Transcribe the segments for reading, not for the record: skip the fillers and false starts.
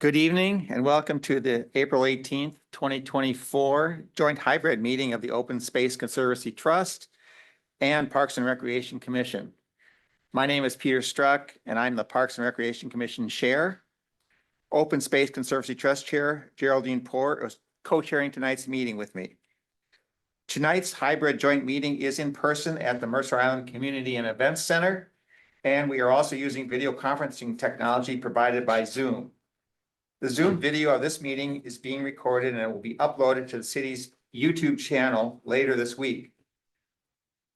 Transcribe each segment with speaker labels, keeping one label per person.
Speaker 1: Good evening and welcome to the April 18th, 2024 joint hybrid meeting of the Open Space Conservancy Trust and Parks and Recreation Commission. My name is Peter Struck and I'm the Parks and Recreation Commission Chair. Open Space Conservancy Trust Chair Geraldine Poor is co-chairing tonight's meeting with me. Tonight's hybrid joint meeting is in person at the Mercer Island Community and Events Center, and we are also using video conferencing technology provided by Zoom. The Zoom video of this meeting is being recorded and it will be uploaded to the city's YouTube channel later this week.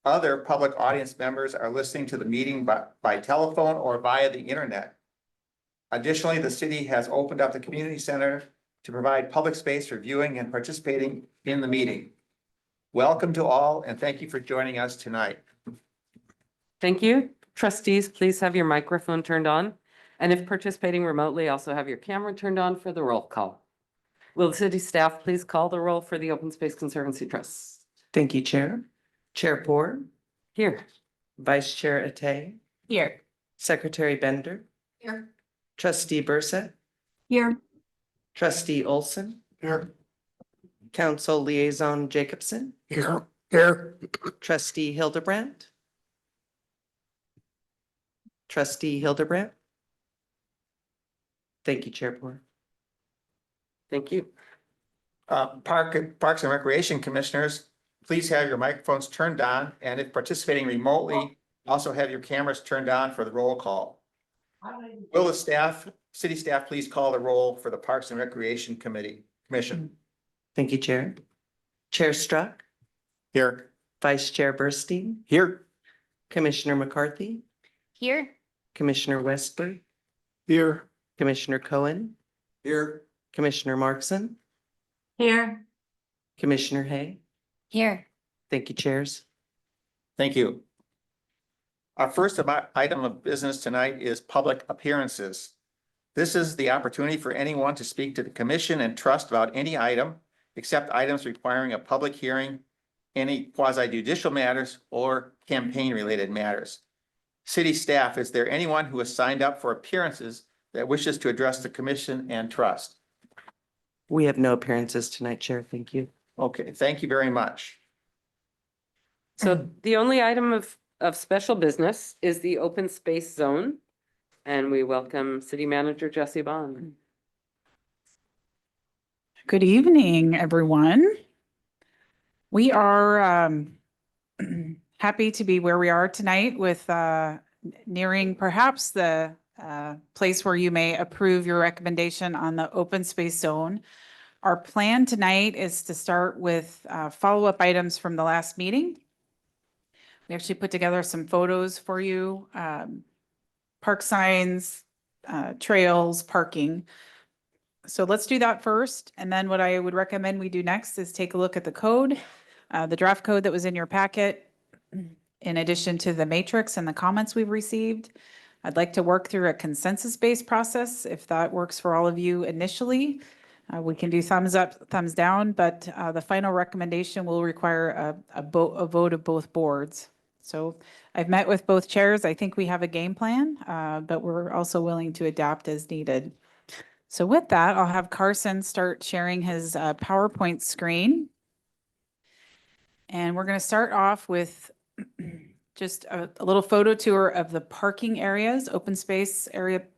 Speaker 1: Other public audience members are listening to the meeting by telephone or via the internet. Additionally, the city has opened up the community center to provide public space for viewing and participating in the meeting. Welcome to all and thank you for joining us tonight.
Speaker 2: Thank you. Trustees, please have your microphone turned on. And if participating remotely, also have your camera turned on for the roll call. Will the city staff please call the roll for the Open Space Conservancy Trust?
Speaker 3: Thank you, Chair. Chair Poor,
Speaker 2: Here.
Speaker 3: Vice Chair Atay,
Speaker 2: Here.
Speaker 3: Secretary Bender,
Speaker 2: Here.
Speaker 3: Trustee Bursa,
Speaker 4: Here.
Speaker 3: Trustee Olson,
Speaker 1: Here.
Speaker 3: Council Liaison Jacobson,
Speaker 1: Here.
Speaker 3: Trustee Hildebrandt, Trustee Hildebrandt. Thank you, Chair Poor.
Speaker 2: Thank you.
Speaker 1: Parks and Recreation Commissioners, please have your microphones turned on, and if participating remotely, also have your cameras turned on for the roll call. Will the city staff, please call the roll for the Parks and Recreation Commission?
Speaker 3: Thank you, Chair. Chair Struck,
Speaker 1: Here.
Speaker 3: Vice Chair Burstein,
Speaker 1: Here.
Speaker 3: Commissioner McCarthy,
Speaker 4: Here.
Speaker 3: Commissioner Westbury,
Speaker 1: Here.
Speaker 3: Commissioner Cohen,
Speaker 1: Here.
Speaker 3: Commissioner Markson,
Speaker 4: Here.
Speaker 3: Commissioner Hay.
Speaker 4: Here.
Speaker 3: Thank you, chairs.
Speaker 1: Thank you. Our first item of business tonight is public appearances. This is the opportunity for anyone to speak to the commission and trust about any item, except items requiring a public hearing, any quasi-judicial matters, or campaign-related matters. City staff, is there anyone who has signed up for appearances that wishes to address the commission and trust?
Speaker 3: We have no appearances tonight, Chair. Thank you.
Speaker 1: Okay, thank you very much.
Speaker 2: So the only item of special business is the open space zone. And we welcome City Manager Jesse Bond.
Speaker 5: Good evening, everyone. We are happy to be where we are tonight with nearing perhaps the place where you may approve your recommendation on the open space zone. Our plan tonight is to start with follow-up items from the last meeting. We actually put together some photos for you, park signs, trails, parking. So let's do that first. And then what I would recommend we do next is take a look at the code, the draft code that was in your packet, in addition to the matrix and the comments we've received. I'd like to work through a consensus-based process if that works for all of you initially. We can do thumbs up, thumbs down, but the final recommendation will require a vote of both boards. So I've met with both chairs. I think we have a game plan, but we're also willing to adapt as needed. So with that, I'll have Carson start sharing his PowerPoint screen. And we're going to start off with just a little photo tour of the parking areas, open space areas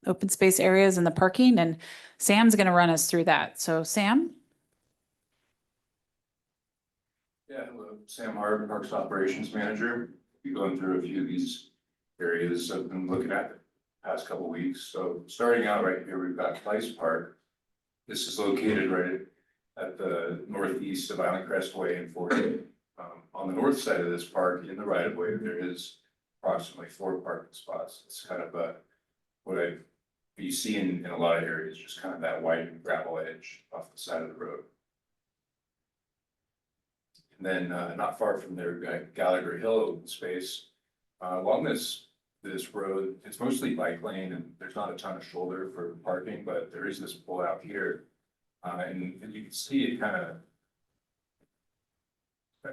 Speaker 5: and the parking. And Sam's going to run us through that. So Sam?
Speaker 6: Yeah, hello, Sam Hart, Parks Operations Manager. We're going through a few of these areas I've been looking at the past couple of weeks. So starting out right here, we've got Place Park. This is located right at the northeast of Island Crest Way and 40. On the north side of this park, in the right of way, there is approximately 4 parking spots. It's kind of what you see in a lot of areas, just kind of that white gravel edge off the side of the road. And then not far from there, we've got Gallagher Hill open space. Along this road, it's mostly bike lane and there's not a ton of shoulder for parking, but there is this pull out here. And you can see it kind of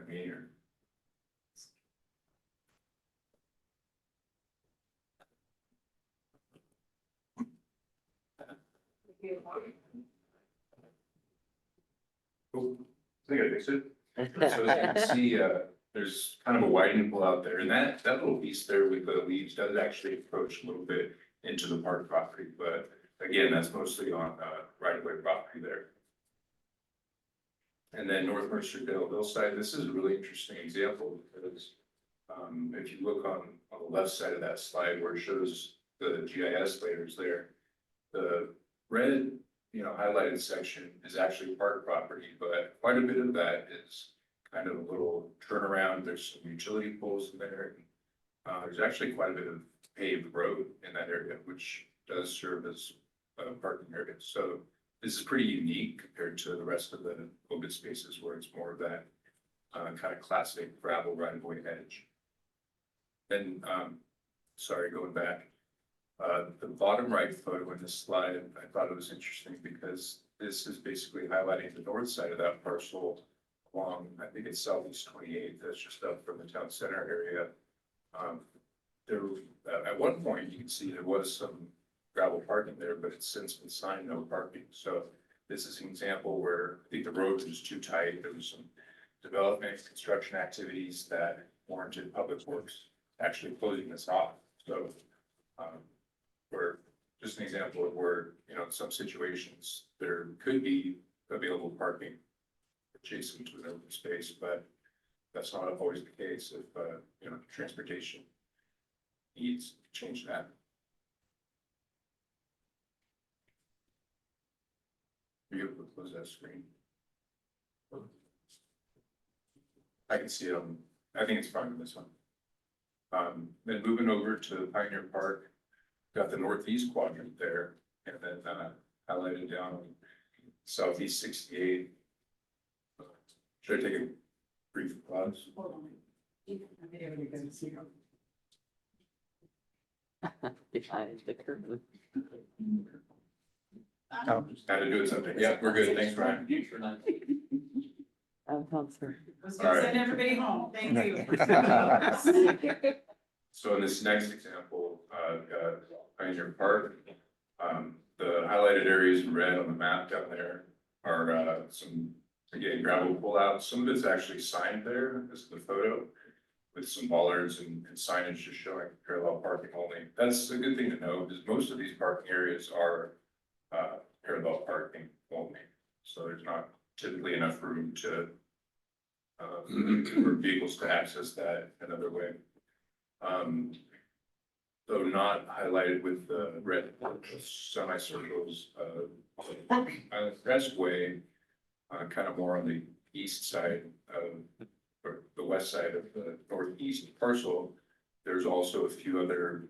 Speaker 6: here. Oh, I think I fixed it. So as you can see, there's kind of a widening pull out there, and that little piece there with the leaves does actually approach a little bit into the park property, but again, that's mostly on, right of way property there. And then North Mercer hillside, this is a really interesting example because, if you look on the left side of that slide where it shows the GIS layers there, the red, highlighted section is actually park property, but quite a bit of that is kind of a little turnaround. There's some utility poles in there. There's actually quite a bit of paved road in that area, which does serve as a parking area. So this is pretty unique compared to the rest of the open spaces where it's more of that kind of classic gravel right of way edge. Then, sorry, going back, the bottom right photo in this slide, I thought it was interesting because this is basically highlighting the north side of that parcel along, I think it's Southeast 28th, that's just up from the town center area. There, at one point, you can see there was some gravel parking there, but it's since been signed no parking. So this is an example where I think the road was too tight. There was some development, construction activities that warranted Public Works actually closing this off. So, where just an example of where, in some situations, there could be available parking adjacent to an open space, but that's not always the case if, transportation needs to change that. Are you able to close that screen? I can see it on, I think it's fine on this one. Then moving over to Pioneer Park, got the northeast quadrant there, and then highlighted down southeast 68. Should I take a brief pause?
Speaker 2: Behind the curtain.
Speaker 1: Oh,
Speaker 6: Had to do it something. Yeah, we're good. Thanks, Brian.
Speaker 2: Counselor.
Speaker 5: Let's
Speaker 6: All right.
Speaker 5: send everybody home. Thank you.
Speaker 6: So in this next example, got Pioneer Park. The highlighted areas in red on the map down there are some, again, gravel pullouts. Some of it's actually signed there. This is the photo with some bollards and signage just showing parallel parking only. That's a good thing to know because most of these parking areas are parallel parking only. So there's not typically enough room to for vehicles to access that another way. Though not highlighted with the red semicircles, Crestway, kind of more on the east side of, or the west side of the northeast parcel. There's also a few other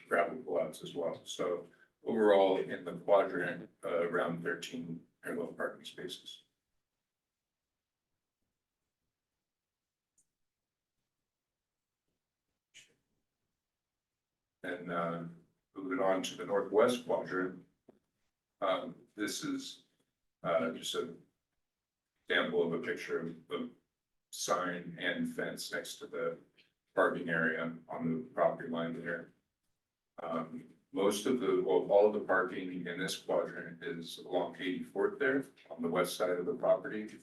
Speaker 6: gravel pullouts as well. So overall in the quadrant, around 13 parallel parking spaces. And moving on to the northwest quadrant, this is just an example of a picture of the sign and fence next to the parking area on the property line there. Most of the, well, all of the parking in this quadrant is along 84th there on the west side of the property.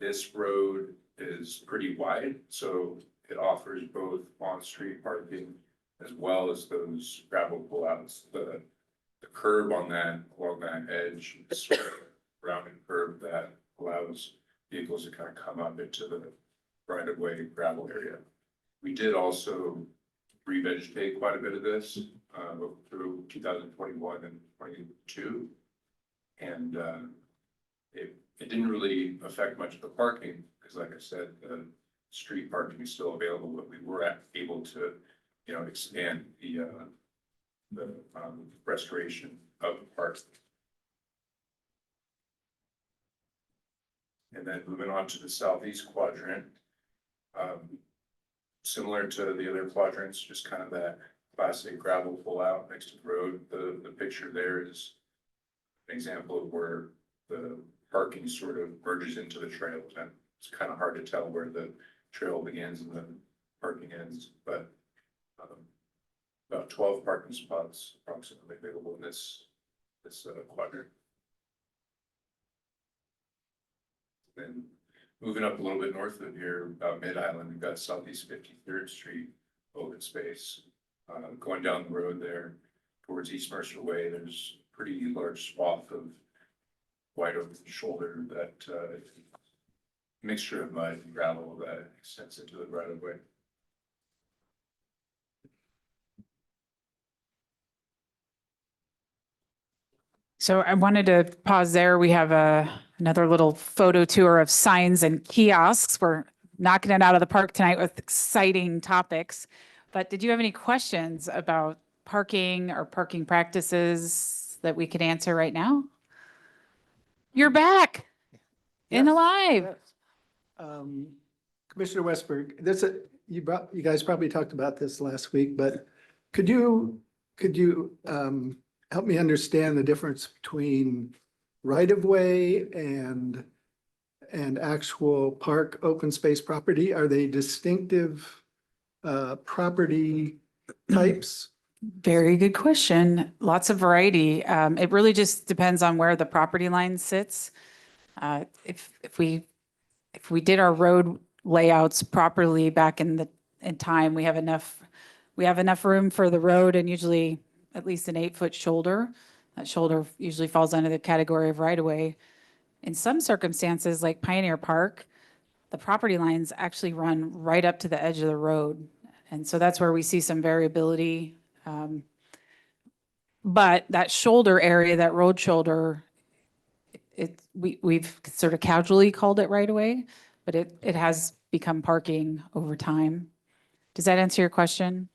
Speaker 6: This road is pretty wide, so it offers both on-street parking as well as those gravel pullouts. The curb on that, along that edge, is sort of a rounded curb that allows vehicles to kind of come up into the right-of-way gravel area. We did also revegetate quite a bit of this through 2021 and 22. And it didn't really affect much of the parking because, like I said, the street parking is still available, but we were able to, expand the restoration of the park. And then moving on to the southeast quadrant, similar to the other quadrants, just kind of that classic gravel pull out next to the road. The picture there is an example of where the parking sort of merges into the trail. And it's kind of hard to tell where the trail begins and the parking ends, but about 12 parking spots approximately available in this this quadrant. Then moving up a little bit north of here, about Mid-Island, we've got Southeast 53rd Street open space. Going down the road there towards East Mercer Way, there's a pretty large swath of wide open shoulder that mixture of mud and gravel that extends into the right of way.
Speaker 5: So I wanted to pause there. We have another little photo tour of signs and kiosks. We're knocking it out of the park tonight with exciting topics. But did you have any questions about parking or parking practices that we could answer right now? You're back and
Speaker 1: Yes.
Speaker 5: alive.
Speaker 7: Commissioner Westberg, you guys probably talked about this last week, but could you help me understand the difference between right of way and actual park open space property? Are they distinctive property types?
Speaker 5: Very good question. Lots of variety. It really just depends on where the property line sits. If we did our road layouts properly back in time, we have enough room for the road and usually at least an 8-foot shoulder. That shoulder usually falls under the category of right of way. In some circumstances, like Pioneer Park, the property lines actually run right up to the edge of the road. And so that's where we see some variability. But that shoulder area, that road shoulder, we've sort of casually called it right away, but it has become parking over time. Does that answer your question?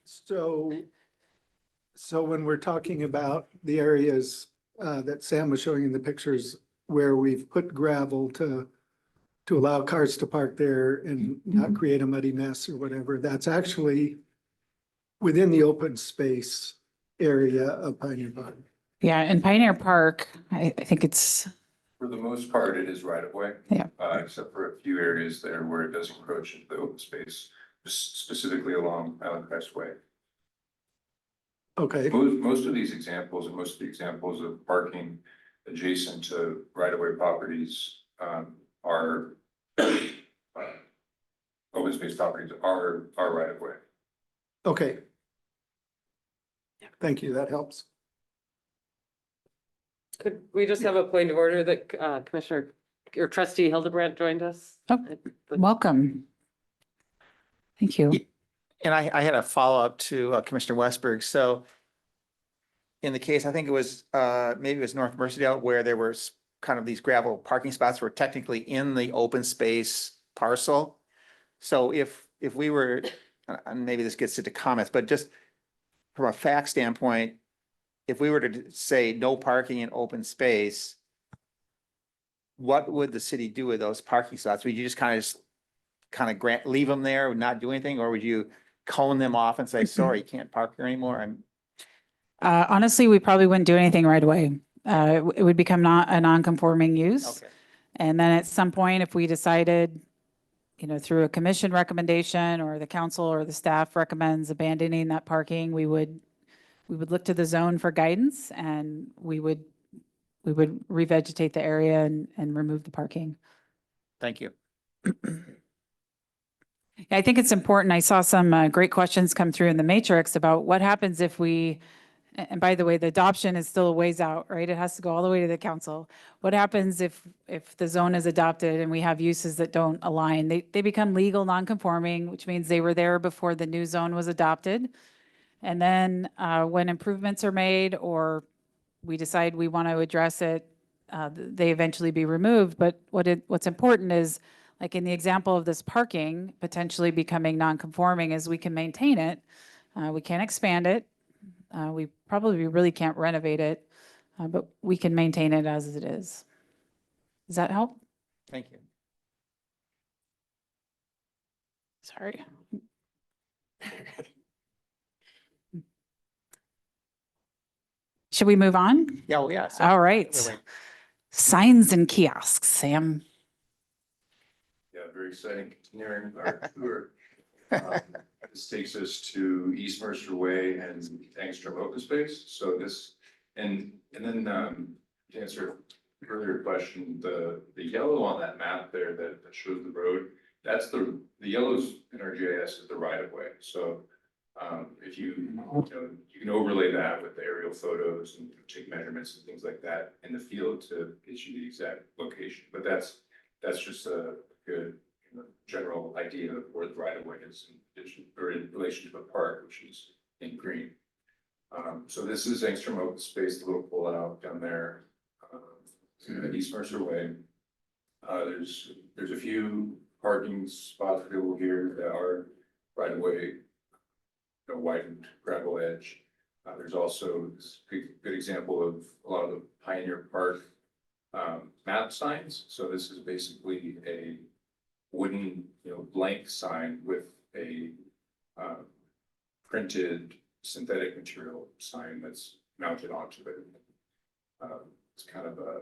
Speaker 7: So when we're talking about the areas that Sam was showing in the pictures where we've put gravel to allow cars to park there and not create a muddy mess or whatever, that's actually within the open space area of Pioneer Park.
Speaker 5: Yeah, in Pioneer Park, I think it's,
Speaker 6: For the most part, it is right of way.
Speaker 5: Yeah.
Speaker 6: Except for a few areas there where it does encroach into the open space, specifically along Island Crest Way.
Speaker 7: Okay,
Speaker 6: Most of these examples and most of the examples of parking adjacent to right-of-way properties are open space properties are right-of-way.
Speaker 7: okay. Thank you, that helps.
Speaker 2: Could we just have a point of order that Commissioner or Trustee Hildebrandt joined us?
Speaker 5: Oh, welcome. Thank you.
Speaker 1: And I had a follow-up to Commissioner Westberg. So in the case, I think it was, maybe it was North Mercerdale where there were kind of these gravel parking spots were technically in the open space parcel. So if we were, and maybe this gets into comments, but just from a fact standpoint, if we were to say no parking in open space, what would the city do with those parking spots? Would you just kind of grant, leave them there, not do anything, or would you cone them off and say, sorry, you can't park here anymore?
Speaker 5: Honestly, we probably wouldn't do anything right away. It would become not a non-conforming use.
Speaker 1: Okay,
Speaker 5: And then at some point, if we decided, through a commission recommendation or the council or the staff recommends abandoning that parking, we would look to the zone for guidance and we would revegetate the area and remove the parking.
Speaker 1: thank you.
Speaker 5: I think it's important. I saw some great questions come through in the matrix about what happens if and by the way, the adoption is still a ways out, right? It has to go all the way to the council. What happens if the zone is adopted and we have uses that don't align? They become legal non-conforming, which means they were there before the new zone was adopted. And then when improvements are made or we decide we want to address it, they eventually be removed. But what's important is, like in the example of this parking potentially becoming non-conforming, is we can maintain it. We can't expand it. We probably really can't renovate it, but we can maintain it as it is. Does that help?
Speaker 1: Thank you.
Speaker 5: Sorry. Should we move on?
Speaker 1: Yeah, well, yeah. so-
Speaker 5: All right.
Speaker 1: wait, wait.
Speaker 5: Signs and kiosks, Sam.
Speaker 6: Yeah, very exciting, continuing our tour. This takes us to East Mercer Way and Angstrom Open Space. So this And then, to answer a earlier question, the yellow on that map there that shows the road, that's the yellows in our GIS is the right of way. So, if you can overlay that with the aerial photos and take measurements and things like that in the field to get you the exact location. But that's just a good general idea of where the right of way is or in relation to the park, which is in green. So this is Angstrom Open Space, the little pull out down there, at East Mercer Way. There's a few parking spots available here that are right away, widened gravel edge. There's also this good example of a lot of the Pioneer Park map signs. So this is basically a wooden, blank sign with a printed synthetic material sign that's mounted onto it. It's kind of a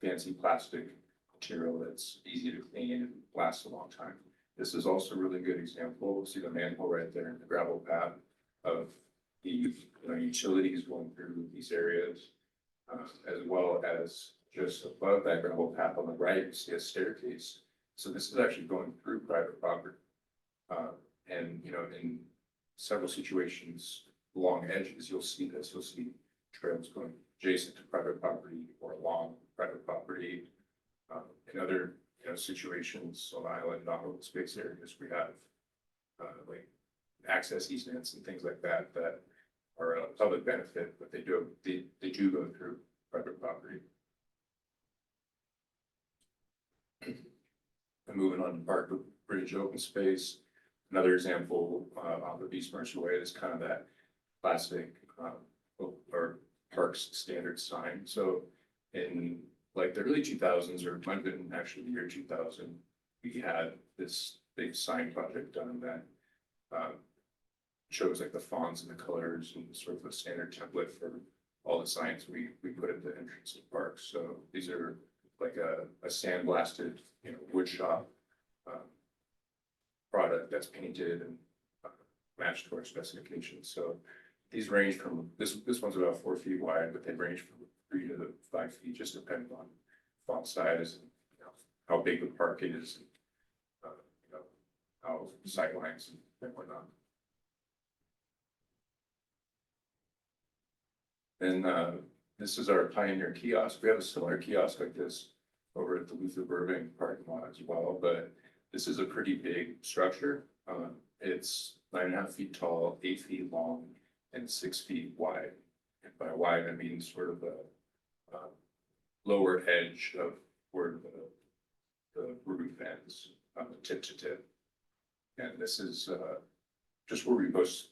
Speaker 6: fancy plastic material that's easy to clean and lasts a long time. This is also a really good example. See the manhole right there in the gravel path of the utilities going through these areas, as well as just above that gravel path on the right, you see a staircase. So this is actually going through private property. And in several situations along edges, you'll see this. You'll see trails going adjacent to private property or along private property. In other situations on island, non-open space areas, we have like access easements and things like that that are a public benefit, but they do go through private property. And moving on to Park Bridge open space, another example off of East Mercer Way is kind of that classic or parks standard sign. So in like the early 2000s, or it might have been actually the year 2000, we had this big sign project done that shows like the fonts and the colors and sort of a standard template for all the signs we put at the entrance of parks. So these are like a sandblasted, wood shop product that's painted and matched to our specifications. So these range from this one's about 4 feet wide, but they range from 3 to 5 feet, just depending on font size and how big the park is, and how sightlines and whatnot. And this is our Pioneer kiosk. We have a similar kiosk like this over at the Luther Burbank parking lot as well, but this is a pretty big structure. It's 9.5 feet tall, 8 feet long, and 6 feet wide. And by wide, I mean sort of the lower edge of where the roof ends, tip to tip. And this is just where we post,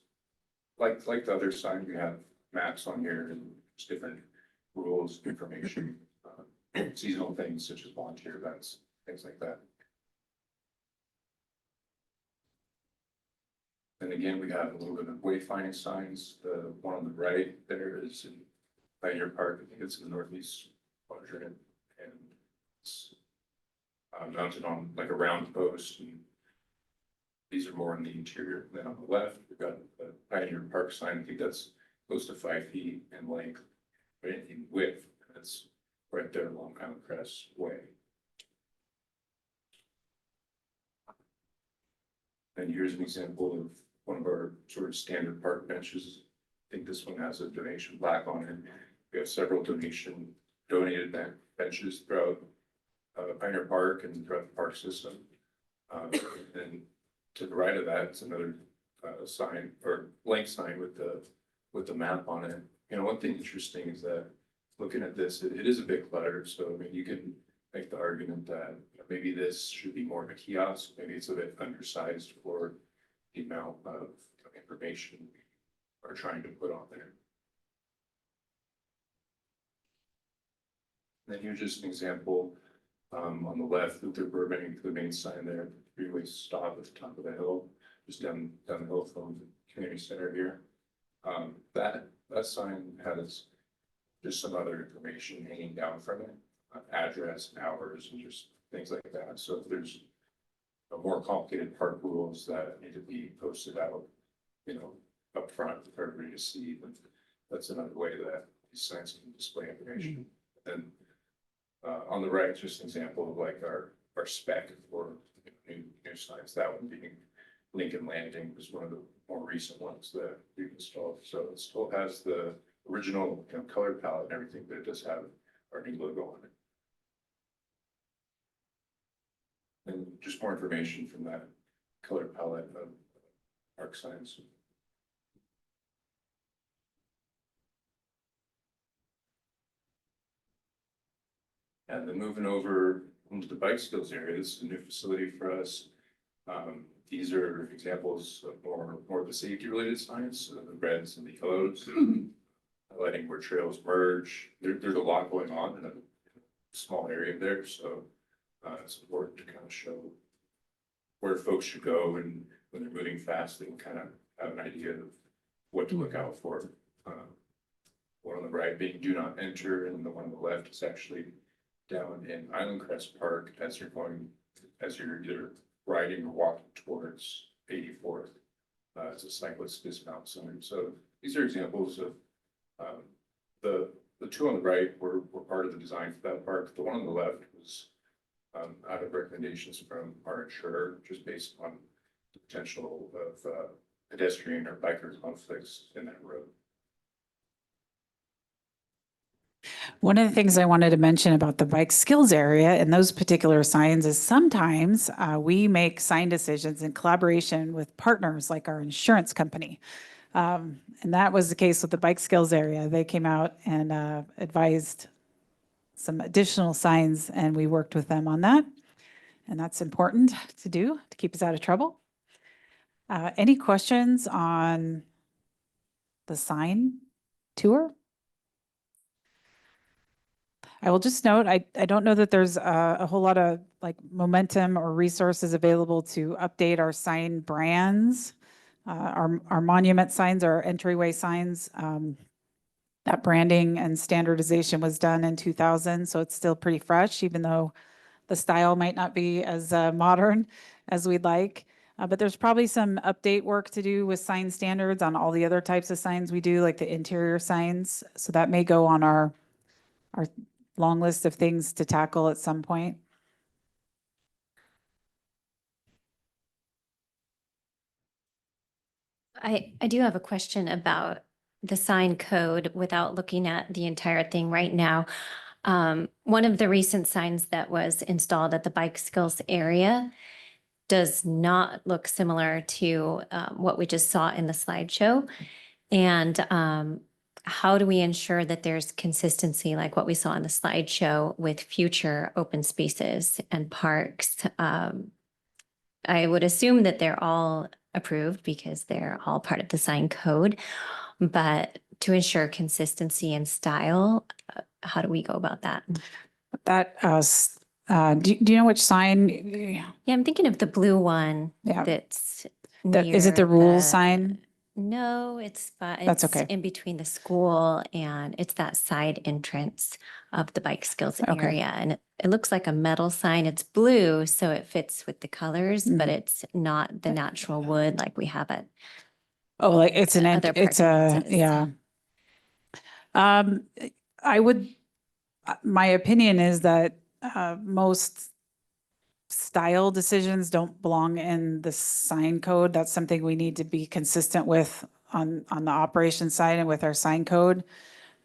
Speaker 6: like the other sign, we have maps on here and just different rules, information, seasonal things such as volunteer events, things like that. And again, we have a little bit of wayfinding signs. The one on the right there is in Pioneer Park. I think it's in the northeast quadrant, and it's mounted on like a round post. And these are more in the interior. Then on the left, we've got the Pioneer Park sign. I think that's close to 5 feet in length, but in width. That's right there along Island Crest Way. And here's an example of one of our sort of standard park benches. I think this one has a donation plaque on it. We have several donated benches throughout Pioneer Park and throughout the park system. And to the right of that, it's another sign or blank sign with the map on it. One thing interesting is that looking at this, it is a bit cluttered. So I mean, you can make the argument that maybe this should be more of a kiosk. Maybe it's a bit undersized for the amount of information we are trying to put on there. And then here's just an example on the left, Luther Burbank, the main sign there, three-way stop at the top of the hill, just down the hill from the community center here. That sign has just some other information hanging down from it, address and hours and just things like that. So if there's a more complicated park rules that need to be posted out, up front for everybody to see, then that's another way that these signs can display information. And on the right, just an example of like our spec for new signs, that one being Lincoln Landing was one of the more recent ones that we've installed. So it still has the original, you know, color palette and everything, but it does have our new logo on it. And just more information from that color palette of park signs. And then moving over into the bike skills area, this is a new facility for us. These are examples of more of the safety related signs, the reds and the yellows, highlighting where trails merge. There's a lot going on in a small area there, so it's important to kind of show where folks should go, and when they're moving fast, they can kind of have an idea of what to look out for. One on the right being do not enter, and the one on the left is actually down in Island Crest Park as you're either riding or walking towards 84th. It's a cyclist dismount sign. So these are examples of the two on the right were part of the design for that park. The one on the left was out of recommendations from our insurer, just based on the potential of pedestrian or biker conflicts in that road.
Speaker 5: One of the things I wanted to mention about the bike skills area and those particular signs is sometimes we make sign decisions in collaboration with partners like our insurance company. And that was the case with the bike skills area. They came out and advised some additional signs, and we worked with them on that. And that's important to do to keep us out of trouble. Any questions on the sign tour? I will just note, I don't know that there's a whole lot of like momentum or resources available to update our sign brands. Our monument signs, our entryway signs, that branding and standardization was done in 2000, so it's still pretty fresh, even though the style might not be as modern as we'd like. But there's probably some update work to do with sign standards on all the other types of signs we do, like the interior signs. So that may go on our long list of things to tackle at some point.
Speaker 4: I do have a question about the sign code without looking at the entire thing right now. One of the recent signs that was installed at the bike skills area does not look similar to what we just saw in the slideshow. And how do we ensure that there's consistency like what we saw in the slideshow with future open spaces and parks? I would assume that they're all approved because they're all part of the sign code, but to ensure consistency and style, how do we go about that?
Speaker 5: That, do you know which sign?
Speaker 4: Yeah, I'm thinking of the blue one
Speaker 5: Yeah.
Speaker 4: that's
Speaker 5: Is it the
Speaker 4: near
Speaker 5: rules sign?
Speaker 4: No, it's
Speaker 5: That's okay.
Speaker 4: in between the school and it's that side entrance of the bike skills
Speaker 5: Okay.
Speaker 4: area. And it looks like a metal sign. It's blue, so it fits with the colors, but
Speaker 5: Mhm.
Speaker 4: it's not the natural wood like we have at
Speaker 5: Oh, like it's an,
Speaker 4: other
Speaker 5: it's
Speaker 4: parking
Speaker 5: a,
Speaker 4: places.
Speaker 5: yeah. I would, my opinion is that most style decisions don't belong in the sign code. That's something we need to be consistent with on the operation side and with our sign code.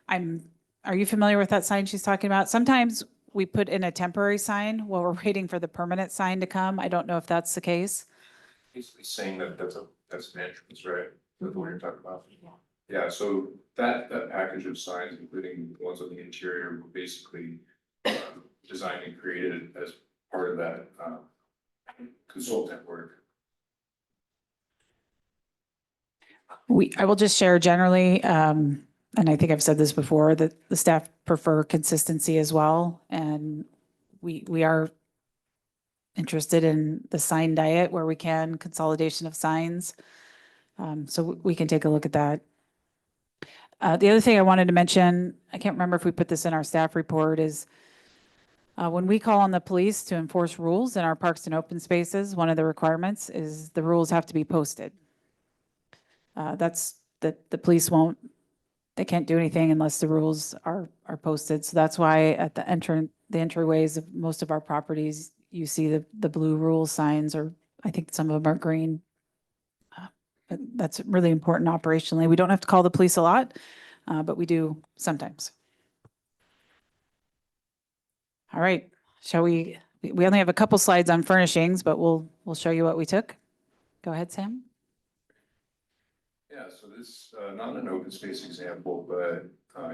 Speaker 5: Are you familiar with that sign she's talking about? Sometimes we put in a temporary sign while we're waiting for the permanent sign to come. I don't know if that's the case.
Speaker 6: Basically saying that that's an entrance, right? That's what you're talking about. Yeah, so that package of signs, including the ones on the interior, were basically designed and created as part of that consultant work.
Speaker 5: I will just share generally, and I think I've said this before, that the staff prefer consistency as well. And we are interested in the sign diet where we can, consolidation of signs. So we can take a look at that. The other thing I wanted to mention, I can't remember if we put this in our staff report, is when we call on the police to enforce rules in our parks and open spaces, one of the requirements is the rules have to be posted. That's that the police won't they can't do anything unless the rules are posted. So that's why at the entryways of most of our properties, you see the blue rule signs, or I think some of them are green. But that's really important operationally. We don't have to call the police a lot, but we do sometimes. All right, shall we only have a couple slides on furnishings, but we'll show you what we took. Go ahead, Sam.
Speaker 6: Yeah, so this, not an open space example, but,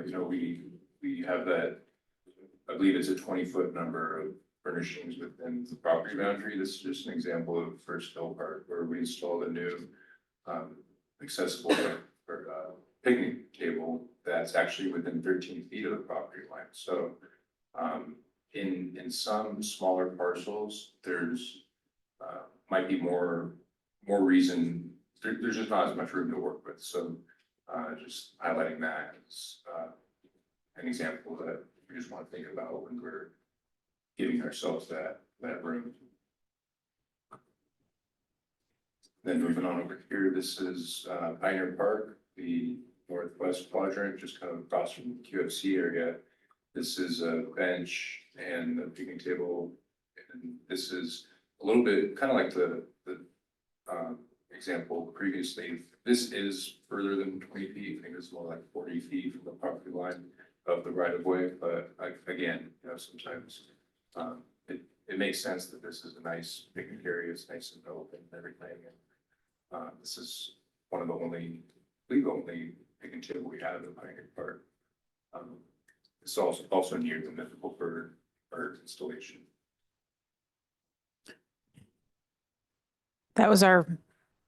Speaker 6: you know, we have that, I believe it's a 20-foot number of furnishings within the property boundary. This is just an example of First Hill Park where we installed a new, accessible picnic table that's actually within 13 feet of the property line. So, in some smaller parcels, there's, might be more reason, there's just not as much room to work with. So, just highlighting that as, an example that we just want to think about when we're giving ourselves that room. Then moving on over here, this is Pioneer Park, the northwest quadrant, just kind of across from the QFC area. This is a bench and a picnic table, and this is a little bit kind of like the example previously. This is further than 20 feet. I think it's more like 40 feet from the property line of the right of way. But again, you know, sometimes it makes sense that this is a nice picnic area. It's nice and open and everything. And this is one of the only picnic table we have in Pioneer Park. It's also near the mythical bird installation.
Speaker 5: That was our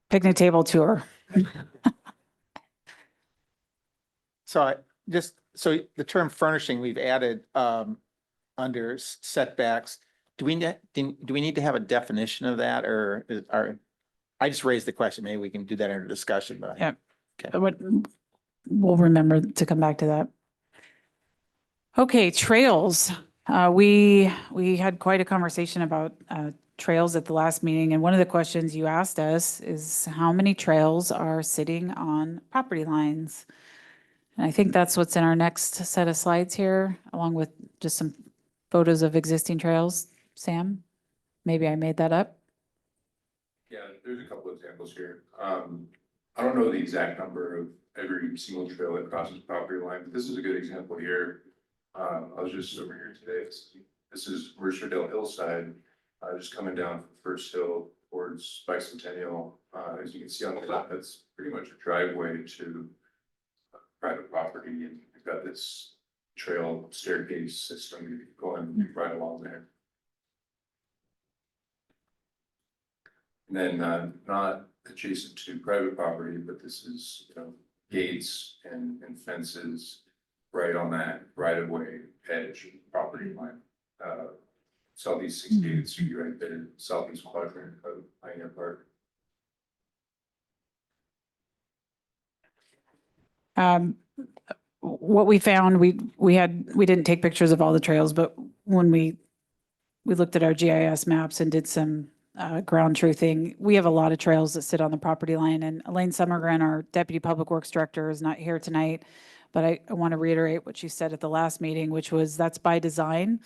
Speaker 5: picnic table tour.
Speaker 1: So so the term furnishing, we've added under setbacks. Do we need to have a definition of that, or I just raised the question, maybe we can do that under discussion, but.
Speaker 5: Yeah.
Speaker 1: Okay.
Speaker 5: We'll remember to come back to that. Okay, trails. We had quite a conversation about trails at the last meeting, and one of the questions you asked us is how many trails are sitting on property lines? And I think that's what's in our next set of slides here, along with just some photos of existing trails. Sam, maybe I made that up.
Speaker 6: Yeah, there's a couple examples here. I don't know the exact number of every single trail that crosses property line, but this is a good example here. I was just over here today. This is Mercerdale Hillside, just coming down from First Hill towards Bicentennial. As you can see on the left, that's pretty much a driveway to private property, and we've got this trail staircase system going right along there. And then not adjacent to private property, but this is, you know, gates and fences right on that right of way edge of the property line. Southeast 68th Street right there, southeast quadrant of Pioneer Park.
Speaker 5: What we found, we didn't take pictures of all the trails, but when we looked at our GIS maps and did some ground truthing, we have a lot of trails that sit on the property line. And Elaine Summergren, our Deputy Public Works Director, is not here tonight, but I want to reiterate what she said at the last meeting, which was that's by design,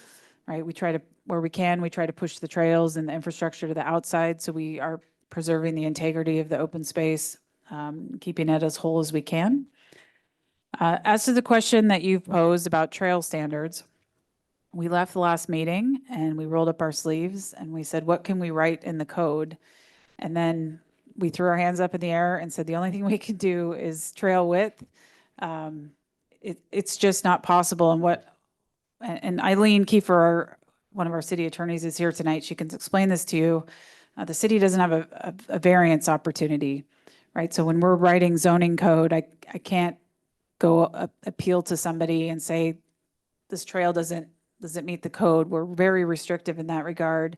Speaker 5: right? We try to, where we can, we try to push the trails and the infrastructure to the outside, so we are preserving the integrity of the open space, keeping it as whole as we can. As to the question that you've posed about trail standards, we left the last meeting and we rolled up our sleeves and we said, what can we write in the code? And then we threw our hands up in the air and said, the only thing we can do is trail width. It's just not possible. And Eileen Kiefer, one of our city attorneys, is here tonight. She can explain this to you. The city doesn't have a variance opportunity, right? So when we're writing zoning code, I can't go appeal to somebody and say, this trail doesn't meet the code. We're very restrictive in that regard.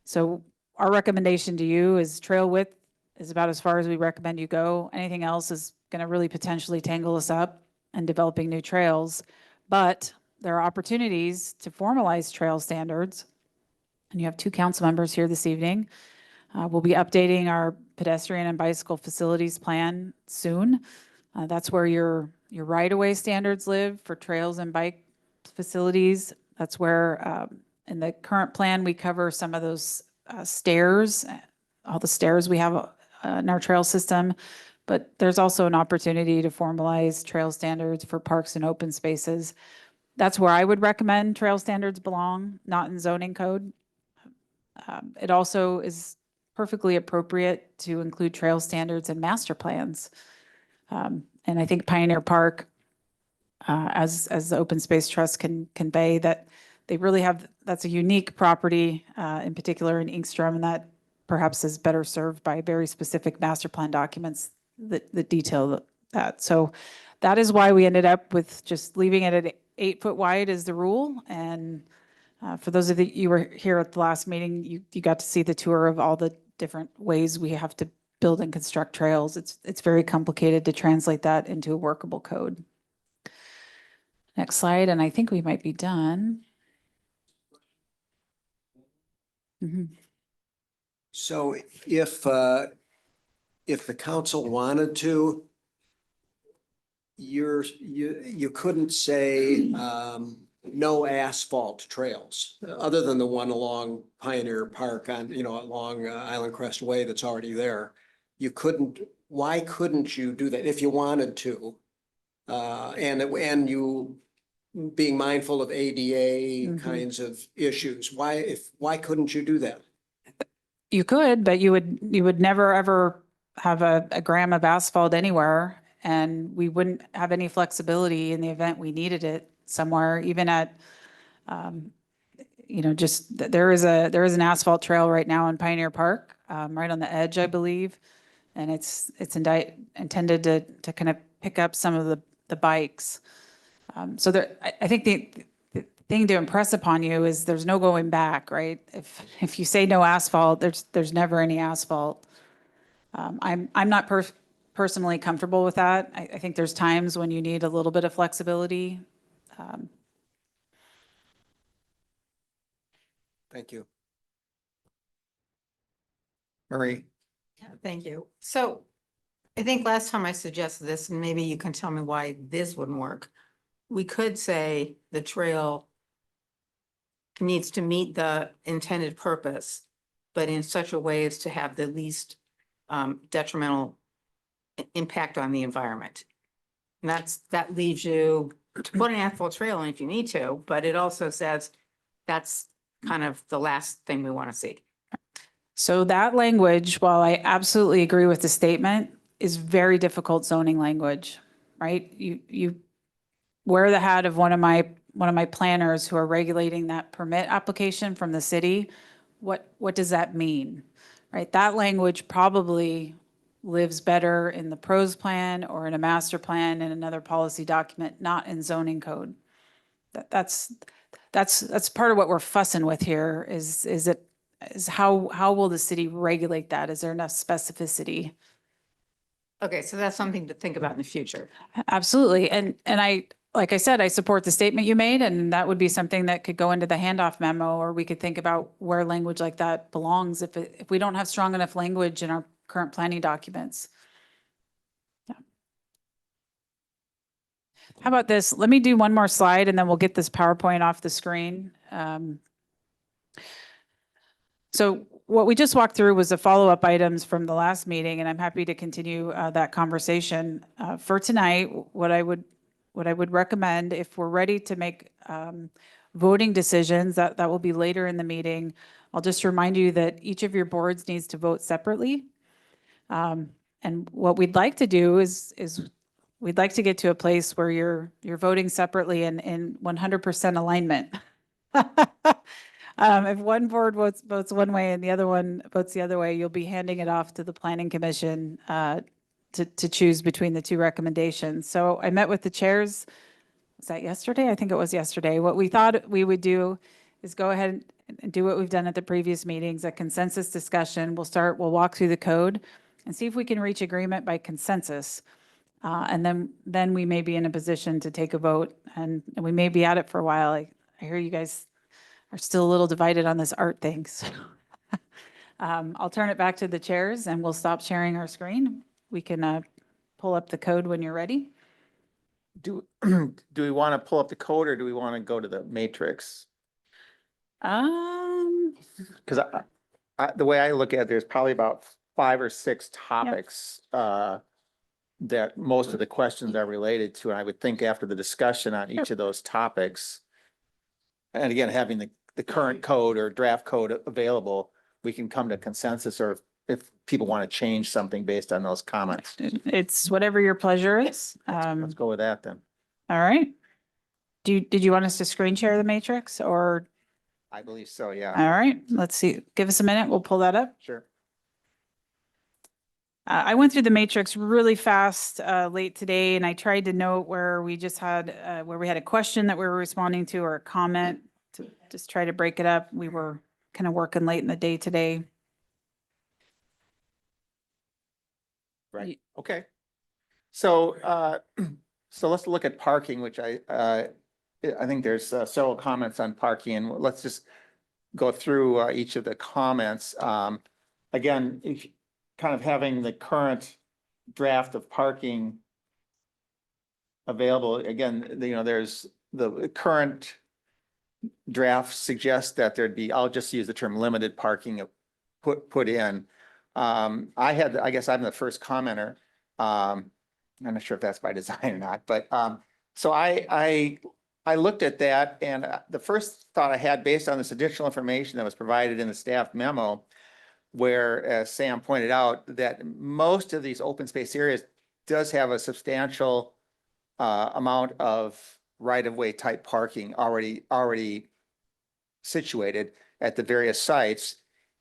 Speaker 5: So our recommendation to you is trail width is about as far as we recommend you go. Anything else is going to really potentially tangle us up in developing new trails. But there are opportunities to formalize trail standards. And you have two council members here this evening. We'll be updating our pedestrian and bicycle facilities plan soon. That's where your your right-of-way standards live for trails and bike facilities. That's where, in the current plan, we cover some of those stairs, all the stairs we have in our trail system. But there's also an opportunity to formalize trail standards for parks and open spaces. That's where I would recommend trail standards belong, not in zoning code. It also is perfectly appropriate to include trail standards in master plans. And I think Pioneer Park, as the Open Space Trust can convey, that they really have, that's a unique property, in particular in Inkstrom, and that perhaps is better served by very specific master plan documents that detail that. So that is why we ended up with just leaving it at 8 foot wide as the rule. And for those of you were here at the last meeting, you got to see the tour of all the different ways we have to build and construct trails. It's very complicated to translate that into a workable code. Next slide, and I think we might be done. Mhm.
Speaker 8: So if the council wanted to, you couldn't say, no asphalt trails, other than the one along Pioneer Park on, along Island Crest Way that's already there. You couldn't, why couldn't you do that if you wanted to? And you being mindful of ADA
Speaker 5: Mhm.
Speaker 8: kinds of issues, why couldn't you do that?
Speaker 5: You could, but you would never ever have a gram of asphalt anywhere, and we wouldn't have any flexibility in the event we needed it somewhere, even at, just, there is an asphalt trail right now in Pioneer Park, right on the edge, I believe. And it's intended to kind of pick up some of the bikes. So there, I think the thing to impress upon you is there's no going back, right? If you say no asphalt, there's never any asphalt. I'm not personally comfortable with that. I think there's times when you need a little bit of flexibility.
Speaker 8: Thank you.
Speaker 1: Marie?
Speaker 9: Yeah, thank you. So I think last time I suggested this, and maybe you can tell me why this wouldn't work. We could say the trail needs to meet the intended purpose, but in such a way as to have the least detrimental impact on the environment. And that leaves you to put an asphalt trail in if you need to, but it also says that's kind of the last thing we want to see.
Speaker 5: So that language, while I absolutely agree with the statement, is very difficult zoning language, right? You wear the hat of one of my planners who are regulating that permit application from the city. What does that mean? Right? That language probably lives better in the pros plan or in a master plan in another policy document, not in zoning code. That's part of what we're fussing with here is how will the city regulate that? Is there enough specificity?
Speaker 9: Okay, so that's something to think about in the future.
Speaker 5: Absolutely. And like I said, I support the statement you made, and that would be something that could go into the handoff memo, or we could think about where language like that belongs if we don't have strong enough language in our current planning documents. Yeah. How about this? Let me do one more slide and then we'll get this PowerPoint off the screen. So what we just walked through was the follow-up items from the last meeting, and I'm happy to continue that conversation. For tonight, what I would recommend, if we're ready to make voting decisions, that will be later in the meeting. I'll just remind you that each of your boards needs to vote separately. And what we'd like to do is we'd like to get to a place where you're voting separately in 100% alignment. If one board votes one way and the other one votes the other way, you'll be handing it off to the planning commission to choose between the two recommendations. So I met with the chairs. Was that yesterday? I think it was yesterday. What we thought we would do is go ahead and do what we've done at the previous meetings, a consensus discussion. We'll walk through the code and see if we can reach agreement by consensus. And then we may be in a position to take a vote, and we may be at it for a while. I hear you guys are still a little divided on this art thing. So I'll turn it back to the chairs and we'll stop sharing our screen. We can pull up the code when you're ready.
Speaker 1: do, do we want to pull up the code or do we want to go to the matrix? Because the way I look at it, there's probably about 5 or 6 topics that most of the questions are related to. And I would think after the discussion on each of those topics, and again, having the current code or draft code available, we can come to consensus, or if people want to change something based on those comments.
Speaker 5: It's whatever your pleasure is.
Speaker 1: Let's go with that then.
Speaker 5: All right. Did you want us to screen share the matrix or?
Speaker 1: I believe so, yeah.
Speaker 5: All right, let's see. Give us a minute. We'll pull that up.
Speaker 1: Sure.
Speaker 5: I went through the matrix really fast late today, and I tried to note where we just had where we had a question that we were responding to or a comment to just try to break it up. We were kind of working late in the day today.
Speaker 1: Right, okay. So, so let's look at parking, which I think there's several comments on parking, and let's just go through each of the comments. Again, if kind of having the current draft of parking available, again, there's the current draft suggests that there'd be, I'll just use the term limited parking put in. I guess I'm the first commenter. I'm not sure if that's by design or not, but so I looked at that, and the first thought I had based on this additional information that was provided in the staff memo, where, as Sam pointed out, that most of these open space areas does have a substantial amount of right-of-way type parking already situated at the various sites.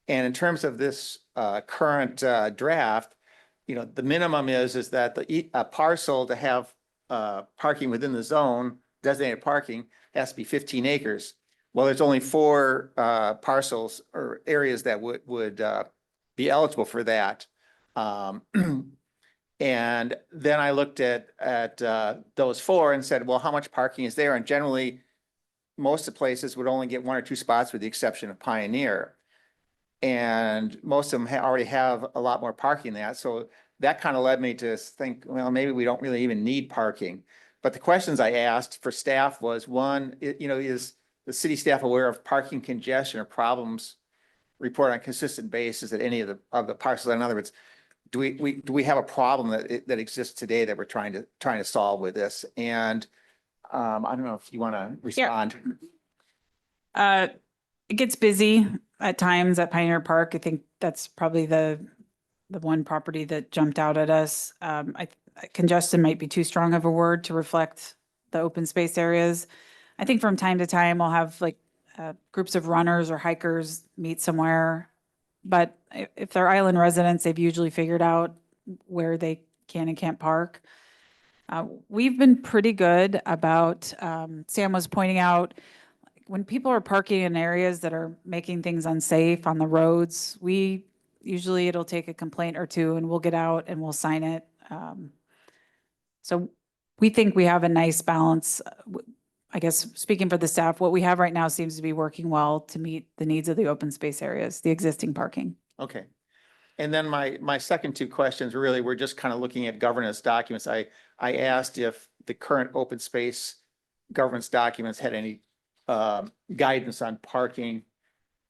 Speaker 1: And in terms of this current draft, the minimum is that a parcel to have parking within the zone, designated parking, has to be 15 acres. Well, there's only 4 parcels or areas that would be eligible for that. And then I looked at those 4 and said, well, how much parking is there? And generally, most of the places would only get 1 or 2 spots, with the exception of Pioneer. And most of them already have a lot more parking than that. So that kind of led me to think, well, maybe we don't really even need parking. But the questions I asked for staff was, one, is the city staff aware of parking congestion or problems reported on a consistent basis at any of the parcels? In other words, do we have a problem that exists today that we're trying to solve with this? And I don't know if you want to respond.
Speaker 5: It gets busy at times at Pioneer Park. I think that's probably the one property that jumped out at us. Congestion might be too strong of a word to reflect the open space areas. I think from time to time we'll have like groups of runners or hikers meet somewhere. But if they're island residents, they've usually figured out where they can and can't park. We've been pretty good about, Sam was pointing out, when people are parking in areas that are making things unsafe on the roads, usually it'll take a complaint or 2 and we'll get out and we'll sign it. So we think we have a nice balance. I guess speaking for the staff, what we have right now seems to be working well to meet the needs of the open space areas, the existing parking.
Speaker 1: Okay. And then my second 2 questions really were just kind of looking at governance documents. I asked if the current open space governance documents had any guidance on parking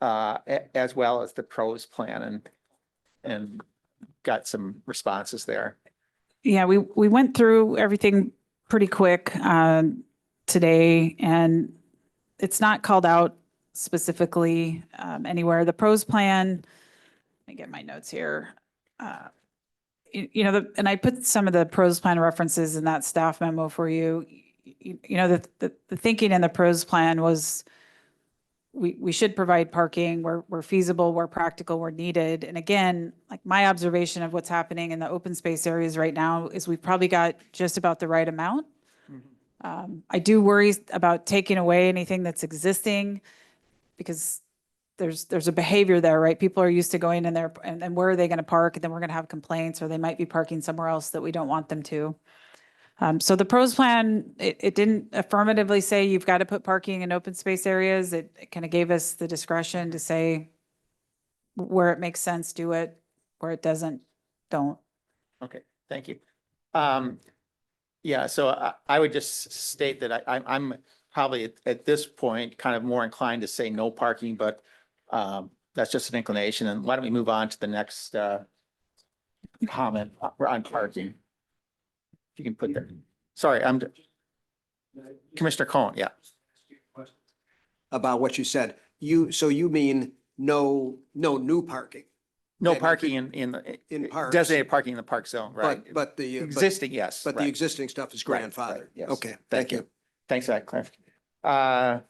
Speaker 1: as well as the pros plan, and got some responses there.
Speaker 5: Yeah, we went through everything pretty quick today, and it's not called out specifically anywhere. The pros plan, let me get my notes here. And I put some of the pros plan references in that staff memo for you. The thinking in the pros plan was we should provide parking where feasible, where practical, where needed. And again, like my observation of what's happening in the open space areas right now is we've probably got just about the right amount. I do worry about taking away anything that's existing, because there's a behavior there, right? People are used to going in there and where are they going to park? And then we're going to have complaints, or they might be parking somewhere else that we don't want them to. So the pros plan, it didn't affirmatively say you've got to put parking in open space areas. It kind of gave us the discretion to say where it makes sense, do it. Where it doesn't, don't.
Speaker 1: Okay, thank you. Yeah, so I would just state that I'm probably at this point kind of more inclined to say no parking, but that's just an inclination. And why don't we move on to the next comment on parking? If you can put that, sorry, Commissioner Cohen, yeah.
Speaker 8: About what you said. So you mean no new parking?
Speaker 1: No
Speaker 8: And
Speaker 1: parking
Speaker 8: in parks.
Speaker 1: designated parking in the park zone, right?
Speaker 8: But the.
Speaker 1: Existing, yes.
Speaker 8: But the
Speaker 1: right.
Speaker 8: existing stuff is
Speaker 1: Right, right,
Speaker 8: grandfathered.
Speaker 1: yes.
Speaker 8: Okay, thank you.
Speaker 1: Thanks for that clarification.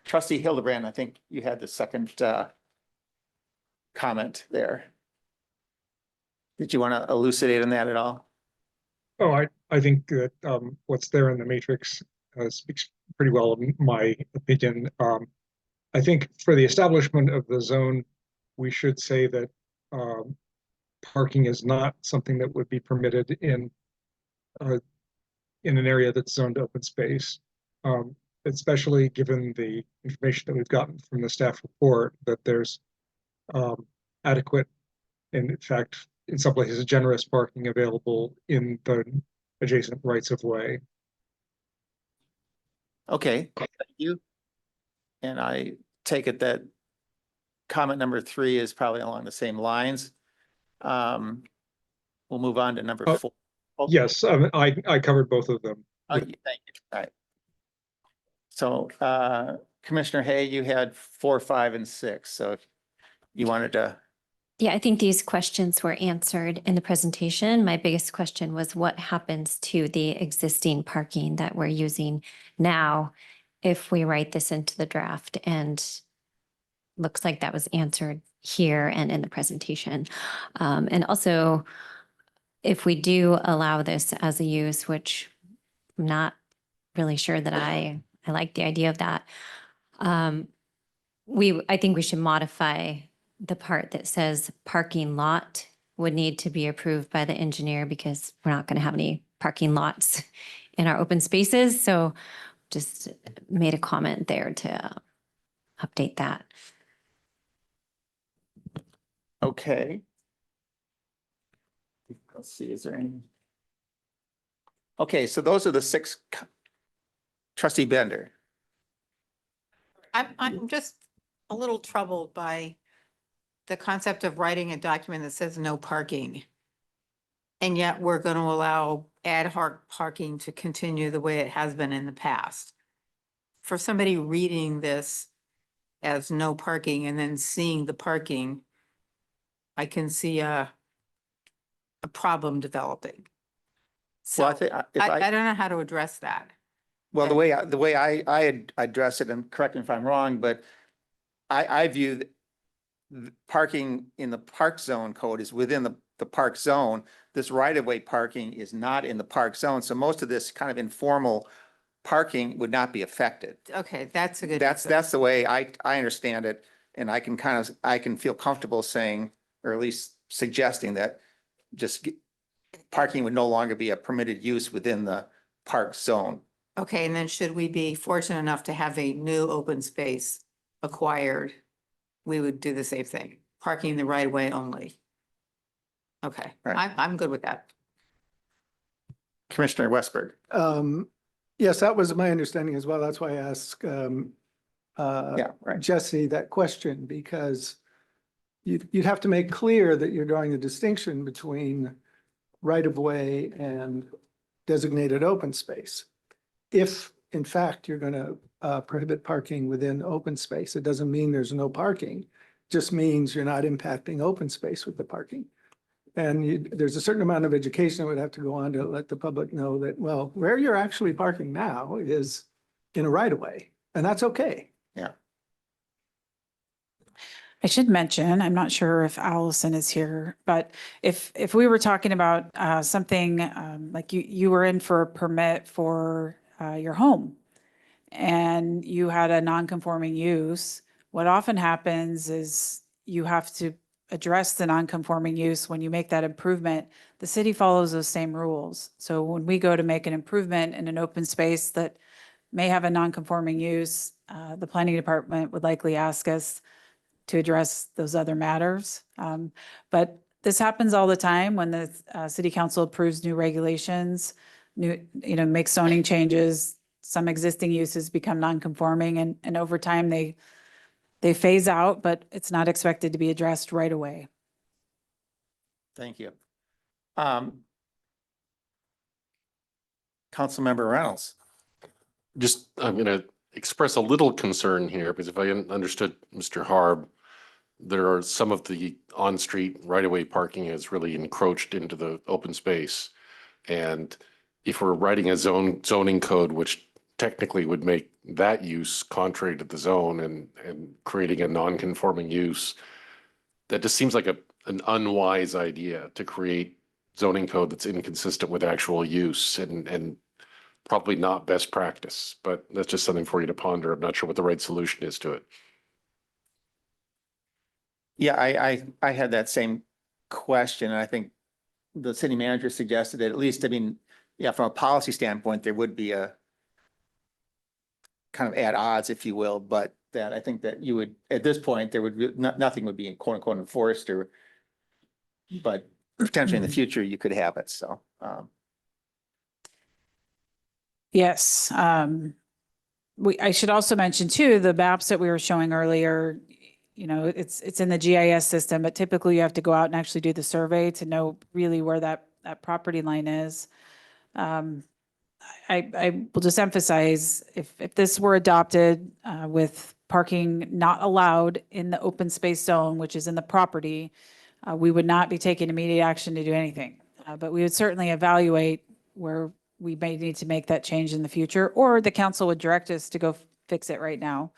Speaker 1: Trustee Hildebrand, I think you had the second comment there. Did you want to elucidate on that at all?
Speaker 10: Oh, I think that what's there in the matrix speaks pretty well of my opinion. I think for the establishment of the zone, we should say that parking is not something that would be permitted in an area that's zoned open space. Especially given the information that we've gotten from the staff report that there's adequate, and in fact, in some places, generous parking available in the adjacent rights of way.
Speaker 1: Okay, thank you. And I take it that comment number 3 is probably along the same lines. We'll move on to number 4.
Speaker 10: Yes, I covered both of them.
Speaker 1: Thank you. All right. So Commissioner Hay, you had 4, 5, and 6. So if you wanted to.
Speaker 4: Yeah, I think these questions were answered in the presentation. My biggest question was what happens to the existing parking that we're using now if we write this into the draft? And looks like that was answered here and in the presentation. And also, if we do allow this as a use, which I'm not really sure that I like the idea of that, I think we should modify the part that says parking lot would need to be approved by the engineer because we're not going to have any parking lots in our open spaces. So just made a comment there to update that.
Speaker 1: Okay. Let's see, is there any? Okay, so those are the 6. Trustee Bender.
Speaker 9: I'm just a little troubled by the concept of writing a document that says no parking. And yet we're going to allow ad hoc parking to continue the way it has been in the past. For somebody reading this as no parking and then seeing the parking, I can see a problem developing. So
Speaker 1: Well, I think
Speaker 9: I don't know how to address that.
Speaker 1: well, the way I address it, and correct me if I'm wrong, but I view parking in the park zone code is within the park zone. This right-of-way parking is not in the park zone. So most of this kind of informal parking would not be affected.
Speaker 9: Okay, that's a good.
Speaker 1: That's the way I understand it. And I can feel comfortable saying, or at least suggesting that parking would no longer be a permitted use within the park zone.
Speaker 9: Okay, and then should we be fortunate enough to have a new open space acquired, we would do the same thing, parking the right of way only. Okay,
Speaker 1: Right.
Speaker 9: I'm good with that.
Speaker 1: Commissioner Westberg.
Speaker 7: Yes, that was my understanding as well. That's why I asked
Speaker 1: Yeah, right.
Speaker 7: Jesse that question, because you'd have to make clear that you're drawing a distinction between right of way and designated open space. If in fact you're going to prohibit parking within open space, it doesn't mean there's no parking. It just means you're not impacting open space with the parking. And there's a certain amount of education that would have to go on to let the public know that, well, where you're actually parking now is in a right of way, and that's okay.
Speaker 1: Yeah.
Speaker 5: I should mention, I'm not sure if Allison is here, but if we were talking about something like you were in for a permit for your home and you had a non-conforming use, what often happens is you have to address the non-conforming use when you make that improvement. The city follows those same rules. So when we go to make an improvement in an open space that may have a non-conforming use, the planning department would likely ask us to address those other matters. But this happens all the time when the city council approves new regulations. make zoning changes. Some existing uses become non-conforming and over time they phase out, but it's not expected to be addressed right away.
Speaker 1: Thank you. Councilmember Reynolds.
Speaker 11: Just, I'm gonna express a little concern here, because if I understood Mr. Harb, there are some of the on-street right-of-way parking has really encroached into the open space. And if we're writing a zoning code, which technically would make that use contrary to the zone and creating a non-conforming use, that just seems like an unwise idea to create zoning code that's inconsistent with actual use and probably not best practice, but that's just something for you to ponder. I'm not sure what the right solution is to it.
Speaker 1: Yeah, I had that same question, and I think the city manager suggested that at least, I mean, yeah, from a policy standpoint, there would be a kind of at odds, if you will, but that I think that you would, at this point, there would be, nothing would be quote unquote enforced or, but potentially in the future, you could have it, so.
Speaker 5: Yes. I should also mention too, the maps that we were showing earlier, it's in the GIS system, but typically you have to go out and actually do the survey to know really where that property line is. I will just emphasize, if this were adopted with parking not allowed in the open space zone, which is in the property, we would not be taking immediate action to do anything. But we would certainly evaluate where we may need to make that change in the future, or the council would direct us to go fix it right now.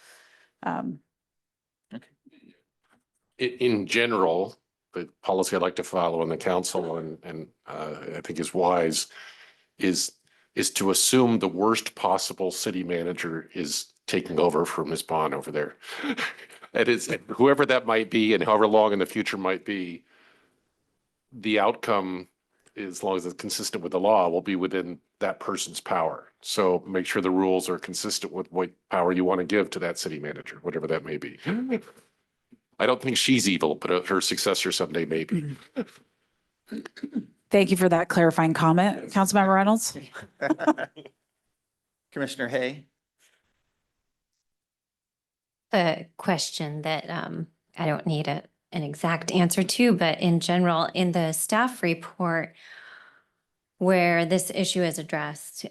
Speaker 11: In general, the policy I'd like to follow in the council and I think is wise is to assume the worst possible city manager is taking over from Ms. Bond over there. It is whoever that might be and however long in the future might be, the outcome, as long as it's consistent with the law, will be within that person's power. So make sure the rules are consistent with what power you want to give to that city manager, whatever that may be. I don't think she's evil, but her successor someday may be.
Speaker 5: Thank you for that clarifying comment, Councilmember Reynolds.
Speaker 1: Commissioner Hay.
Speaker 4: A question that I don't need an exact answer to, but in general, in the staff report where this issue is addressed,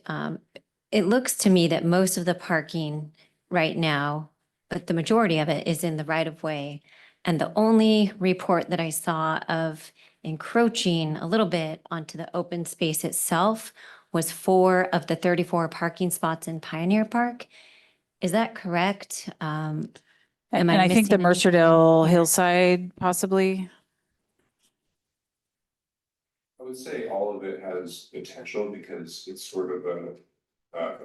Speaker 4: it looks to me that most of the parking right now, but the majority of it is in the right of way. And the only report that I saw of encroaching a little bit onto the open space itself was 4 of the 34 parking spots in Pioneer Park. Is that correct?
Speaker 5: And
Speaker 4: Am I
Speaker 5: I think the
Speaker 4: missing anything
Speaker 5: Mercerdale
Speaker 4: here?
Speaker 5: Hillside possibly.
Speaker 6: I would say all of it has potential because it's sort of a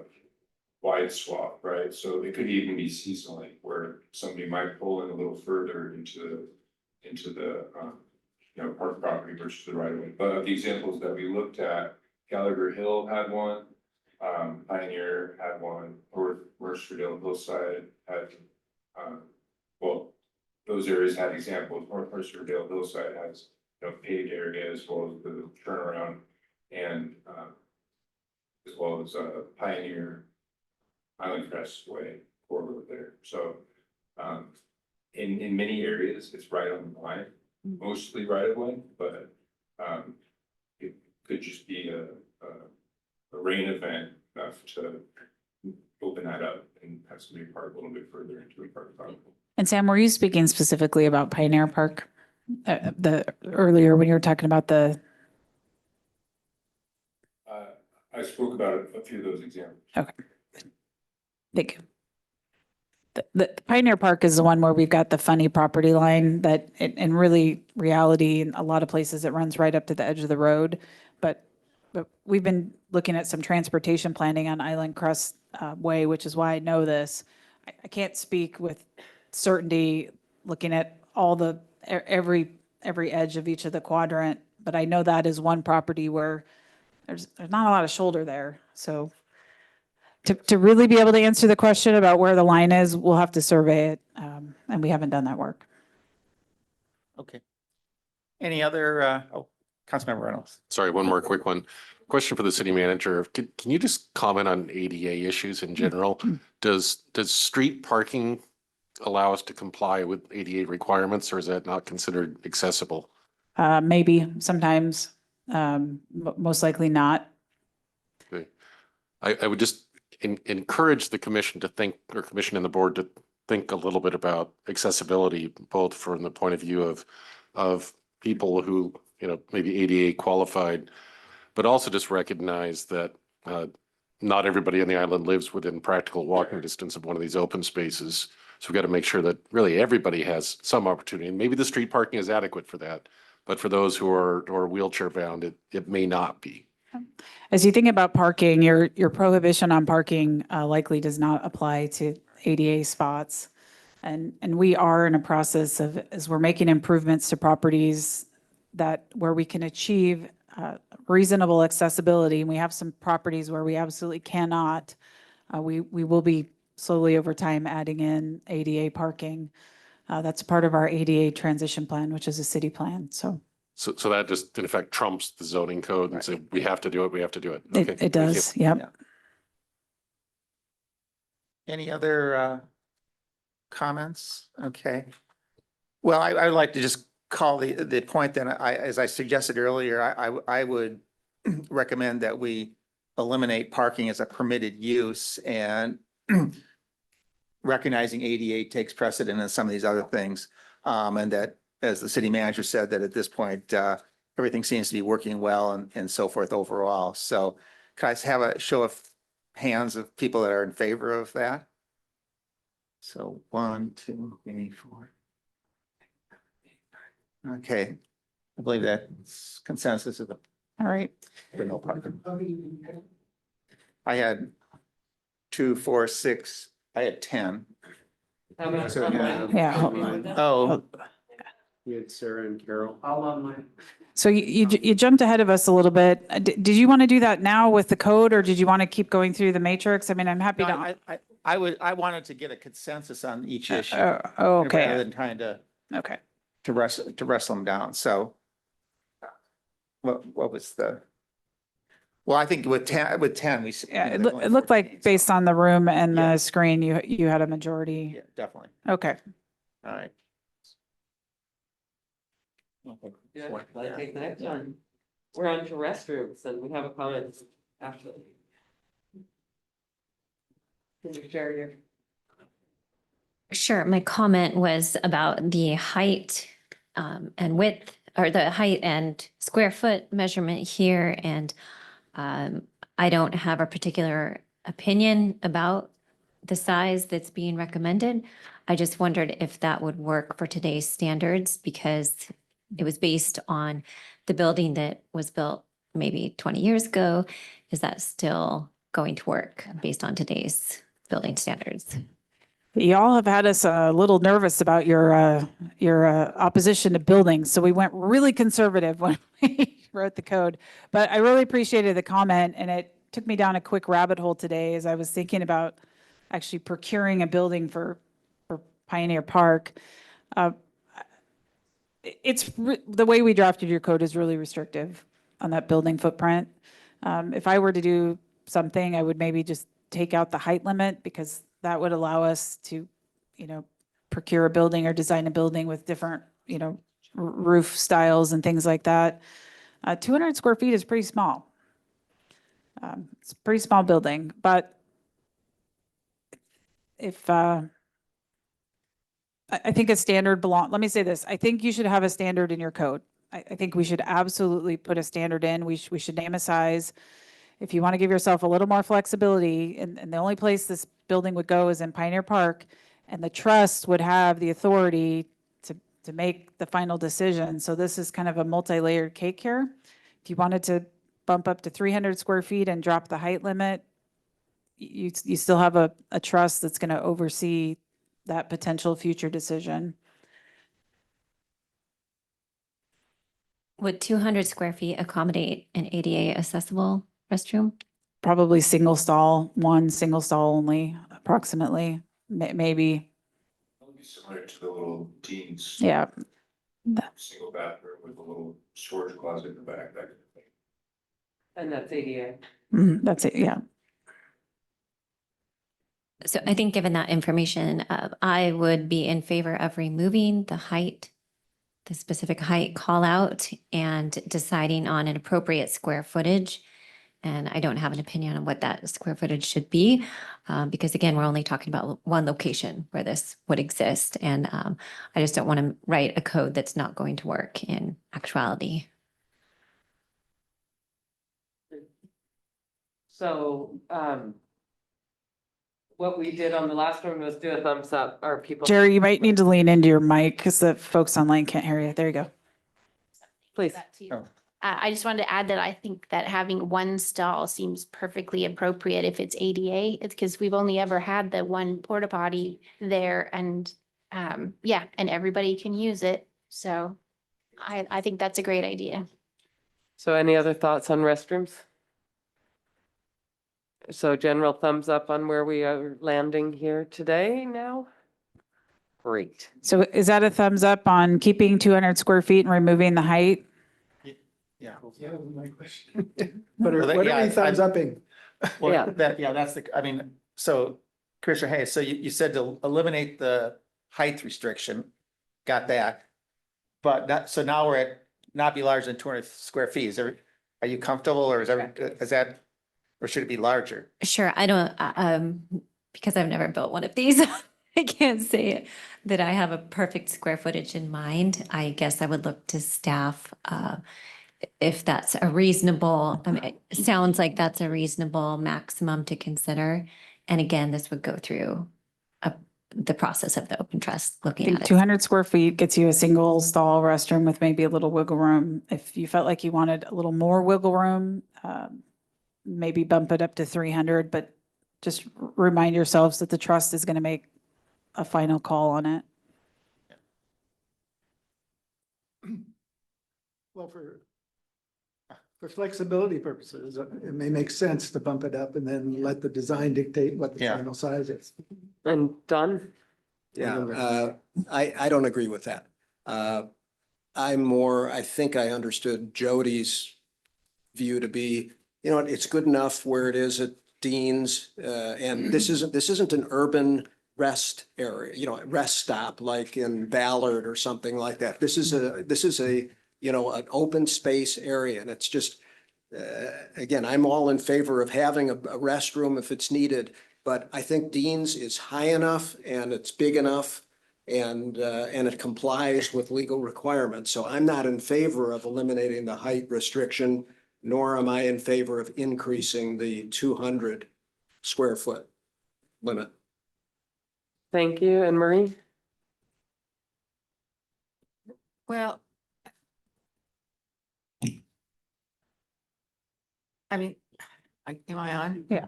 Speaker 6: wide swath, right? So it could even be seasonally where somebody might pull in a little further into the park property versus the right of way. But of the examples that we looked at, Gallagher Hill had one, Pioneer had one, or Mercerdale Hillside had, well, those areas had examples. North Mercerdale Hillside has paved area as well as the turnaround and as well as Pioneer Island Crest Way corridor there. So in many areas, it's right on the line, mostly right of way, but it could just be a rain event enough to open that up and have somebody park a little bit further into the park.
Speaker 5: And Sam, were you speaking specifically about Pioneer Park? Earlier when you were talking about the.
Speaker 6: I spoke about a few of those examples.
Speaker 5: Okay. Thank you. The Pioneer Park is the one where we've got the funny property line that in really reality, in a lot of places, it runs right up to the edge of the road. But we've been looking at some transportation planning on Island Crest Way, which is why I know this. I can't speak with certainty looking at all the, every edge of each of the quadrant, but I know that is one property where there's not a lot of shoulder there. So to really be able to answer the question about where the line is, we'll have to survey it. And we haven't done that work.
Speaker 1: Okay. Any other, Councilmember Reynolds?
Speaker 11: Sorry, one more quick one. question for the city manager. Can you just comment on ADA issues in general? Does street parking allow us to comply with ADA requirements, or is that not considered accessible?
Speaker 5: Maybe sometimes, most likely not.
Speaker 11: Okay. I would just encourage the commission to think, or commission and the board to think a little bit about accessibility, both from the point of view of people who, maybe ADA qualified, but also just recognize that not everybody on the island lives within practical walking distance of one of these open spaces. So we've got to make sure that really everybody has some opportunity. And maybe the street parking is adequate for that, but for those who are wheelchair bound, it may not be.
Speaker 5: As you think about parking, your prohibition on parking likely does not apply to ADA spots. And we are in a process of, as we're making improvements to properties where we can achieve reasonable accessibility, and we have some properties where we absolutely cannot, we will be slowly over time adding in ADA parking. That's part of our ADA transition plan, which is a city plan, so.
Speaker 11: So that just in effect trumps the zoning code and say, we have to do it, we have to do it. Okay,
Speaker 5: It
Speaker 11: thank you.
Speaker 5: does, yep.
Speaker 1: Any other comments? Okay. Well, I would like to just call the point that as I suggested earlier, I would recommend that we eliminate parking as a permitted use and recognizing ADA takes precedent in some of these other things. And that, as the city manager said, that at this point, everything seems to be working well and so forth overall. So can I have a show of hands of people that are in favor of that? So 1, 2, 3, 4. Okay, I believe that's consensus of the
Speaker 5: All right.
Speaker 1: for no parking. I had 2, 4, 6, I had 10.
Speaker 2: How about
Speaker 1: So, yeah.
Speaker 5: Yeah.
Speaker 1: Oh,
Speaker 12: You had Sarah and Carol.
Speaker 5: So you jumped ahead of us a little bit. Did you want to do that now with the code, or did you want to keep going through the matrix? I mean, I'm happy
Speaker 1: no,
Speaker 5: to.
Speaker 1: I wanted to get a consensus on each issue.
Speaker 5: Oh,
Speaker 1: Rather
Speaker 5: okay,
Speaker 1: than trying to
Speaker 5: okay.
Speaker 1: wrestle them down. So what was the? Well, I think with 10, we.
Speaker 5: Yeah, it looked like based on the room and
Speaker 1: Yeah.
Speaker 5: the screen, you had a majority.
Speaker 1: Yeah, definitely.
Speaker 5: Okay.
Speaker 1: All right. Okay.
Speaker 2: Yeah, let's take the next one. We're on to restrooms and we have a comment after. Can you share your?
Speaker 4: Sure, my comment was about the height and width, or the height and square foot measurement here. And I don't have a particular opinion about the size that's being recommended. I just wondered if that would work for today's standards, because it was based on the building that was built maybe 20 years ago. Is that still going to work based on today's building standards?
Speaker 5: Y'all have had us a little nervous about your opposition to buildings, so we went really conservative when we wrote the code. But I really appreciated the comment, and it took me down a quick rabbit hole today as I was thinking about actually procuring a building for Pioneer Park. The way we drafted your code is really restrictive on that building footprint. If I were to do something, I would maybe just take out the height limit, because that would allow us to, procure a building or design a building with different, roof styles and things like that. 200 square feet is pretty small. It's a pretty small building, but if, I think a standard let me say this, I think you should have a standard in your code. I think we should absolutely put a standard in. We should name a size. If you want to give yourself a little more flexibility, and the only place this building would go is in Pioneer Park, and the trust would have the authority to make the final decision. So this is kind of a multi-layered cake here. If you wanted to bump up to 300 square feet and drop the height limit, you still have a trust that's going to oversee that potential future decision.
Speaker 4: Would 200 square feet accommodate an ADA accessible restroom?
Speaker 5: Probably one single stall only, approximately, maybe.
Speaker 6: It'll be similar to the little teens.
Speaker 5: Yeah.
Speaker 6: Single bathroom with a little storage closet in the back. That kind of thing.
Speaker 2: And that's ADA.
Speaker 5: That's it, yeah.
Speaker 4: So I think given that information, I would be in favor of removing the height, the specific height call out and deciding on an appropriate square footage. And I don't have an opinion on what that square footage should be, because again, we're only talking about one location where this would exist. And I just don't want to write a code that's not going to work in actuality.
Speaker 2: So, what we did on the last one was do a thumbs up. Are people?
Speaker 5: Jerry, you might need to lean into your mic because the folks online can't hear you. There you go.
Speaker 2: Please.
Speaker 13: That to you.
Speaker 1: Oh.
Speaker 13: I just wanted to add that I think that having one stall seems perfectly appropriate if it's ADA. It's because we've only ever had the one porta potty there and yeah, and everybody can use it. So I think that's a great idea.
Speaker 2: So any other thoughts on restrooms? So general thumbs up on where we are landing here today now? Great.
Speaker 5: So is that a thumbs up on keeping 200 square feet and removing the height?
Speaker 1: Yeah.
Speaker 7: Yeah, that was my question. What are,
Speaker 1: Well,
Speaker 7: what
Speaker 1: yeah,
Speaker 7: are we
Speaker 1: I'm-
Speaker 7: thumbs upping?
Speaker 1: Well,
Speaker 2: Yeah.
Speaker 1: that's the, I mean, so Commissioner Hayes, so you said to eliminate the height restriction, got that. But that, so now we're at not be larger than 200 square feet. Are you comfortable or is that, or should it be larger?
Speaker 4: Sure, I don't, because I've never built one of these, I can't say that I have a perfect square footage in mind. I guess I would look to staff, if that's a reasonable, I mean, it sounds like that's a reasonable maximum to consider. And again, this would go through the process of the open trust,
Speaker 5: I
Speaker 4: looking
Speaker 5: think
Speaker 4: at it.
Speaker 5: 200 square feet gets you a single stall restroom with maybe a little wiggle room. If you felt like you wanted a little more wiggle room, maybe bump it up to 300, but just remind yourselves that the trust is going to make a final call on it.
Speaker 7: Well, for flexibility purposes, it may make sense to bump it up and then let the design dictate what the
Speaker 1: Yeah.
Speaker 7: final size is.
Speaker 2: And Don?
Speaker 8: Yeah, I don't agree with that. I think I understood Jody's view to be, you know, it's good enough where it is at Dean's. And this isn't an urban rest area, you know, rest stop like in Ballard or something like that. This is a, you know, an open space area. And it's just, again, I'm all in favor of having a restroom if it's needed. But I think Dean's is high enough and it's big enough and it complies with legal requirements. So I'm not in favor of eliminating the height restriction, nor am I in favor of increasing the 200 square foot limit.
Speaker 2: Thank you. And Marie?
Speaker 9: Well, I mean, am I on?
Speaker 5: Yeah.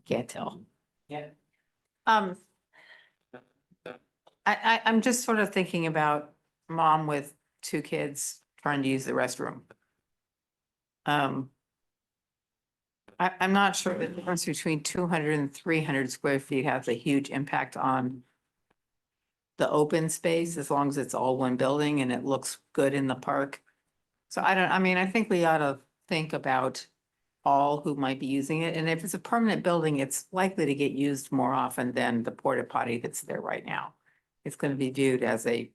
Speaker 9: Can't tell.
Speaker 2: Yeah.
Speaker 9: I'm just sort of thinking about mom with two kids trying to use the restroom. I'm not sure the difference between 200 and 300 square feet has a huge impact on the open space, as long as it's all one building and it looks good in the park. So I think we ought to think about all who might be using it. And if it's a permanent building, it's likely to get used more often than the porta potty that's there right now. It's going to be viewed as a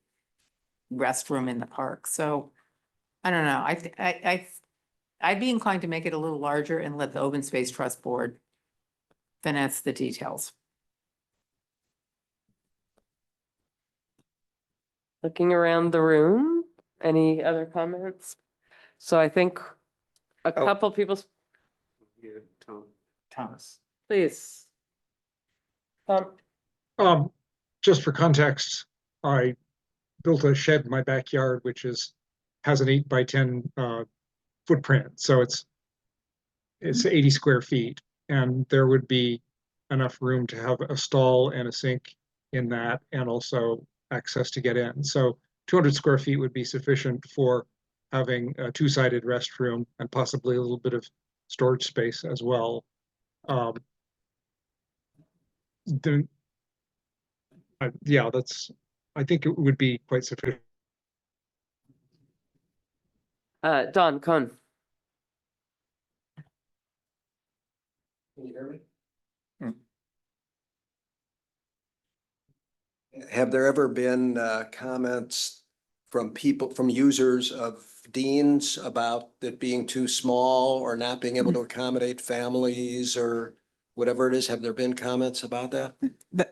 Speaker 9: restroom in the park. So I don't know. I'd be inclined to make it a little larger and let the Open Space Trust Board finesse the details.
Speaker 2: Looking around the room, any other comments? So I think a
Speaker 1: Oh.
Speaker 2: couple people,
Speaker 1: Thomas.
Speaker 2: please.
Speaker 10: Just for context, I built a shed in my backyard, which has an 8x10 footprint. So it's 80 square feet, and there would be enough room to have a stall and a sink in that, and also access to get in. So 200 square feet would be sufficient for having a two-sided restroom and possibly a little bit of storage space as well. Yeah, I think it would be quite sufficient.
Speaker 2: Don Cohn.
Speaker 8: Can you hear me?
Speaker 1: Hmm.
Speaker 8: Have there ever been comments from people, from users of Dean's about it being too small or not being able to accommodate families or whatever it is? Have there been comments about that?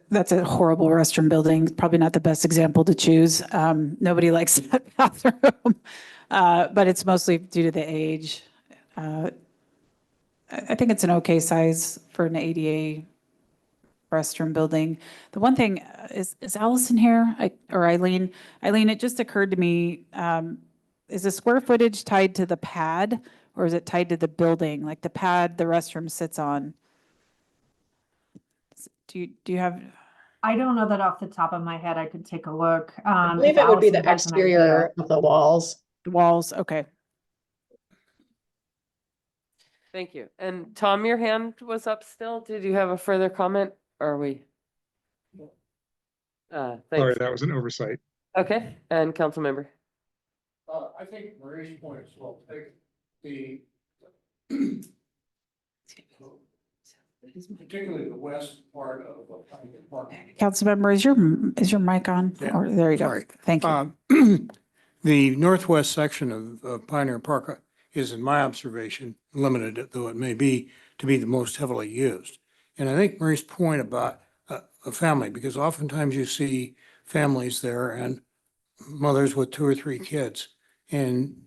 Speaker 5: That's a horrible restroom building. Probably not the best example to choose. Nobody likes that bathroom. But it's mostly due to the age. I think it's an okay size for an ADA restroom building. The one thing, is Allison here? Or Eileen? Eileen, it just occurred to me, is the square footage tied to the pad or is it tied to the building? Like the pad the restroom sits on? Do you have?
Speaker 14: I don't know that off the top of my head. I could take a look.
Speaker 15: I believe it would be the exterior of the walls.
Speaker 5: Walls, okay.
Speaker 2: Thank you. And Tom, your hand was up still. Did you have a further comment? Or are we?
Speaker 10: Sorry,
Speaker 2: Thanks.
Speaker 10: that was an oversight.
Speaker 2: Okay, and council member.
Speaker 6: I think Marie's point is well taken. The particularly the west part of the park.
Speaker 5: Councilmember, is your mic on?
Speaker 16: Yeah,
Speaker 5: Or there you go.
Speaker 16: sorry.
Speaker 5: Thank you.
Speaker 16: The northwest section of Pioneer Park is, in my observation, limited, though it may be, to be the most heavily used. And I think Marie's point about a family, because oftentimes you see families there and mothers with 2 or 3 kids. And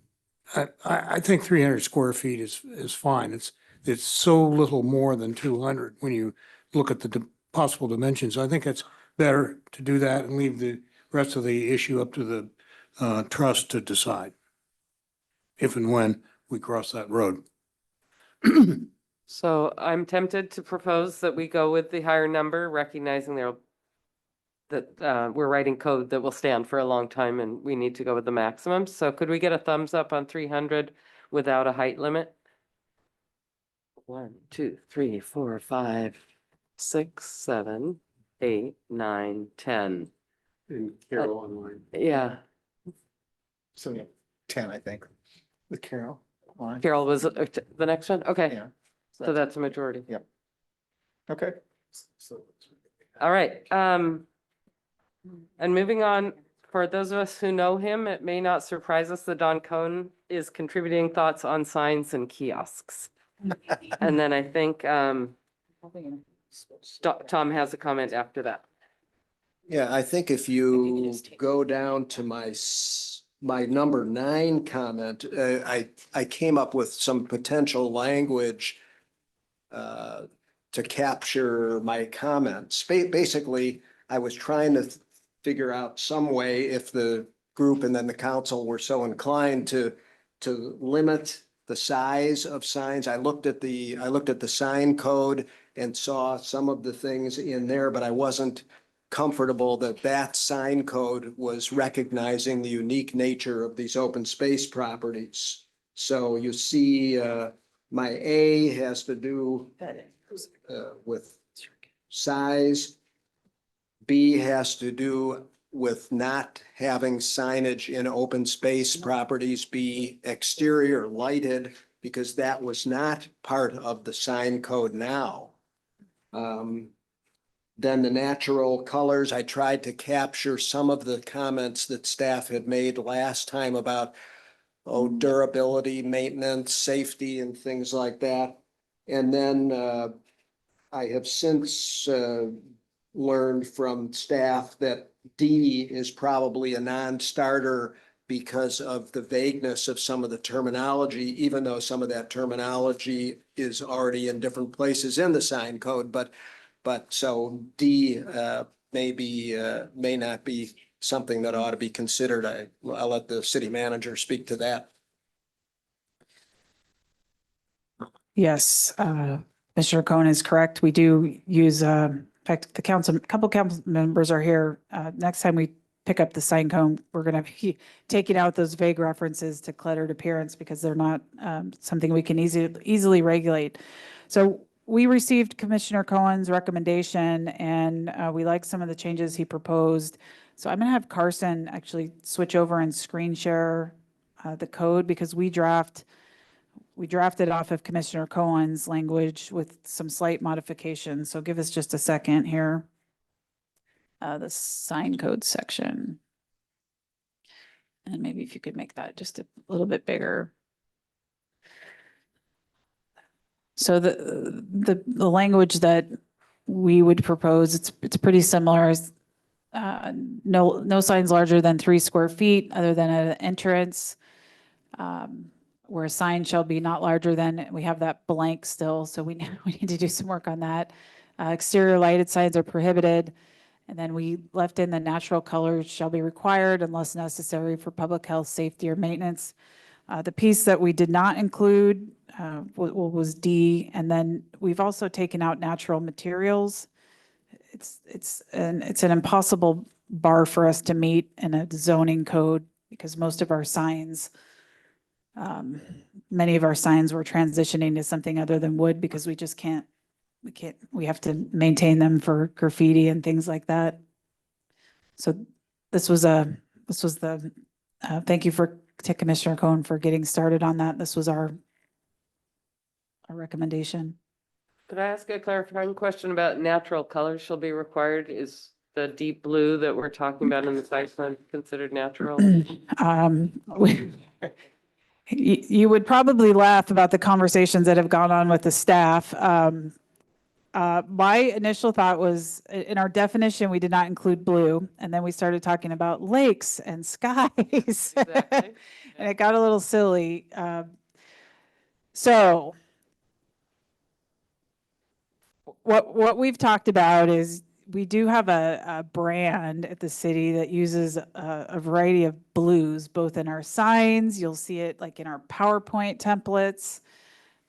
Speaker 16: I think 300 square feet is fine. It's so little more than 200 when you look at the possible dimensions. I think it's better to do that and leave the rest of the issue up to the trust to decide if and when we cross that road.
Speaker 2: So I'm tempted to propose that we go with the higher number, recognizing that we're writing code that will stand for a long time and we need to go with the maximum. So could we get a thumbs up on 300 without a height limit? 1, 2, 3, 4, 5, 6, 7, 8, 9, 10.
Speaker 12: And Carol online.
Speaker 2: Yeah,
Speaker 1: So 10, I think, with Carol. on.
Speaker 2: Carol was the next one? Okay,
Speaker 1: Yeah.
Speaker 2: so that's a majority.
Speaker 1: Yep. Okay.
Speaker 2: All right, and moving on, for those of us who know him, it may not surprise us that Don Cohn is contributing thoughts on signs and kiosks. And then I think Tom has a comment after that.
Speaker 8: Yeah, I think if you go down to my number 9 comment, I came up with some potential language to capture my comments. Basically, I was trying to figure out some way if the group and then the council were so inclined to limit the size of signs. I looked at the sign code and saw some of the things in there, but I wasn't comfortable that sign code was recognizing the unique nature of these open space properties. So you see, my A has to do with size. B has to do with not having signage in open space properties be exterior lighted, because that was not part of the sign code now. Then the natural colors, I tried to capture some of the comments that staff had made last time about durability, maintenance, safety, and things like that. And then I have since learned from staff that D is probably a non-starter because of the vagueness of some of the terminology, even though some of that terminology is already in different places in the sign code. But so D may not be something that ought to be considered. I'll let the city manager speak to that.
Speaker 5: Yes, Mr. Cohn is correct. We do use, in fact, a couple council members are here. Next time we pick up the sign cone, we're going to be taking out those vague references to cluttered appearance because they're not something we can easily regulate. So we received Commissioner Cohen's recommendation and we like some of the changes he proposed. So I'm going to have Carson actually switch over and screen share the code because we we drafted off of Commissioner Cohen's language with some slight modifications. So give us just a second here. The sign code section. And maybe if you could make that just a little bit bigger. So the language that we would propose, it's pretty similar. As, no signs larger than 3 square feet other than at an entrance. Where a sign shall be not larger than, we have that blank still, so we need to do some work on that. Exterior lighted signs are prohibited. And then we left in the natural colors shall be required unless necessary for public health, safety, or maintenance. The piece that we did not include was D, and then we've also taken out natural materials. It's an impossible bar for us to meet in a zoning code because most of our signs, many of our signs were transitioning to something other than wood because we just can't, we have to maintain them for graffiti and things like that. So this was the, thank you to Commissioner Cohen for getting started on that. This was our recommendation.
Speaker 2: Could I ask a clarifying question about natural colors shall be required? Is the deep blue that we're talking about in the site plan considered natural?
Speaker 5: You would probably laugh about the conversations that have gone on with the staff. My initial thought was in our definition, we did not include blue. And then we started talking about lakes and skies.
Speaker 2: Exactly.
Speaker 5: And it got a little silly. So what we've talked about is we do have a brand at the city that uses a variety of blues, both in our signs. You'll see it like in our PowerPoint templates.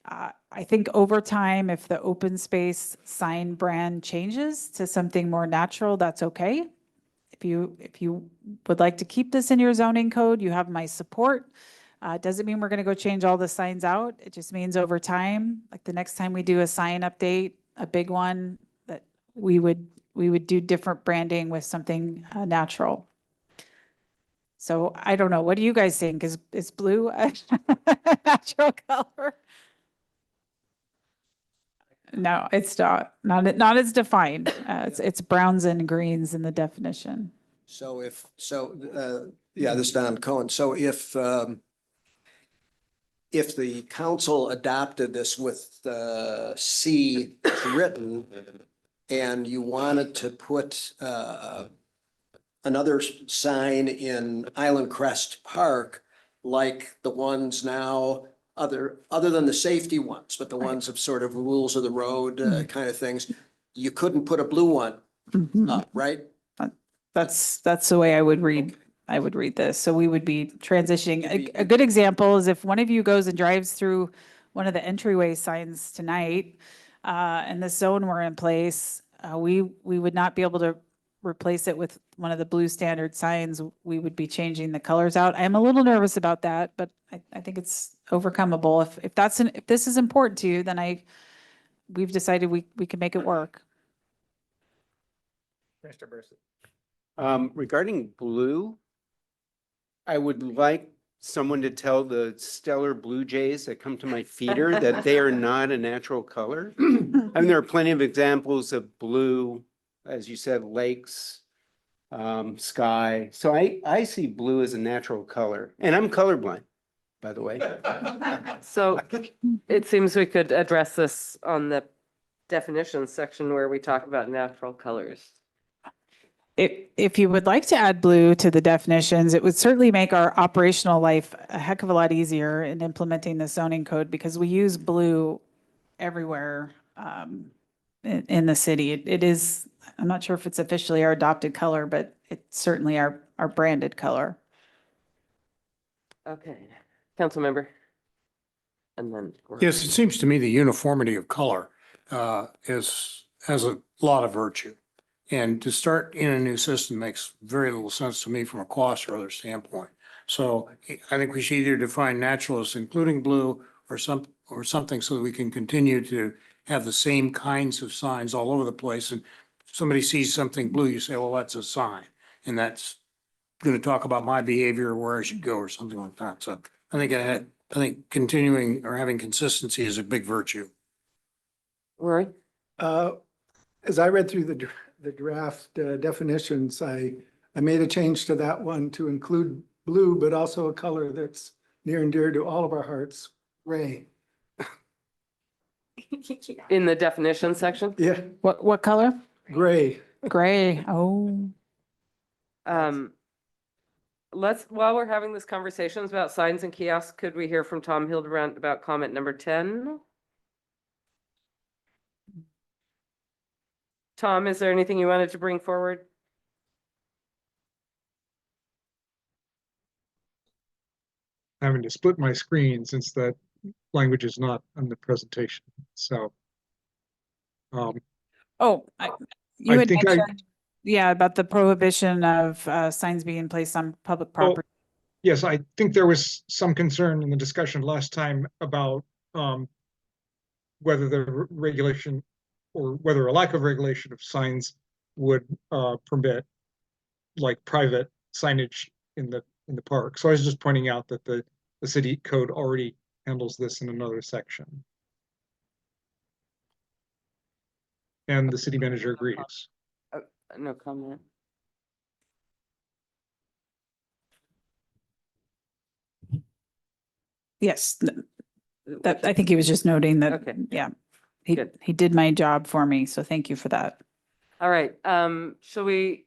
Speaker 5: I think over time, if the open space sign brand changes to something more natural, that's okay. If you would like to keep this in your zoning code, you have my support. Doesn't mean we're going to go change all the signs out. It just means over time, like the next time we do a sign update, a big one, that we would do different branding with something natural. So I don't know. What do you guys think? Is blue a natural color? No, it's not as defined. It's browns and greens in the definition.
Speaker 8: So yeah, this is Don Cohen. So if the council adopted this with the C written and you wanted to put another sign in Island Crest Park, like the ones now, other than the safety ones, but the ones of sort of rules of the road kind of things, you couldn't put a blue one up, right?
Speaker 5: That's the way I would read this. So we would be transitioning. A good example is if one of you goes and drives through one of the entryway signs tonight, and the zone were in place, we would not be able to replace it with one of the blue standard signs. We would be changing the colors out. I am a little nervous about that, but I think it's overcomable. If this is important to you, then we've decided we can make it work.
Speaker 1: Mr. Mercer.
Speaker 12: Regarding blue, I would like someone to tell the stellar blue jays that come to my feeder that they are not a natural color. I mean, there are plenty of examples of blue, as you said, lakes, sky. So I see blue as a natural color, and I'm colorblind, by the way.
Speaker 2: So it seems we could address this on the definitions section where we talk about natural colors.
Speaker 5: If you would like to add blue to the definitions, it would certainly make our operational life a heck of a lot easier in implementing the zoning code because we use blue everywhere in the city. It is, I'm not sure if it's officially our adopted color, but it's certainly our branded color.
Speaker 2: Okay, council member. And then.
Speaker 16: Yes, it seems to me the uniformity of color has a lot of virtue. And to start in a new system makes very little sense to me from a cost or other standpoint. So I think we should either define natural as including blue or something so that we can continue to have the same kinds of signs all over the place. And if somebody sees something blue, you say, well, that's a sign. And that's going to talk about my behavior or where I should go or something like that. So I think I think continuing or having consistency is a big virtue.
Speaker 2: Rory?
Speaker 7: As I read through the draft definitions, I made a change to that one to include blue, but also a color that's near and dear to all of our hearts, gray.
Speaker 2: In the definition section?
Speaker 7: Yeah,
Speaker 5: What color?
Speaker 7: gray.
Speaker 5: Gray. Oh.
Speaker 2: While we're having this conversations about signs and kiosks, could we hear from Tom Hildebrand about comment number 10? Tom, is there anything you wanted to bring forward?
Speaker 10: Having to split my screen since that language is not on the presentation, so.
Speaker 5: Oh, you
Speaker 10: I
Speaker 5: had
Speaker 10: think
Speaker 5: mentioned, yeah, about the prohibition of signs being placed on public property.
Speaker 10: Yes, I think there was some concern in the discussion last time about whether the regulation or whether a lack of regulation of signs would permit like private signage in the park. So I was just pointing out that the city code already handles this in another section. And the city manager agrees.
Speaker 2: No comment.
Speaker 5: Yes, that, I think he was just noting that,
Speaker 2: Okay.
Speaker 5: yeah,
Speaker 2: Good.
Speaker 5: he did my job for me, so thank you for that.
Speaker 2: All right, shall we,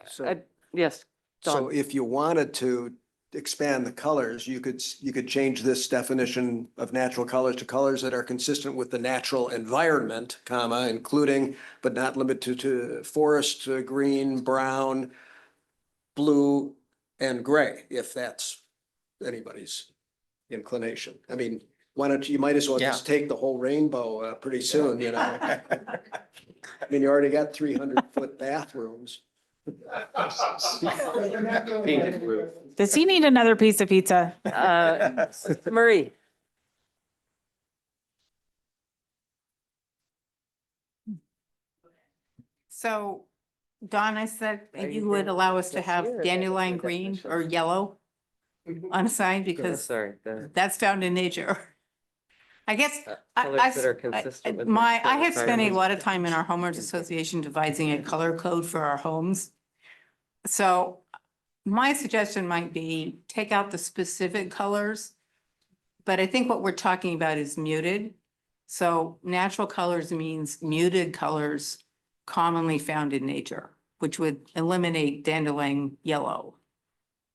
Speaker 8: So,
Speaker 2: yes,
Speaker 8: so
Speaker 2: Don.
Speaker 8: if you wanted to expand the colors, you could change this definition of natural colors to colors that are consistent with the natural environment, comma, including but not limited to forest, green, brown, blue, and gray, if that's anybody's inclination. I mean, why don't you might as well just take the whole rainbow pretty soon, you know? I mean, you already got 300-foot bathrooms.
Speaker 5: Does he need another piece of pizza?
Speaker 2: Marie?
Speaker 9: So Don, I said you would allow us to have dandelion green or yellow on a sign because
Speaker 2: Sorry.
Speaker 9: that's found in nature. I guess
Speaker 2: Colors that are consistent with
Speaker 9: I have spent a
Speaker 2: environment.
Speaker 9: lot of time in our homeowners association devising a color code for our homes. So my suggestion might be take out the specific colors. But I think what we're talking about is muted. So natural colors means muted colors commonly found in nature, which would eliminate dandelion yellow.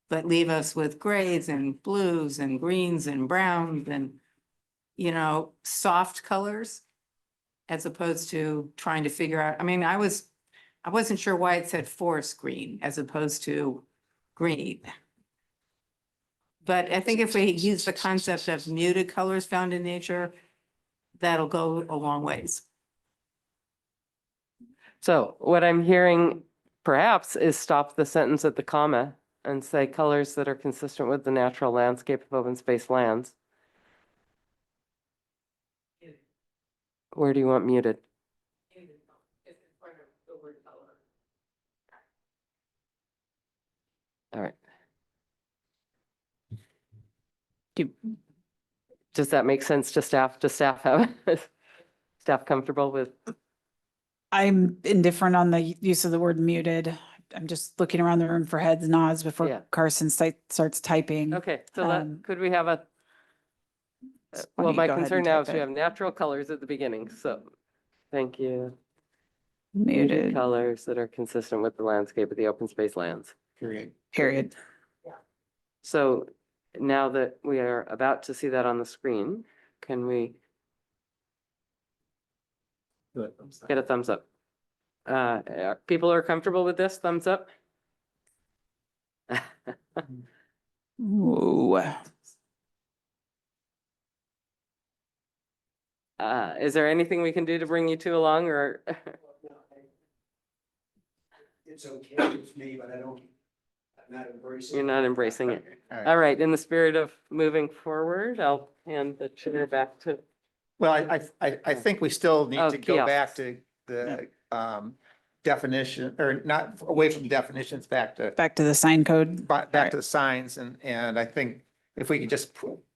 Speaker 9: But leave us with grays and blues and greens and browns and, you know, soft colors. As opposed to trying to figure out, I mean, I wasn't sure why it said forest green as opposed to green. But I think if we use the concept of muted colors found in nature, that'll go a long ways.
Speaker 2: So what I'm hearing perhaps is stop the sentence at the comma and say colors that are consistent with the natural landscape of open space lands. Where do you want muted? All right. Does that make sense to staff? Does staff have, staff comfortable with?
Speaker 5: I'm indifferent on the use of the word muted. I'm just looking around the room for heads, nods
Speaker 2: Yeah.
Speaker 5: before Carson starts typing.
Speaker 2: Okay, so
Speaker 5: Um,
Speaker 2: could we have a?
Speaker 5: why
Speaker 2: Well,
Speaker 5: don't you
Speaker 2: my
Speaker 5: go ahead
Speaker 2: concern
Speaker 5: and
Speaker 2: now
Speaker 5: type
Speaker 2: is we
Speaker 5: it?
Speaker 2: have natural colors at the beginning, so thank you.
Speaker 5: Muted,
Speaker 2: Colors that are consistent with the landscape of the open space lands.
Speaker 5: period.
Speaker 2: So now that we are about to see that on the screen, can we get a thumbs up? People are comfortable with this, thumbs up?
Speaker 5: Ooh.
Speaker 2: Is there anything we can do to bring you two along or?
Speaker 8: It's okay with me, but I'm not embracing.
Speaker 2: You're not embracing it.
Speaker 1: All right.
Speaker 2: All right, in the spirit of moving forward, I'll hand the chair back to.
Speaker 1: Well, I think we still need
Speaker 2: Oh,
Speaker 1: to go back
Speaker 2: kiosks.
Speaker 1: to the definition, or not away from definitions, back to
Speaker 5: Back to the sign code.
Speaker 1: back to the signs, and I think if we could just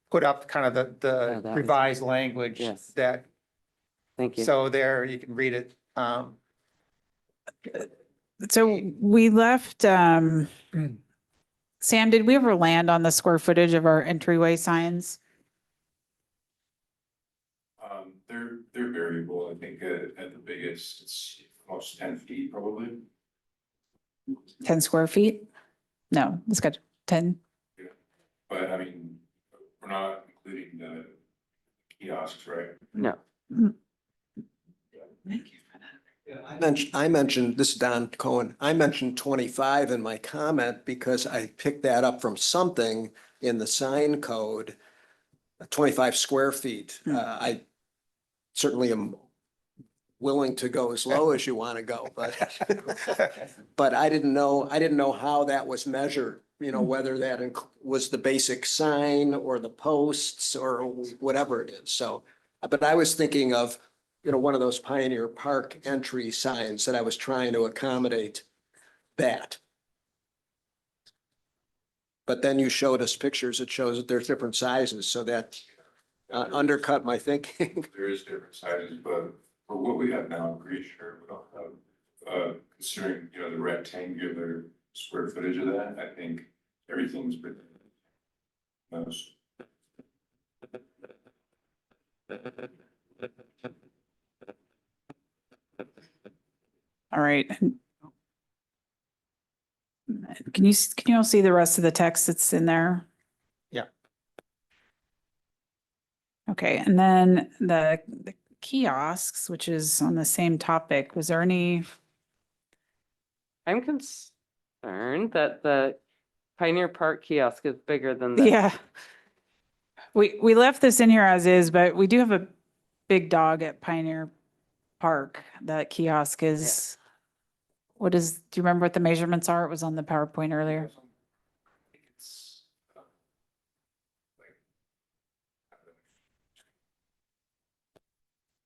Speaker 1: put up kind of
Speaker 2: Oh,
Speaker 1: the
Speaker 2: that was-
Speaker 1: revised language
Speaker 2: Yes.
Speaker 1: that,
Speaker 2: Thank you.
Speaker 1: so there you can read it.
Speaker 5: So we left, Sam, did we ever land on the square footage of our entryway signs?
Speaker 6: They're variable. I think at the biggest, it's almost 10 feet probably.
Speaker 5: 10 square feet? No, it's got 10.
Speaker 6: But I mean, we're not including the kiosks, right?
Speaker 2: No.
Speaker 8: I mentioned, this is Don Cohen, I mentioned 25 in my comment because I picked that up from something in the sign code, 25 square feet. I certainly am willing to go as low as you want to go, but I didn't know how that was measured, you know, whether that was the basic sign or the posts or whatever it is. So, but I was thinking of, you know, one of those Pioneer Park entry signs that I was trying to accommodate that. But then you showed us pictures. It shows that there's different sizes, so that undercut my thinking.
Speaker 6: There is different sizes, but for what we have now, I'm pretty sure we don't have, considering, you know, the rectangular square footage of that, I think everything's been most.
Speaker 5: All right. Can you all see the rest of the text that's in there?
Speaker 1: Yeah.
Speaker 5: Okay, and then the kiosks, which is on the same topic, was there any?
Speaker 2: I'm concerned that the Pioneer Park kiosk is bigger than the.
Speaker 5: Yeah. We left this in here as is, but we do have a big dog at Pioneer Park. That kiosk is, do you remember what the measurements are? It was on the PowerPoint earlier.
Speaker 6: It's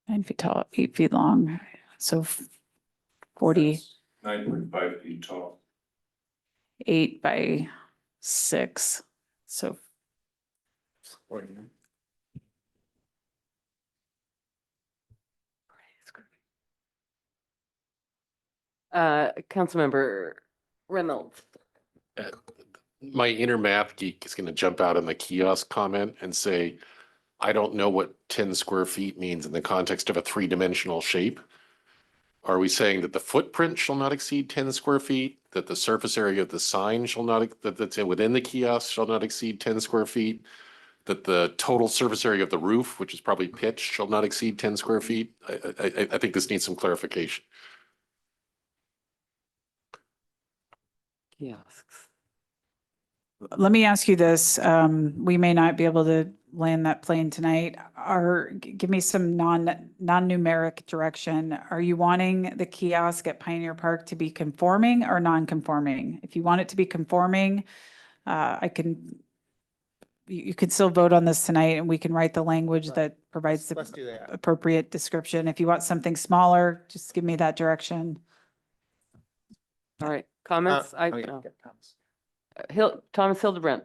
Speaker 5: 9 feet tall, 8 feet long, so 48
Speaker 6: 9.5 feet tall.
Speaker 5: by 6, so.
Speaker 2: Councilmember Reynolds.
Speaker 11: My inner math geek is gonna jump out in the kiosk comment and say, I don't know what 10 square feet means in the context of a three-dimensional shape. Are we saying that the footprint shall not exceed 10 square feet, that the surface area of the sign shall not, that's within the kiosk shall not exceed 10 square feet? That the total surface area of the roof, which is probably pitch, shall not exceed 10 square feet? I think this needs some clarification.
Speaker 2: Kiosks.
Speaker 5: Let me ask you this, we may not be able to land that plane tonight, give me some non-numeric direction. Are you wanting the kiosk at Pioneer Park to be conforming or non-conforming? If you want it to be conforming, you could still vote on this tonight and we can write the language that provides
Speaker 1: Let's
Speaker 5: the
Speaker 1: do that.
Speaker 5: appropriate description. If you want something smaller, just give me that direction.
Speaker 2: All right, comments?
Speaker 1: Oh, yeah, get comments.
Speaker 2: Thomas Hildebrandt.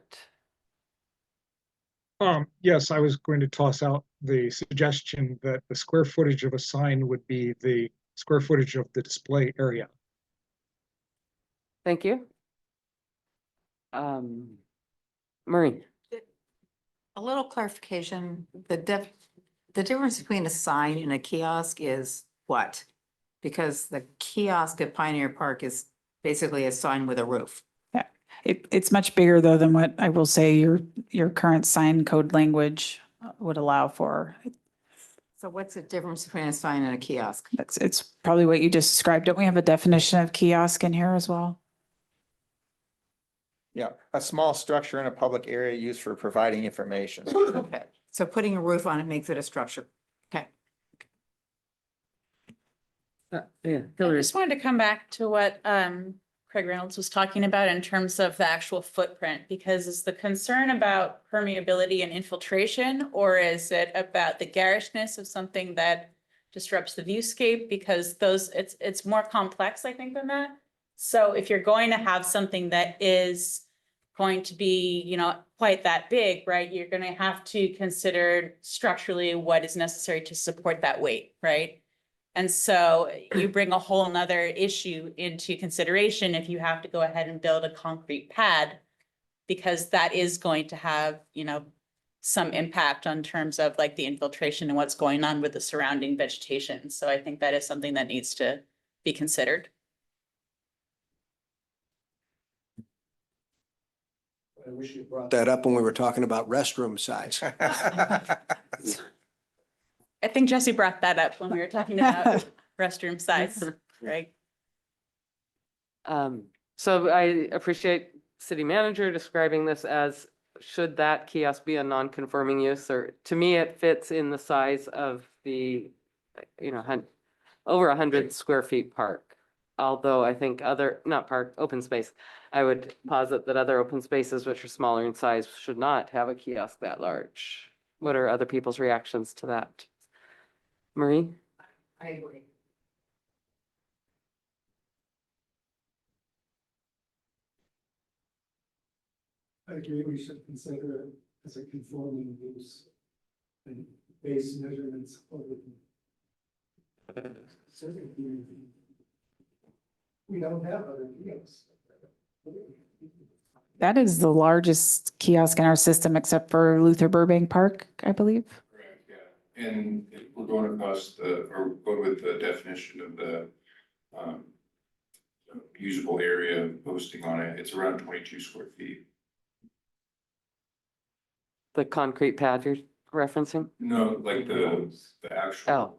Speaker 10: Yes, I was going to toss out the suggestion that the square footage of a sign would be the square footage of the display area.
Speaker 2: Thank you. Maureen.
Speaker 9: A little clarification, the difference between a sign and a kiosk is what? Because the kiosk at Pioneer Park is basically a sign with a roof.
Speaker 5: Yeah, it's much bigger though than what I will say your current sign code language would allow for.
Speaker 9: So what's the difference between a sign and a kiosk?
Speaker 5: It's probably what you just described. Don't we have a definition of kiosk in here as well?
Speaker 1: Yeah, a small structure in a public area used for providing information.
Speaker 9: Okay, so putting a roof on it makes it a structure. Okay.
Speaker 2: Yeah,
Speaker 14: I
Speaker 2: Hillary.
Speaker 14: just wanted to come back to what Craig Reynolds was talking about in terms of the actual footprint, because is the concern about permeability and infiltration, or is it about the garishness of something that disrupts the viewscape? Because it's more complex, I think, than that. So if you're going to have something that is going to be, quite that big, right? You're gonna have to consider structurally what is necessary to support that weight, right? And so you bring a whole nother issue into consideration if you have to go ahead and build a concrete pad, because that is going to have, you know, some impact on terms of like the infiltration and what's going on with the surrounding vegetation. So I think that is something that needs to be considered.
Speaker 8: I wish you brought that up when we were talking about restroom size.
Speaker 14: I think Jesse brought that up when we were talking about restroom size, right?
Speaker 2: So I appreciate city manager describing this as, should that kiosk be a non-conforming use? Or to me, it fits in the size of the, you know, over 100 square feet park. Although I think not park, open space, I would posit that other open spaces which are smaller in size should not have a kiosk that large. What are other people's reactions to that? Marie?
Speaker 3: I agree.
Speaker 7: I agree, we should consider it as a conforming use and base measurements of the. We don't have other kiosks.
Speaker 5: That is the largest kiosk in our system except for Luther Burbank Park, I believe.
Speaker 6: Correct, yeah. And if we're going across or go with the definition of the usable area posting on it, it's around 22 square feet.
Speaker 2: The concrete pad you're referencing?
Speaker 6: No, like the actual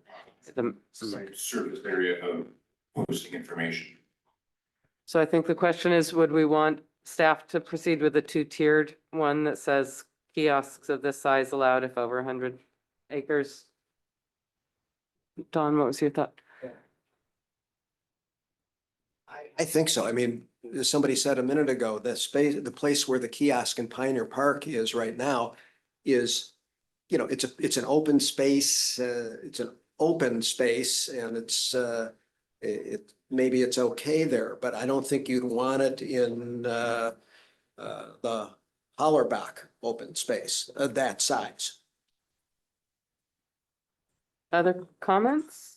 Speaker 2: The,
Speaker 6: surface area of posting information.
Speaker 2: so I think the question is, would we want staff to proceed with a two-tiered one that says kiosks of this size allowed if over 100 acres? Don, what was your thought?
Speaker 8: I think so. I mean, as somebody said a minute ago, the place where the kiosk in Pioneer Park is right now is, you know, it's an open space, and maybe it's okay there, but I don't think you'd want it in, the Hollerbach open space, that size.
Speaker 2: Other comments?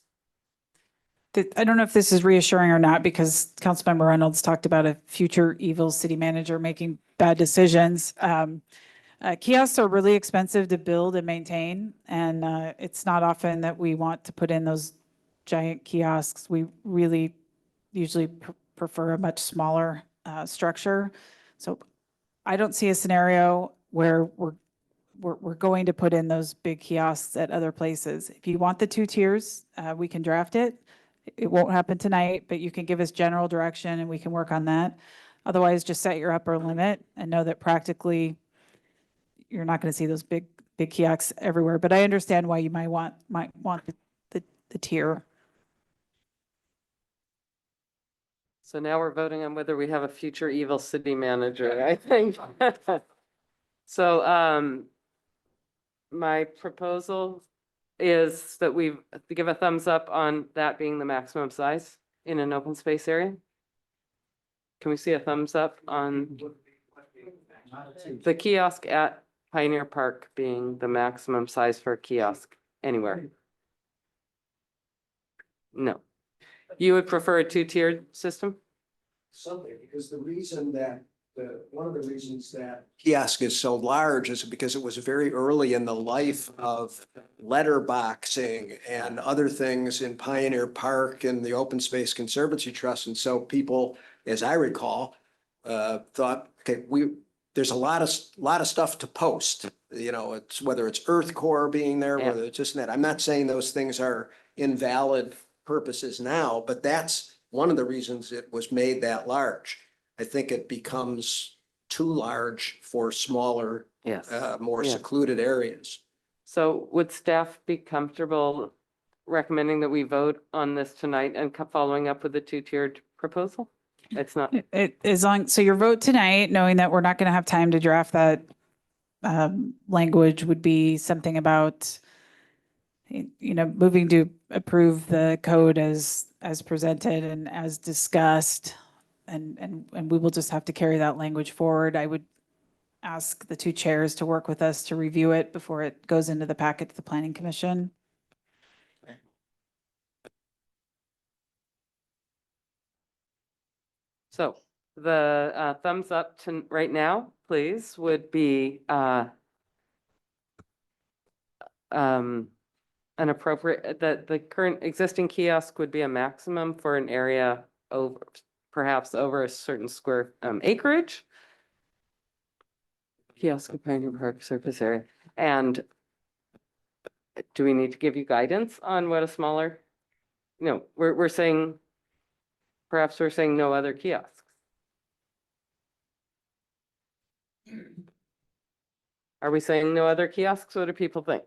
Speaker 5: I don't know if this is reassuring or not, because Councilmember Reynolds talked about a future evil city manager making bad decisions. Kiosks are really expensive to build and maintain, and it's not often that we want to put in those giant kiosks. We really usually prefer a much smaller structure. So I don't see a scenario where we're going to put in those big kiosks at other places. If you want the two tiers, we can draft it. It won't happen tonight, but you can give us general direction and we can work on that. Otherwise, just set your upper limit and know that practically you're not going to see those big kiosks everywhere. But I understand why you might want the tier.
Speaker 2: So now we're voting on whether we have a future evil city manager, I think. So, my proposal is that we give a thumbs up on that being the maximum size in an open space area. Can we see a thumbs up on the kiosk at Pioneer Park being the maximum size for a kiosk anywhere? No. You would prefer a two-tiered system?
Speaker 8: Something, because one of the reasons that kiosk is so large is because it was very early in the life of letterboxing and other things in Pioneer Park and the Open Space Conservancy Trust. And so people, as I recall, thought, okay, there's a lot of stuff to post. You know, it's whether it's Earth Core being there,
Speaker 2: Yeah.
Speaker 8: whether it's just that. I'm not saying those things are invalid purposes now, but that's one of the reasons it was made that large. I think it becomes too large for smaller,
Speaker 2: Yes.
Speaker 8: more
Speaker 2: Yeah.
Speaker 8: secluded areas.
Speaker 2: So would staff be comfortable recommending that we vote on this tonight and following up with a two-tiered proposal? It's not,
Speaker 5: So your vote tonight, knowing that we're not going to have time to draft that language, would be something about, you know, moving to approve the code as presented and as discussed, and we will just have to carry that language forward. I would ask the two chairs to work with us to review it before it goes into the packet to the planning commission.
Speaker 2: So the thumbs up to right now, please, would be an appropriate, that the current existing kiosk would be a maximum for an area over, perhaps over a certain square acreage. Kiosk of Pioneer Park surface area. And do we need to give you guidance on what a smaller? No, we're saying, perhaps we're saying no other kiosks. Are we saying no other kiosks? What do people think?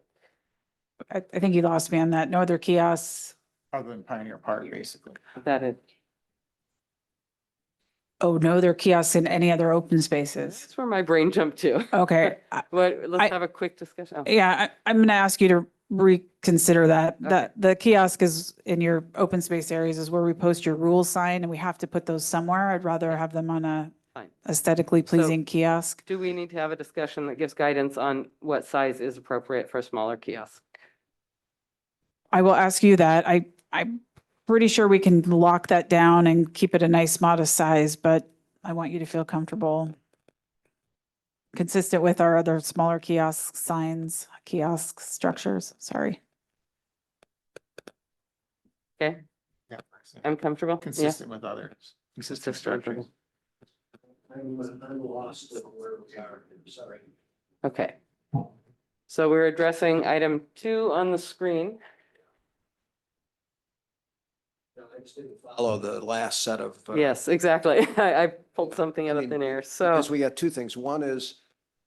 Speaker 5: I think you lost me on that. No other kiosks.
Speaker 1: Other than Pioneer Park, basically.
Speaker 2: That it,
Speaker 5: Oh, no other kiosks in any other open spaces.
Speaker 2: that's where my brain jumped to.
Speaker 5: Okay.
Speaker 2: But let's
Speaker 5: I-
Speaker 2: have a quick discussion. Oh,
Speaker 5: Yeah, I'm going to ask you to reconsider that.
Speaker 2: Okay.
Speaker 5: That the kiosk is in your open space areas is where we post your rule sign, and we have to put those somewhere. I'd rather have them on a
Speaker 2: Fine.
Speaker 5: aesthetically pleasing kiosk.
Speaker 2: Do we need to have a discussion that gives guidance on what size is appropriate for a smaller kiosk?
Speaker 5: I will ask you that. I'm pretty sure we can lock that down and keep it a nice modest size, but I want you to feel comfortable. Consistent with our other smaller kiosk signs, kiosk structures, sorry.
Speaker 2: Okay,
Speaker 1: Yeah.
Speaker 2: I'm comfortable. Yeah.
Speaker 1: Consistent with others. Consistent structures.
Speaker 8: I'm lost of where we are, sorry.
Speaker 2: Okay. So we're addressing item 2 on the screen.
Speaker 8: I just didn't follow the last set of.
Speaker 2: Yes, exactly. I pulled something out
Speaker 8: I
Speaker 2: of
Speaker 8: mean,
Speaker 2: thin air. So,
Speaker 8: Because we got two things. One is,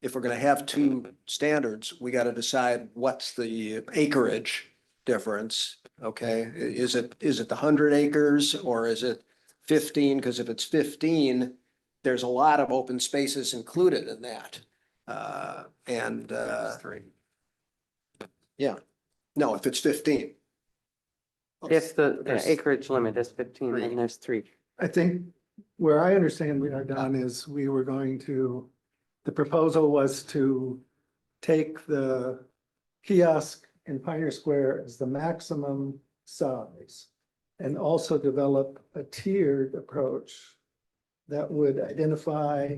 Speaker 8: if we're gonna have two standards, we gotta decide what's the acreage difference, okay? Is it the 100 acres or is it 15? Because if it's 15, there's a lot of open spaces included in that. Yeah, no, if it's 15.
Speaker 2: if the
Speaker 1: There's
Speaker 2: acreage limit is 15, then
Speaker 1: three.
Speaker 2: there's 3.
Speaker 7: I think where I understand we are done is we were going to, the proposal was to take the kiosk in Pioneer Square as the maximum size and also develop a tiered approach that would identify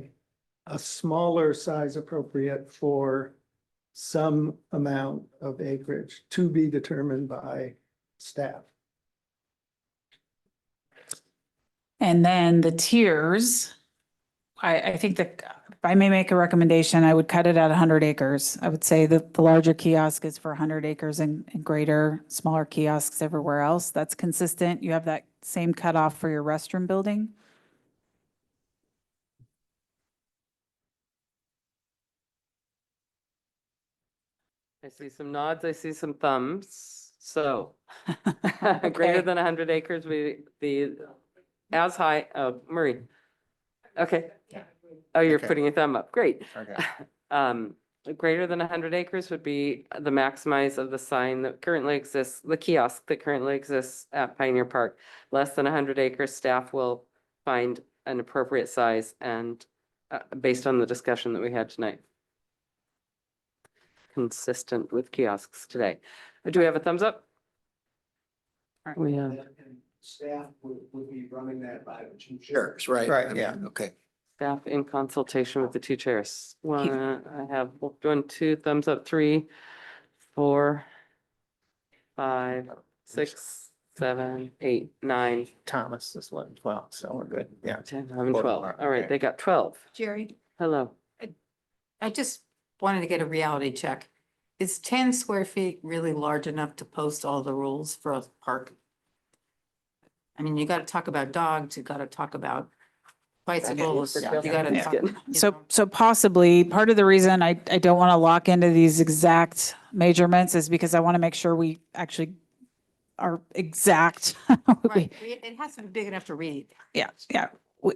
Speaker 7: a smaller size appropriate for some amount of acreage to be determined by staff.
Speaker 5: And then the tiers, I think that if I may make a recommendation, I would cut it at 100 acres. I would say that the larger kiosk is for 100 acres and greater, smaller kiosks everywhere else. That's consistent. You have that same cutoff for your restroom building.
Speaker 2: I see some nods, I see some thumbs. So greater
Speaker 5: Okay.
Speaker 2: than 100 acres, the as high, oh, Murray. Okay. Oh, you're
Speaker 1: Okay.
Speaker 2: putting a thumb up. Great.
Speaker 1: Okay.
Speaker 2: Greater than 100 acres would be the maximize of the sign that currently exists, the kiosk that currently exists at Pioneer Park. Less than 100 acres, staff will find an appropriate size and based on the discussion that we had tonight. Consistent with kiosks today. Do we have a thumbs up? We have.
Speaker 8: Staff would be running that by the two chairs, right?
Speaker 1: Right,
Speaker 8: I mean,
Speaker 1: yeah.
Speaker 8: Okay.
Speaker 2: Staff in consultation with the two chairs. One, I have 1, 2 thumbs up, 3, 4, 5, 6, 7, 8, 9,
Speaker 1: Thomas is one as well, so we're good. Yeah.
Speaker 2: 10, 11, 12. All right, they got 12.
Speaker 9: Jerry,
Speaker 2: Hello.
Speaker 9: I just wanted to get a reality check. Is 10 square feet really large enough to post all the rules for a park? I mean, you gotta talk about dogs, you gotta talk about bicycles, you gotta
Speaker 5: Yeah.
Speaker 9: talk. you know.
Speaker 5: So possibly, part of the reason I don't want to lock into these exact measurements is because I want to make sure we actually are exact.
Speaker 9: Right, it has to be big enough to read.
Speaker 5: Yeah.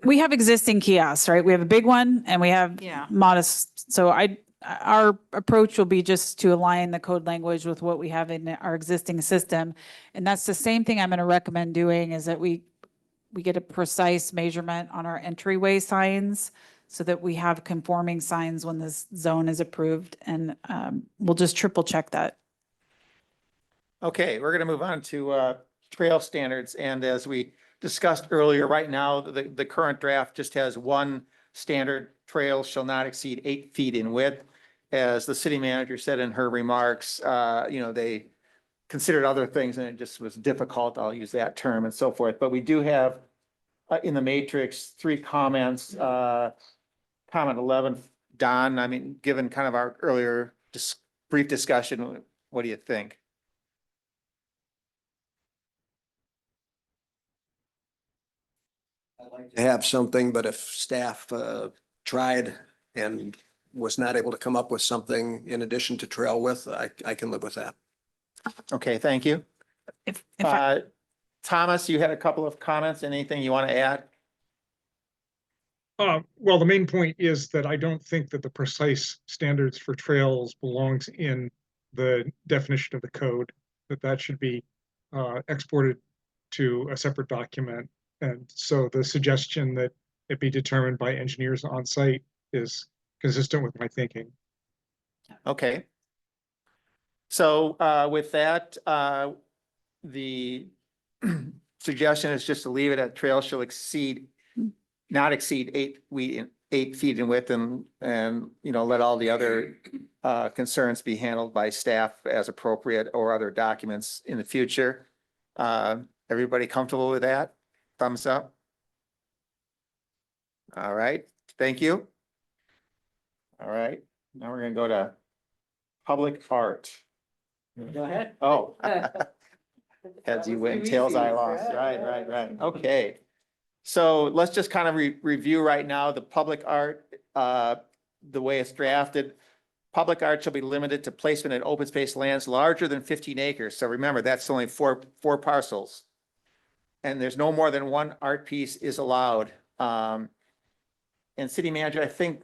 Speaker 5: We have existing kiosks, right? We have a big one and we have
Speaker 9: Yeah.
Speaker 5: modest. So our approach will be just to align the code language with what we have in our existing system. And that's the same thing I'm going to recommend doing is that we get a precise measurement on our entryway signs so that we have conforming signs when this zone is approved, and we'll just triple check that.
Speaker 1: Okay, we're gonna move on to trail standards, and as we discussed earlier, right now, the current draft just has one standard: trail shall not exceed 8 feet in width. As the city manager said in her remarks, they considered other things and it just was difficult, I'll use that term, and so forth, but we do have in the matrix 3 comments. Comment 11, Don, I mean, given kind of our earlier brief discussion, what do you think?
Speaker 8: I'd like to have something, but if staff tried and was not able to come up with something in addition to trail width, I can live with that.
Speaker 1: Okay, thank you.
Speaker 5: If I,
Speaker 1: Thomas, you had a couple of comments. Anything you want to add?
Speaker 10: Well, the main point is that I don't think that the precise standards for trails belongs in the definition of the code, that should be exported to a separate document. And so the suggestion that it be determined by engineers on site is consistent with my thinking.
Speaker 1: Okay. So with that, the suggestion is just to leave it at trail shall not exceed 8 feet in width, and let all the other concerns be handled by staff as appropriate or other documents in the future. Everybody comfortable with that? Thumbs up. All right, thank you. All right, now we're gonna go to public art.
Speaker 2: Go ahead.
Speaker 1: Oh. Heads you win, tails I lost. Right. Okay. So let's just kind of review right now the public art, the way it's drafted. Public art shall be limited to placement in open space lands larger than 15 acres. So remember, that's only four parcels. And there's no more than one art piece is allowed. And city manager, I think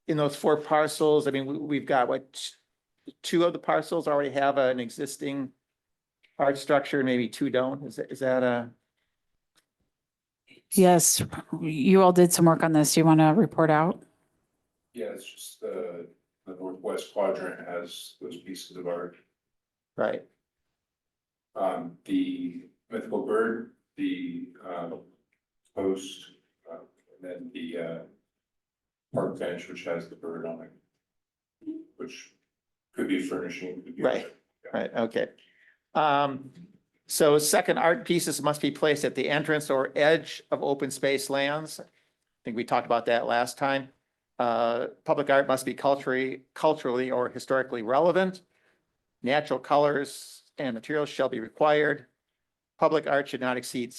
Speaker 1: in those 4 parcels, I mean, we've got what, 2 of the parcels already have an existing art structure, maybe 2 don't. Is that a?
Speaker 5: yes, you all did some work on this. Do you want to report out?
Speaker 6: Yeah, it's just the northwest quadrant has those pieces of art.
Speaker 1: Right.
Speaker 6: The mythical bird, the post, and then the park bench, which has the bird on it, which could be furnishing. Could be
Speaker 1: Right. Right, okay. So second, art pieces must be placed at the entrance or edge of open space lands. I think we talked about that last time. Public art must be culturally or historically relevant. Natural colors and materials shall be required. Public art should not exceed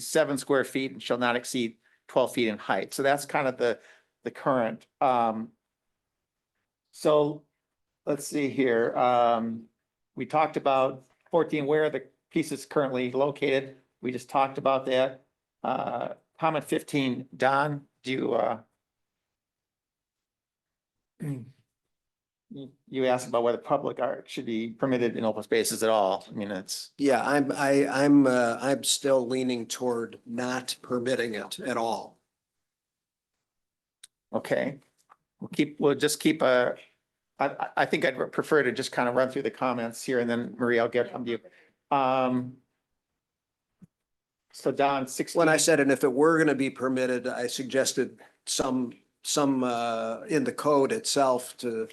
Speaker 1: 7 square feet and shall not exceed 12 feet in height. So that's kind of the current. So let's see here. We talked about 14, where are the pieces currently located? We just talked about that. Comment 15, Don, do you asked about whether public art should be permitted in open spaces at all. I mean, it's.
Speaker 8: Yeah, I'm still leaning toward not permitting it at all.
Speaker 1: Okay, we'll just keep I think I'd prefer to just kind of run through the comments here and then Marie, I'll get from you. So Don, 16.
Speaker 8: When I said, and if it were going to be permitted, I suggested some in the code itself to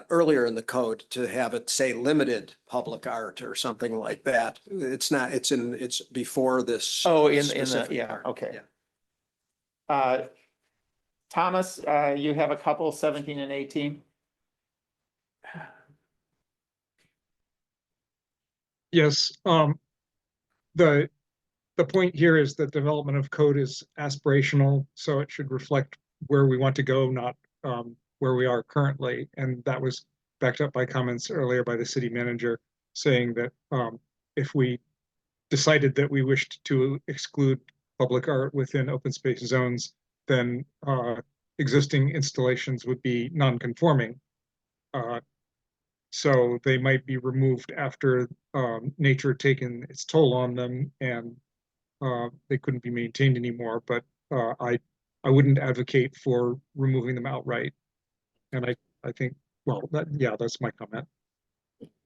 Speaker 8: earlier in the code to have it say limited public art or something like that. It's not, it's before this.
Speaker 1: Oh, in the,
Speaker 8: specific
Speaker 1: yeah,
Speaker 8: part.
Speaker 1: okay.
Speaker 8: Yeah.
Speaker 1: Thomas, you have a couple, 17 and 18.
Speaker 10: Yes, the point here is that development of code is aspirational, so it should reflect where we want to go, not where we are currently. And that was backed up by comments earlier by the city manager saying that if we decided that we wished to exclude public art within open space zones, then existing installations would be non-conforming. So they might be removed after nature taken its toll on them, and they couldn't be maintained anymore, but I wouldn't advocate for removing them outright. And I think, well, yeah, that's my comment.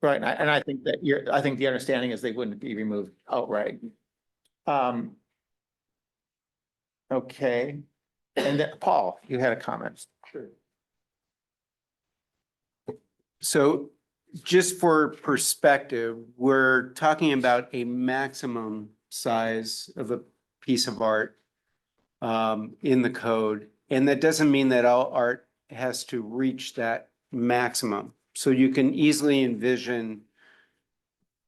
Speaker 1: Right, and I think that I think the understanding is they wouldn't be removed outright. Okay, and then, Paul, you had a comment.
Speaker 12: Sure. So just for perspective, we're talking about a maximum size of a piece of art in the code. And that doesn't mean that all art has to reach that maximum. So you can easily envision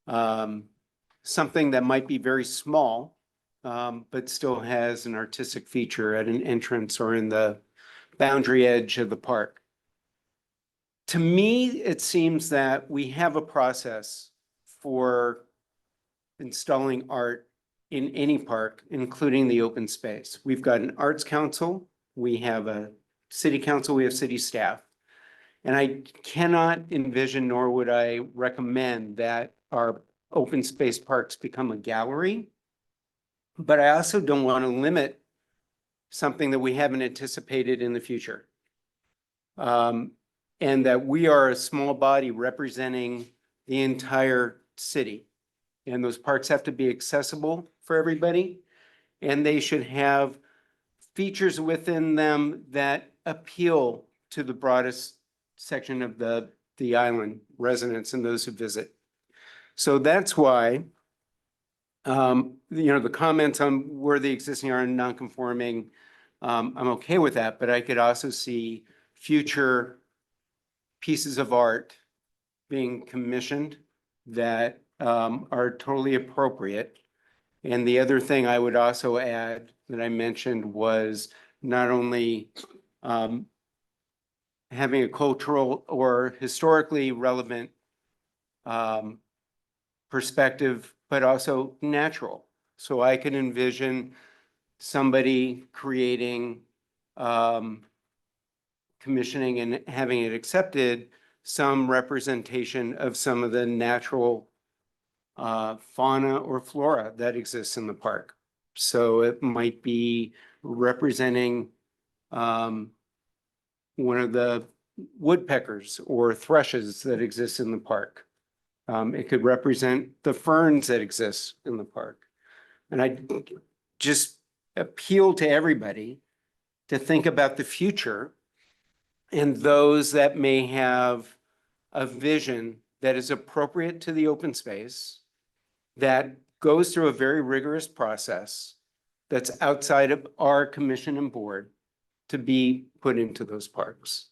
Speaker 12: something that might be very small, but still has an artistic feature at an entrance or in the boundary edge of the park. To me, it seems that we have a process for installing art in any park, including the open space. We've got an arts council, we have a city council, we have city staff. And I cannot envision, nor would I recommend that our open space parks become a gallery. But I also don't want to limit something that we haven't anticipated in the future. And that we are a small body representing the entire city. And those parks have to be accessible for everybody. And they should have features within them that appeal to the broadest section of the island residents and those who visit. So that's why, the comments on where the existing are non-conforming, I'm okay with that, but I could also see future pieces of art being commissioned that are totally appropriate. And the other thing I would also add that I mentioned was not only having a cultural or historically relevant perspective, but also natural. So I can envision somebody creating, commissioning and having it accepted, some representation of some of the natural fauna or flora that exists in the park. So it might be representing one of the woodpeckers or thrushes that exist in the park. It could represent the ferns that exist in the park. And I just appeal to everybody to think about the future and those that may have a vision that is appropriate to the open space, that goes through a very rigorous process that's outside of our commission and board to be put into those parks.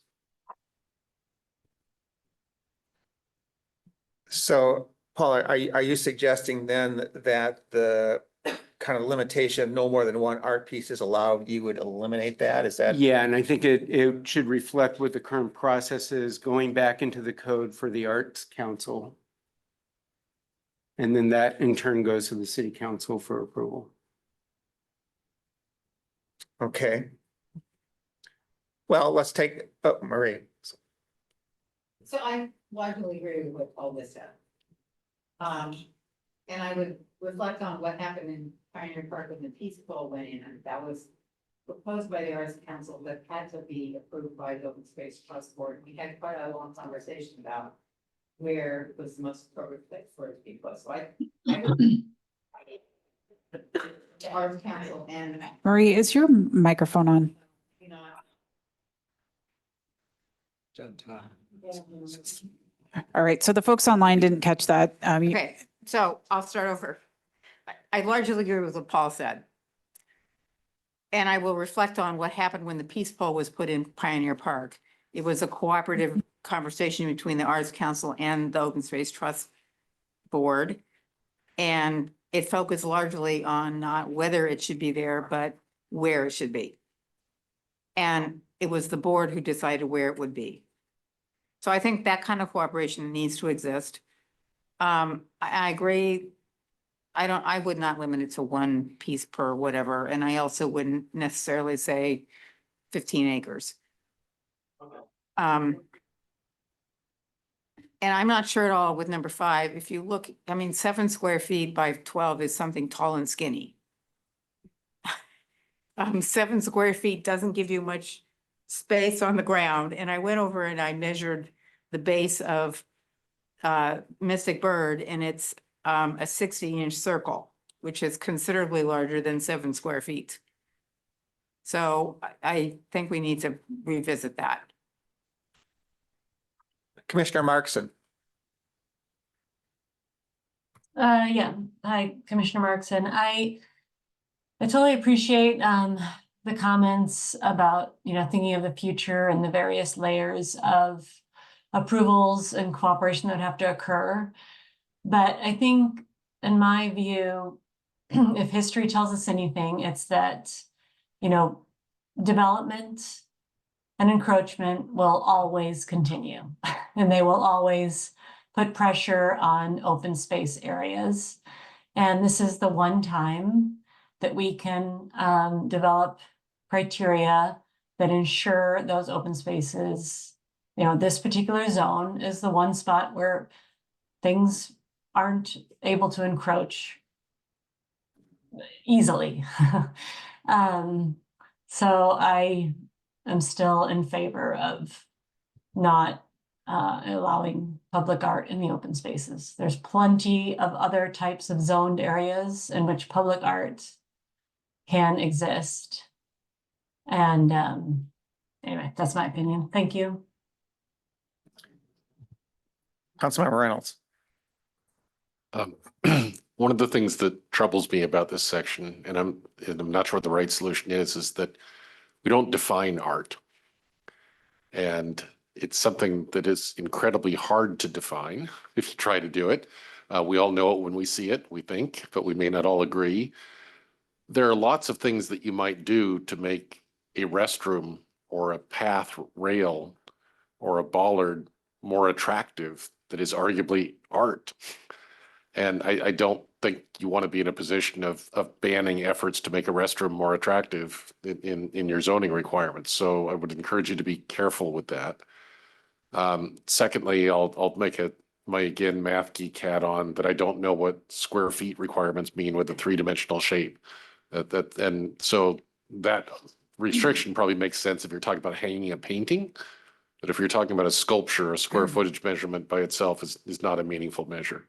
Speaker 1: So, Paul, are you suggesting then that the kind of limitation, no more than one art piece is allowed, you would eliminate that? Is that?
Speaker 12: Yeah, and I think it should reflect what the current process is, going back into the code for the Arts Council. And then that in turn goes to the city council for approval.
Speaker 1: Okay. Well, let's take, oh, Marie.
Speaker 9: So I largely agree with what Paul just said. And I would reflect on what happened in Pioneer Park when the Peace Bowl went in, and that was proposed by the Arts Council, but had to be approved by the Open Space Trust Board. We had quite a long conversation about where was the most appropriate place for it to be placed. So the Arts Council and,
Speaker 5: Marie, is your microphone on?
Speaker 9: you know,
Speaker 5: All right, so the folks online didn't catch that.
Speaker 9: okay, so I'll start over. I largely agree with what Paul said. And I will reflect on what happened when the Peace Pole was put in Pioneer Park. It was a cooperative conversation between the Arts Council and the Open Space Trust Board. And it focused largely on not whether it should be there, but where it should be. And it was the board who decided where it would be. So I think that kind of cooperation needs to exist. I agree. I would not limit it to one piece per whatever, and I also wouldn't necessarily say 15 acres. And I'm not sure at all with number 5. If you look, I mean, 7 square feet by 12 is something tall and skinny. 7 square feet doesn't give you much space on the ground. And I went over and I measured the base of Mystic Bird, and it's a 60-inch circle, which is considerably larger than 7 square feet. So I think we need to revisit that.
Speaker 1: Commissioner Markson.
Speaker 17: Yeah, hi, Commissioner Markson. I totally appreciate the comments about, thinking of the future and the various layers of approvals and cooperation that would have to occur. But I think, in my view, if history tells us anything, it's that, development and encroachment will always continue, and they will always put pressure on open space areas. And this is the one time that we can develop criteria that ensure those open spaces, this particular zone is the one spot where things aren't able to encroach easily. So I am still in favor of not allowing public art in the open spaces. There's plenty of other types of zoned areas in which public art can exist. And anyway, that's my opinion. Thank you.
Speaker 1: Councilmember Reynolds.
Speaker 11: One of the things that troubles me about this section, and I'm not sure what the right solution is that we don't define art. And it's something that is incredibly hard to define if you try to do it. We all know it when we see it, we think, but we may not all agree. There are lots of things that you might do to make a restroom or a path rail or a bollard more attractive that is arguably art. And I don't think you want to be in a position of banning efforts to make a restroom more attractive in your zoning requirements. So I would encourage you to be careful with that. Secondly, I'll make my again math geek hat on that I don't know what square feet requirements mean with a 3-dimensional shape. And so that restriction probably makes sense if you're talking about hanging a painting. But if you're talking about a sculpture, a square footage measurement by itself is not a meaningful measure.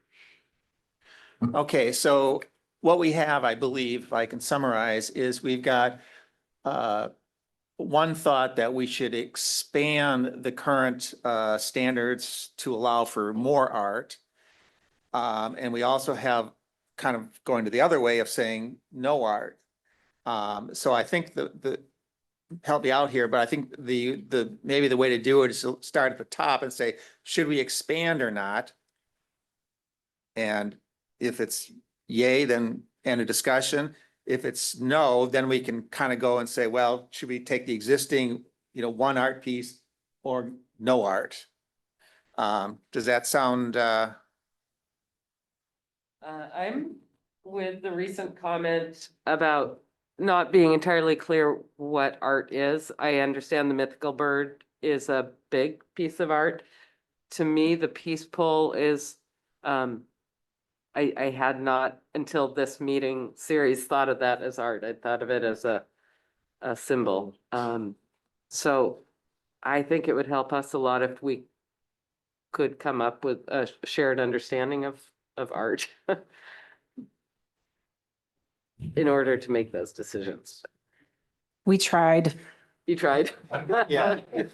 Speaker 1: Okay, so what we have, I believe, if I can summarize, is we've got one thought that we should expand the current standards to allow for more art. And we also have kind of going to the other way of saying no art. So I think help me out here, but I think maybe the way to do it is to start at the top and say, should we expand or not? And if it's yay, then end a discussion. If it's no, then we can kind of go and say, well, should we take the existing, one art piece or no art? Does that sound?
Speaker 2: I'm with the recent comment about not being entirely clear what art is. I understand the mythical bird is a big piece of art. To me, the peace pole is, I had not until this meeting series thought of that as art. I thought of it as a symbol. So I think it would help us a lot if we could come up with a shared understanding of art in order to make those decisions.
Speaker 5: We tried.
Speaker 2: You tried?
Speaker 1: Yeah.
Speaker 5: In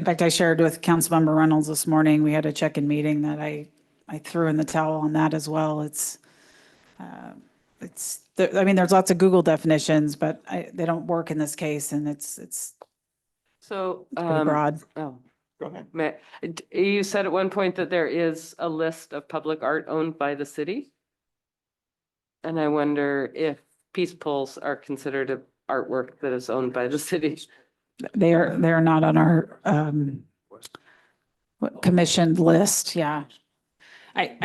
Speaker 5: fact, I shared with Councilmember Reynolds this morning, we had a check-in meeting that I threw in the towel on that as well. There's lots of Google definitions, but they don't work in this case, and it's
Speaker 2: So,
Speaker 5: pretty broad.
Speaker 2: oh,
Speaker 1: Go ahead.
Speaker 2: You said at one point that there is a list of public art owned by the city. And I wonder if peace poles are considered artwork that is owned by the city.
Speaker 5: They're not on our commissioned list. Yeah. I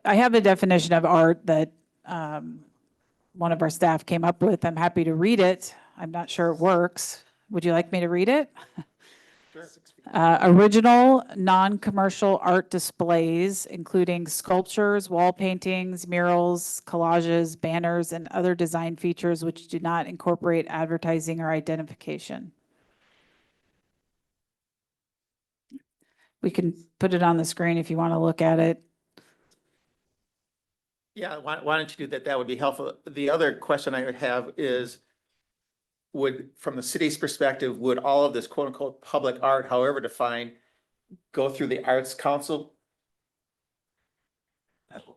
Speaker 5: have a definition of art that one of our staff came up with. I'm happy to read it. I'm not sure it works. Would you like me to read it? Original, non-commercial art displays, including sculptures, wall paintings, murals, collages, banners, and other design features which do not incorporate advertising or identification. We can put it on the screen if you want to look at it.
Speaker 1: Yeah, why don't you do that? That would be helpful. The other question I would have is, from the city's perspective, would all of this quote unquote public art, however defined, go through the Arts Council?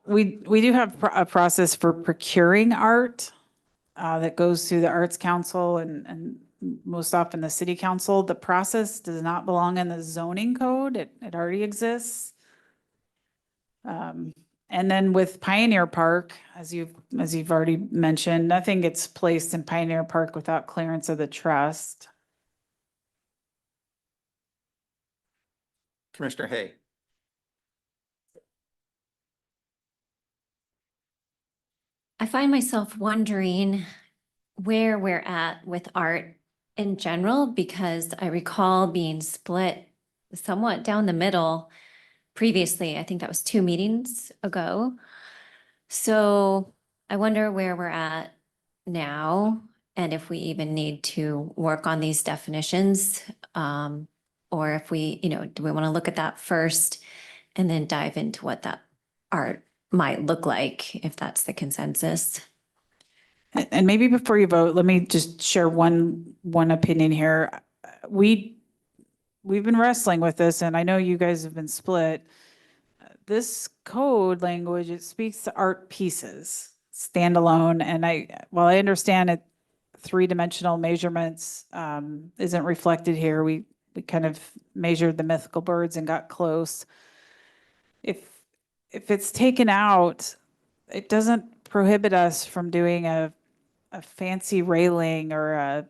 Speaker 5: We do have a process for procuring art that goes through the Arts Council and most often the City Council. The process does not belong in the zoning code. It already exists. And then with Pioneer Park, as you've already mentioned, nothing gets placed in Pioneer Park without clearance of the trust.
Speaker 1: Commissioner Hay.
Speaker 4: I find myself wondering where we're at with art in general, because I recall being split somewhat down the middle previously. I think that was 2 meetings ago. So I wonder where we're at now and if we even need to work on these definitions. Or if we, do we want to look at that first and then dive into what that art might look like, if that's the consensus?
Speaker 5: And maybe before you vote, let me just share one opinion here. We've been wrestling with this, and I know you guys have been split. This code language, it speaks to art pieces, standalone, and while I understand it, 3-dimensional measurements isn't reflected here. We kind of measured the mythical birds and got close. If it's taken out, it doesn't prohibit us from doing a fancy railing or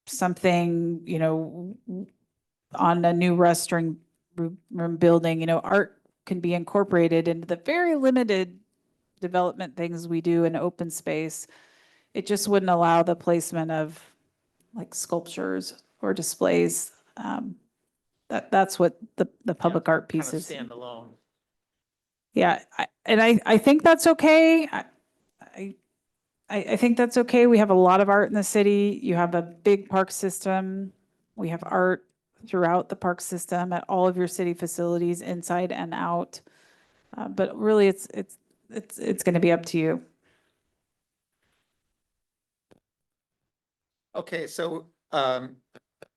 Speaker 5: something, on a new restroom room building. Art can be incorporated into the very limited development things we do in open space. It just wouldn't allow the placement of like sculptures or displays. That's what the public art
Speaker 1: Kind of
Speaker 5: pieces.
Speaker 1: standalone.
Speaker 5: Yeah, I think that's okay. I think that's okay. We have a lot of art in the city. You have a big park system. We have art throughout the park system at all of your city facilities, inside and out. But really, it's going to be up to you.
Speaker 1: Okay, so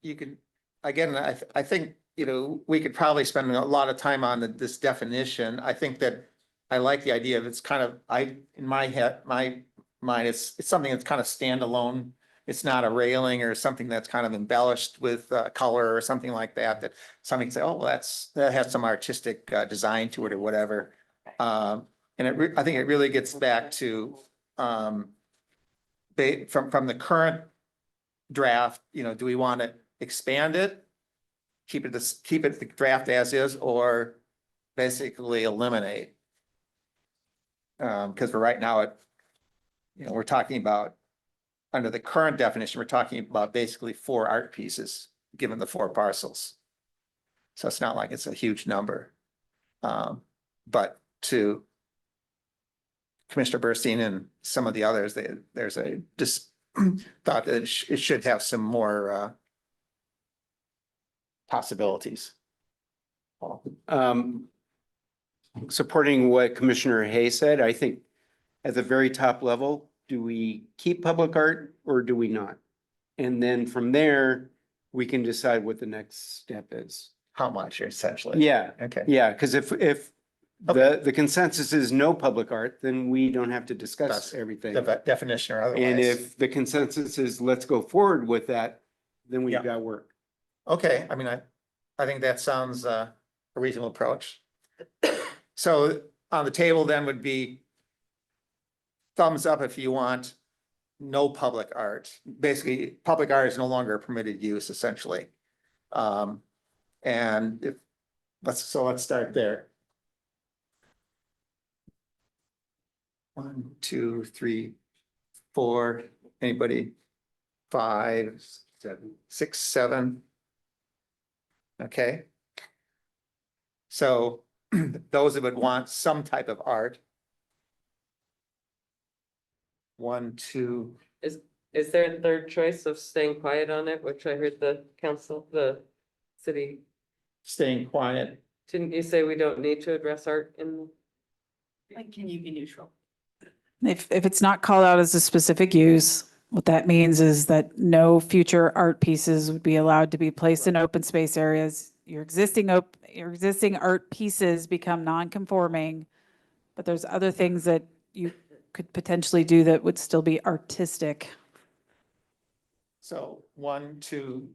Speaker 1: you can, again, I think, we could probably spend a lot of time on this definition. I think that I like the idea of it's kind of, in my head, my mind, it's something that's kind of standalone. It's not a railing or something that's kind of embellished with color or something like that, that somebody can say, oh, well, that has some artistic design to it or whatever. And I think it really gets back to from the current draft, do we want to expand it? Keep it the draft as is, or basically eliminate? Because for right now, we're talking about, under the current definition, we're talking about basically 4 art pieces, given the 4 parcels. So it's not like it's a huge number. But to Commissioner Burstein and some of the others, there's a just thought that it should have some more possibilities.
Speaker 12: Supporting what Commissioner Hay said, I think at the very top level, do we keep public art or do we not? And then from there, we can decide what the next step is.
Speaker 1: How much, essentially?
Speaker 12: Yeah.
Speaker 1: Okay.
Speaker 12: Yeah, because if
Speaker 1: Okay.
Speaker 12: the consensus is no public art, then we don't have to discuss
Speaker 1: That's
Speaker 12: everything.
Speaker 1: The definition or otherwise.
Speaker 12: And if the consensus is let's go forward with that, then we've
Speaker 1: Yeah.
Speaker 12: got work.
Speaker 1: Okay, I mean, I think that sounds a reasonable approach. So on the table then would be thumbs up if you want no public art. Basically, public art is no longer a permitted use, essentially. And let's start there. 1, 2, 3, 4. Anybody? 5, 6, 7. Okay. So those that would want some type of art. 1, 2,
Speaker 2: Is there a third choice of staying quiet on it, which I heard the council, the city,
Speaker 1: staying quiet.
Speaker 2: didn't you say we don't need to address art in?
Speaker 14: Like, can you be neutral?
Speaker 5: If it's not called out as a specific use, what that means is that no future art pieces would be allowed to be placed in open space areas. Your existing art pieces become non-conforming, but there's other things that you could potentially do that would still be artistic.
Speaker 1: So 1, 2,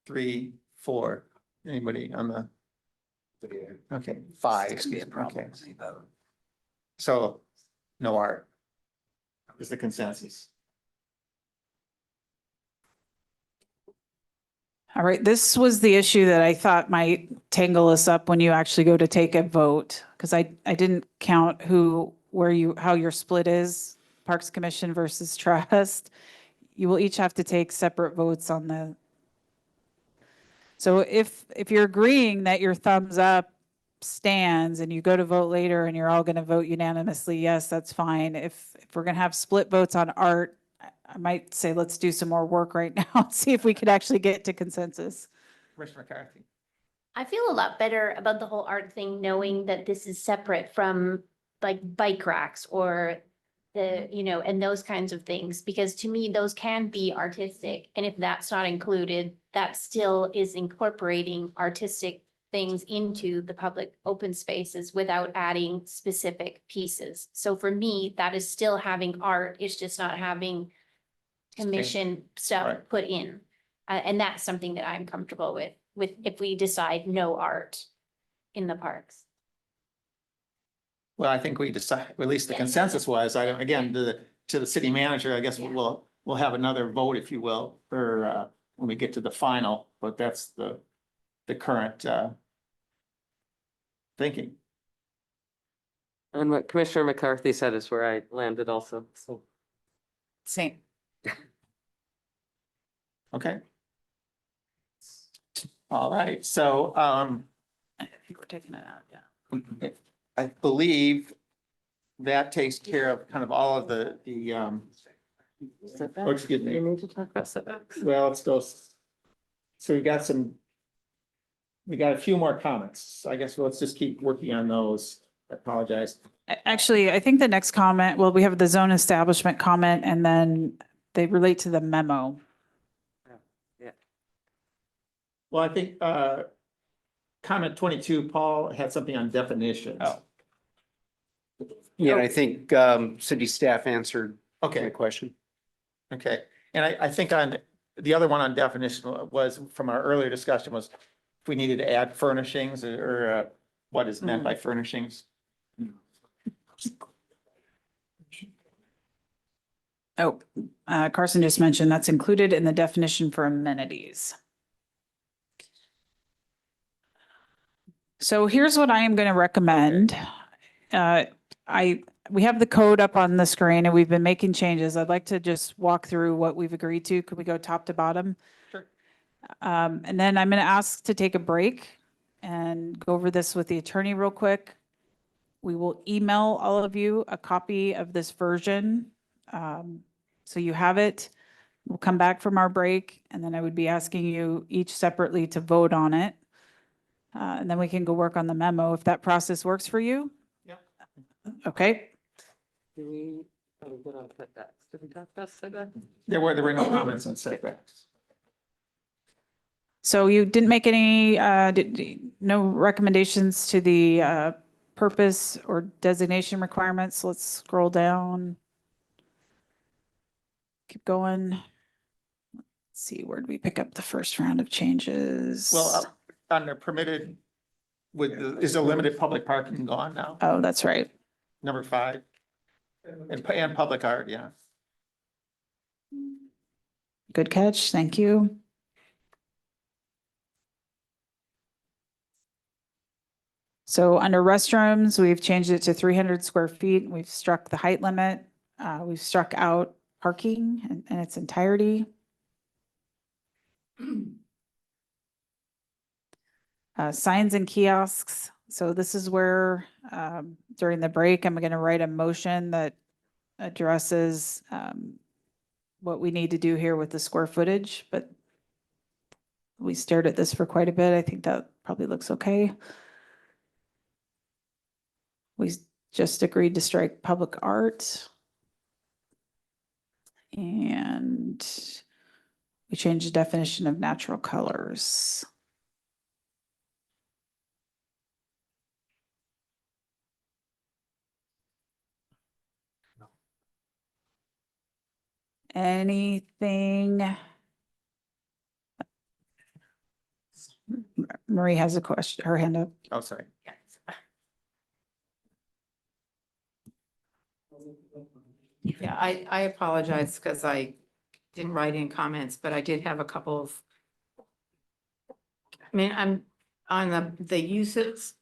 Speaker 1: 3, 4. Anybody on the? Okay, 5. Okay. So no art is the consensus.
Speaker 5: All right, this was the issue that I thought might tangle us up when you actually go to take a vote, because I didn't count how your split is, Parks Commission versus Trust. You will each have to take separate votes on the. So if you're agreeing that your thumbs up stands and you go to vote later and you're all going to vote unanimously, yes, that's fine. If we're going to have split votes on art, I might say, let's do some more work right now and see if we could actually get to consensus.
Speaker 1: Commissioner McCarthy.
Speaker 13: I feel a lot better about the whole art thing, knowing that this is separate from like bike racks or the, and those kinds of things, because to me, those can be artistic. And if that's not included, that still is incorporating artistic things into the public open spaces without adding specific pieces. So for me, that is still having art. It's just not having commission stuff
Speaker 1: Right.
Speaker 13: put in. And that's something that I'm comfortable with if we decide no art in the parks.
Speaker 1: Well, I think we decide, at least the consensus was, again, to the city manager, I guess we'll have another vote, if you will, for, when we get to the final, but that's the current, thinking.
Speaker 2: And what Commissioner McCarthy said is where I landed also, so.
Speaker 5: Same.
Speaker 1: Okay. All right, so,
Speaker 5: I think we're taking it out, yeah.
Speaker 1: I believe that takes care of kind of all of the,
Speaker 2: Setbacks?
Speaker 1: oh, excuse
Speaker 2: You
Speaker 1: me.
Speaker 2: need to talk about setbacks?
Speaker 1: Well, let's go. So we got a few more comments. I guess let's just keep working on those. I apologize.
Speaker 5: Actually, I think the next comment, well, we have the zone establishment comment and then they relate to the memo.
Speaker 1: Well, I think, comment 22, Paul had something on definitions.
Speaker 12: Oh. Yeah, I think city staff answered my
Speaker 1: Okay,
Speaker 12: question.
Speaker 1: okay. And I think on, the other one on definition was, from our earlier discussion, was if we needed to add furnishings or what is meant by furnishings.
Speaker 5: Oh, Carson just mentioned that's included in the definition for amenities. So here's what I am going to recommend. We have the code up on the screen and we've been making changes. I'd like to just walk through what we've agreed to. Could we go top to bottom?
Speaker 1: Sure.
Speaker 5: And then I'm going to ask to take a break and go over this with the attorney real quick. We will email all of you a copy of this version. So you have it. We'll come back from our break and then I would be asking you each separately to vote on it. And then we can go work on the memo if that process works for you.
Speaker 1: Yeah.
Speaker 5: Okay.
Speaker 2: Do we, get on setbacks? Did we talk about setbacks?
Speaker 1: There were no comments on setbacks.
Speaker 5: So you didn't make any, no recommendations to the purpose or designation requirements. Let's scroll down. Keep going. Let's see, where did we pick up the first round of changes?
Speaker 1: Well, under permitted, is the limited public parking gone now?
Speaker 5: Oh, that's right.
Speaker 1: Number 5. And public art, yeah.
Speaker 5: Good catch. Thank you. So under restrooms, we've changed it to 300 square feet. We've struck the height limit. We've struck out parking in its entirety. Signs and kiosks. So this is where, during the break, I'm going to write a motion that addresses, what we need to do here with the square footage, but we stared at this for quite a bit. I think that probably looks okay. We just agreed to strike public art. And we changed the definition of natural colors. Anything? Marie has a question, her hand up.
Speaker 1: Oh, sorry.
Speaker 9: Yeah, I apologize because I didn't write in comments, but I did have a couple of. I mean, I'm on the uses.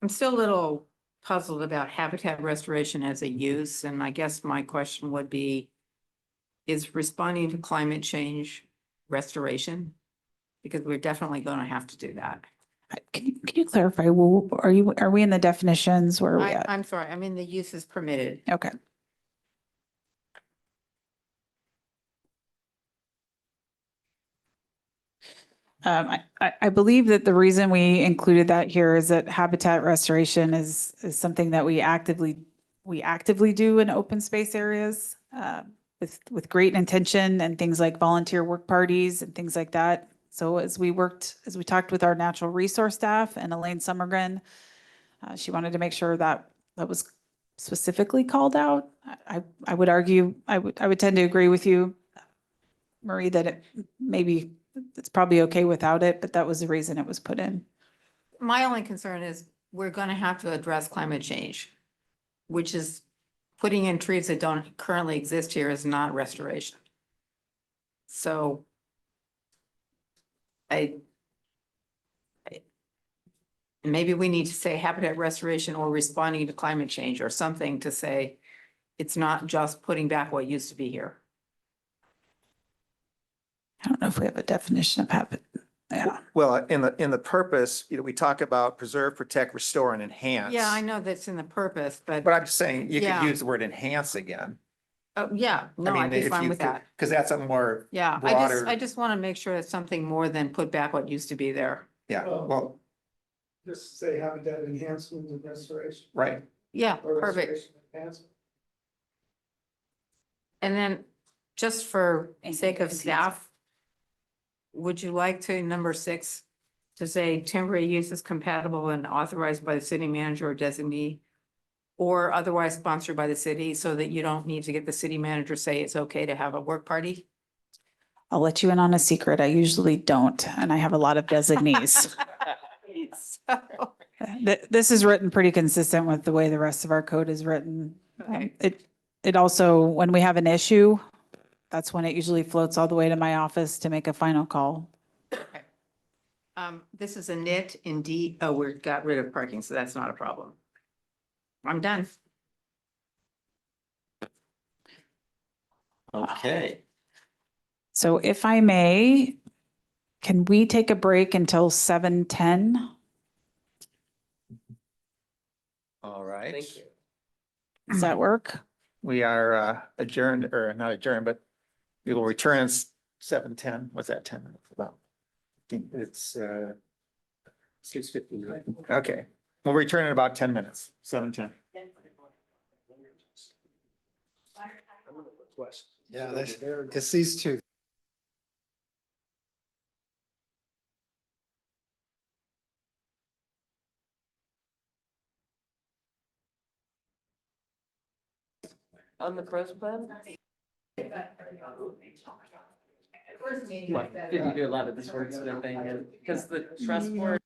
Speaker 9: I'm still a little puzzled about habitat restoration as a use, and I guess my question would be, is responding to climate change restoration? Because we're definitely going to have to do that.
Speaker 5: Can you clarify, are we in the definitions? Where are we at?
Speaker 9: I'm sorry, I'm in the uses permitted.
Speaker 5: Okay. I believe that the reason we included that here is that habitat restoration is something that we actively do in open space areas, with great intention and things like volunteer work parties and things like that. So as we talked with our natural resource staff and Elaine Summergren, she wanted to make sure that that was specifically called out. I would argue, I would tend to agree with you, Marie, that it's probably okay without it, but that was the reason it was put in.
Speaker 9: My only concern is we're going to have to address climate change, which is putting in trees that don't currently exist here is not restoration. So maybe we need to say habitat restoration or responding to climate change or something to say it's not just putting back what used to be here.
Speaker 5: I don't know if we have a definition of habit. Yeah.
Speaker 1: Well, in the purpose, we talk about preserve, protect, restore, and enhance.
Speaker 9: Yeah, I know that's in the purpose, but
Speaker 1: But I'm just saying, you could
Speaker 9: Yeah.
Speaker 1: use the word enhance again.
Speaker 9: yeah, no, I'd be fine with that.
Speaker 1: Because that's a more
Speaker 9: Yeah,
Speaker 1: broader.
Speaker 9: I just want to make sure it's something more than put back what used to be there.
Speaker 1: Yeah, well,
Speaker 7: Just say habitat enhancement and restoration.
Speaker 1: right.
Speaker 9: Yeah,
Speaker 7: Or
Speaker 9: perfect.
Speaker 7: restoration enhancement.
Speaker 9: And then just for sake of staff, would you like to, number 6, to say temporary use is compatible and authorized by the city manager or designee or otherwise sponsored by the city so that you don't need to get the city manager say it's okay to have a work party?
Speaker 5: I'll let you in on a secret. I usually don't, and I have a lot of designees.
Speaker 9: So,
Speaker 5: This is written pretty consistent with the way the rest of our code is written.
Speaker 9: Okay.
Speaker 5: It also, when we have an issue, that's when it usually floats all the way to my office to make a final call.
Speaker 9: okay. This is a nit in D. Oh, we got rid of parking, so that's not a problem. I'm done.
Speaker 1: Okay.
Speaker 5: So if I may, can we take a break until 7:10?
Speaker 1: All right.
Speaker 2: Thank you.
Speaker 5: Does that work?
Speaker 1: We are adjourned, or not adjourned, but we will return at 7:10. What's that, 10 minutes about? I think it's 6:50. Okay, we'll return in about 10 minutes, 7:10.
Speaker 7: Yeah, because these two.
Speaker 2: On the pros plan? What, did you do a lot of this work sort of thing? Because the trust board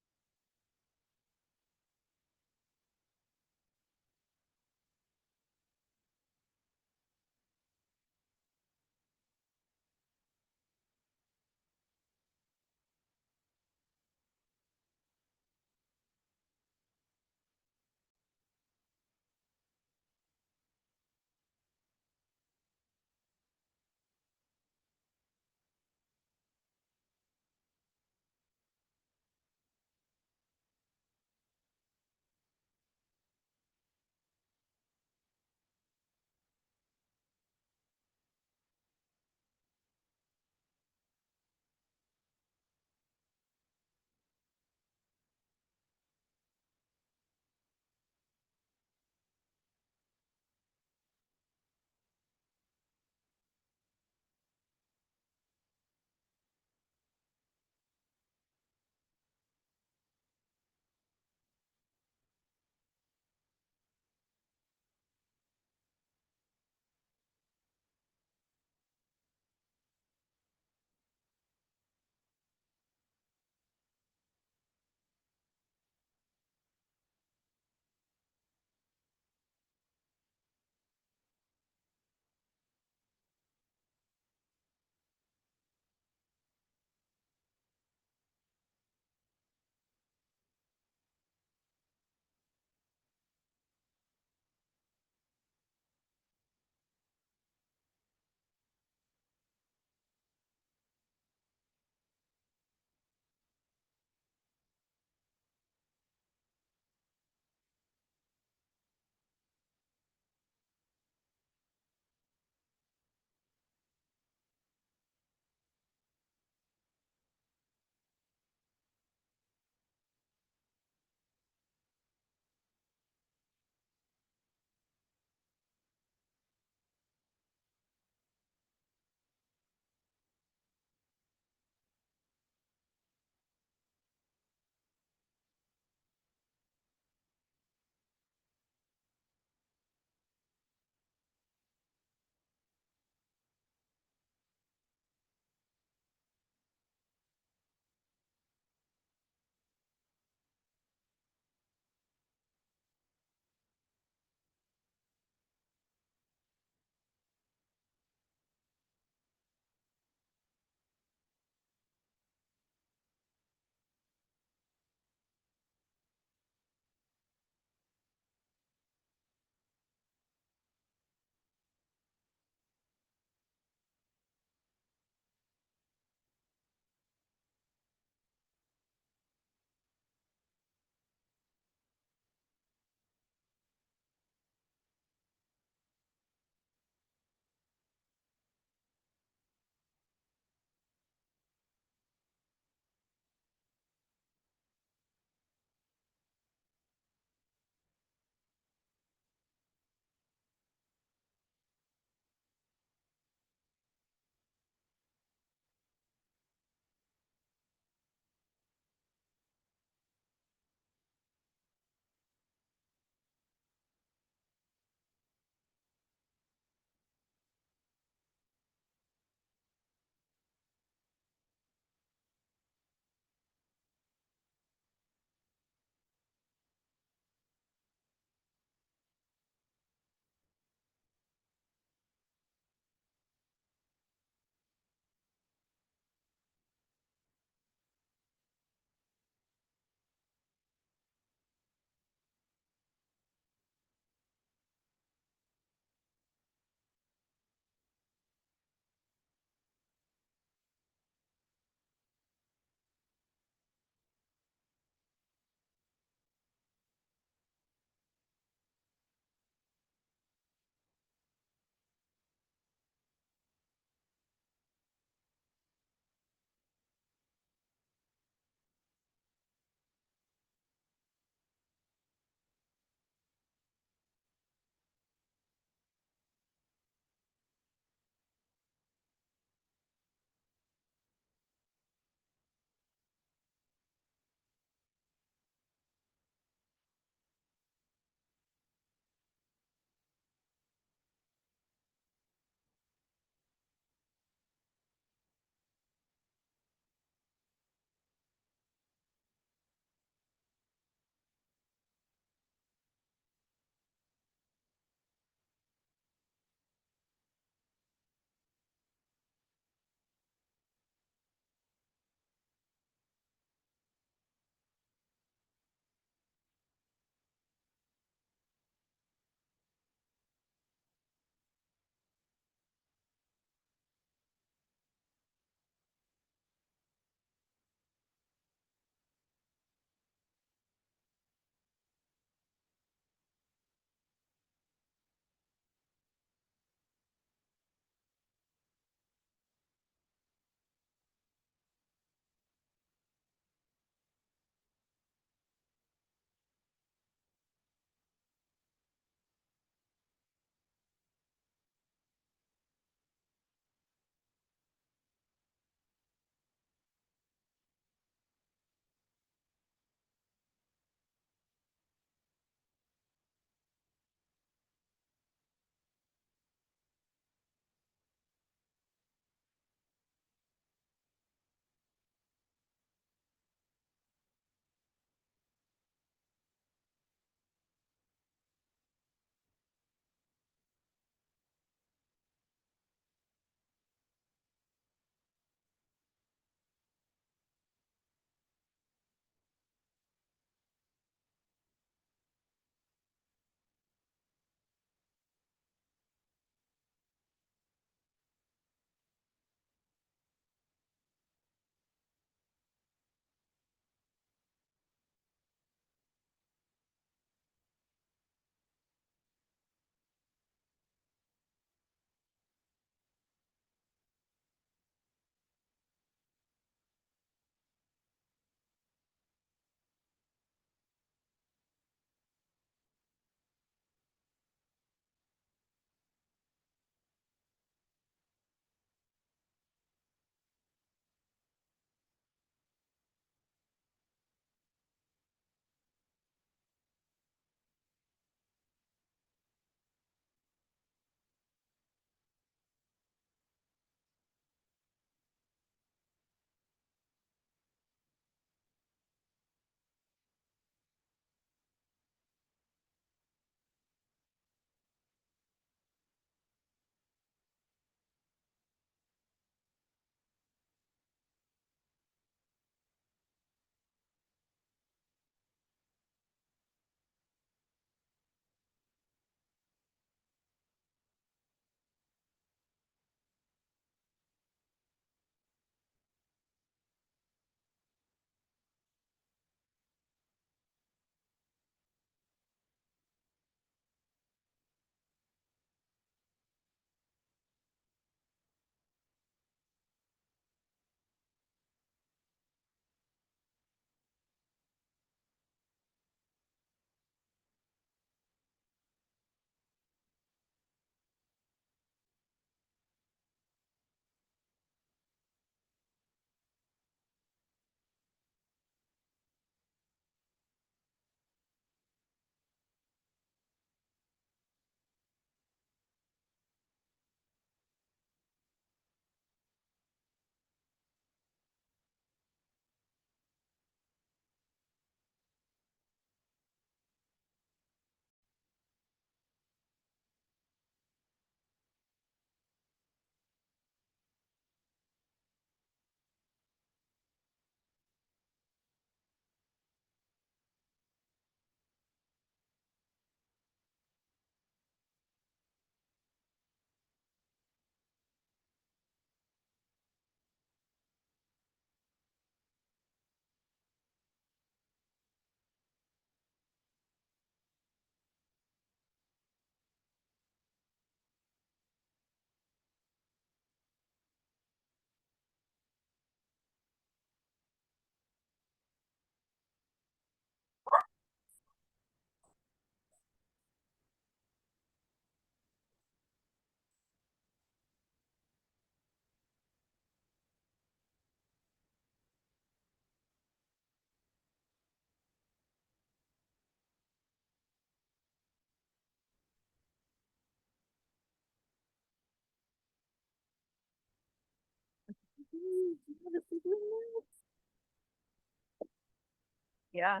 Speaker 15: Yeah.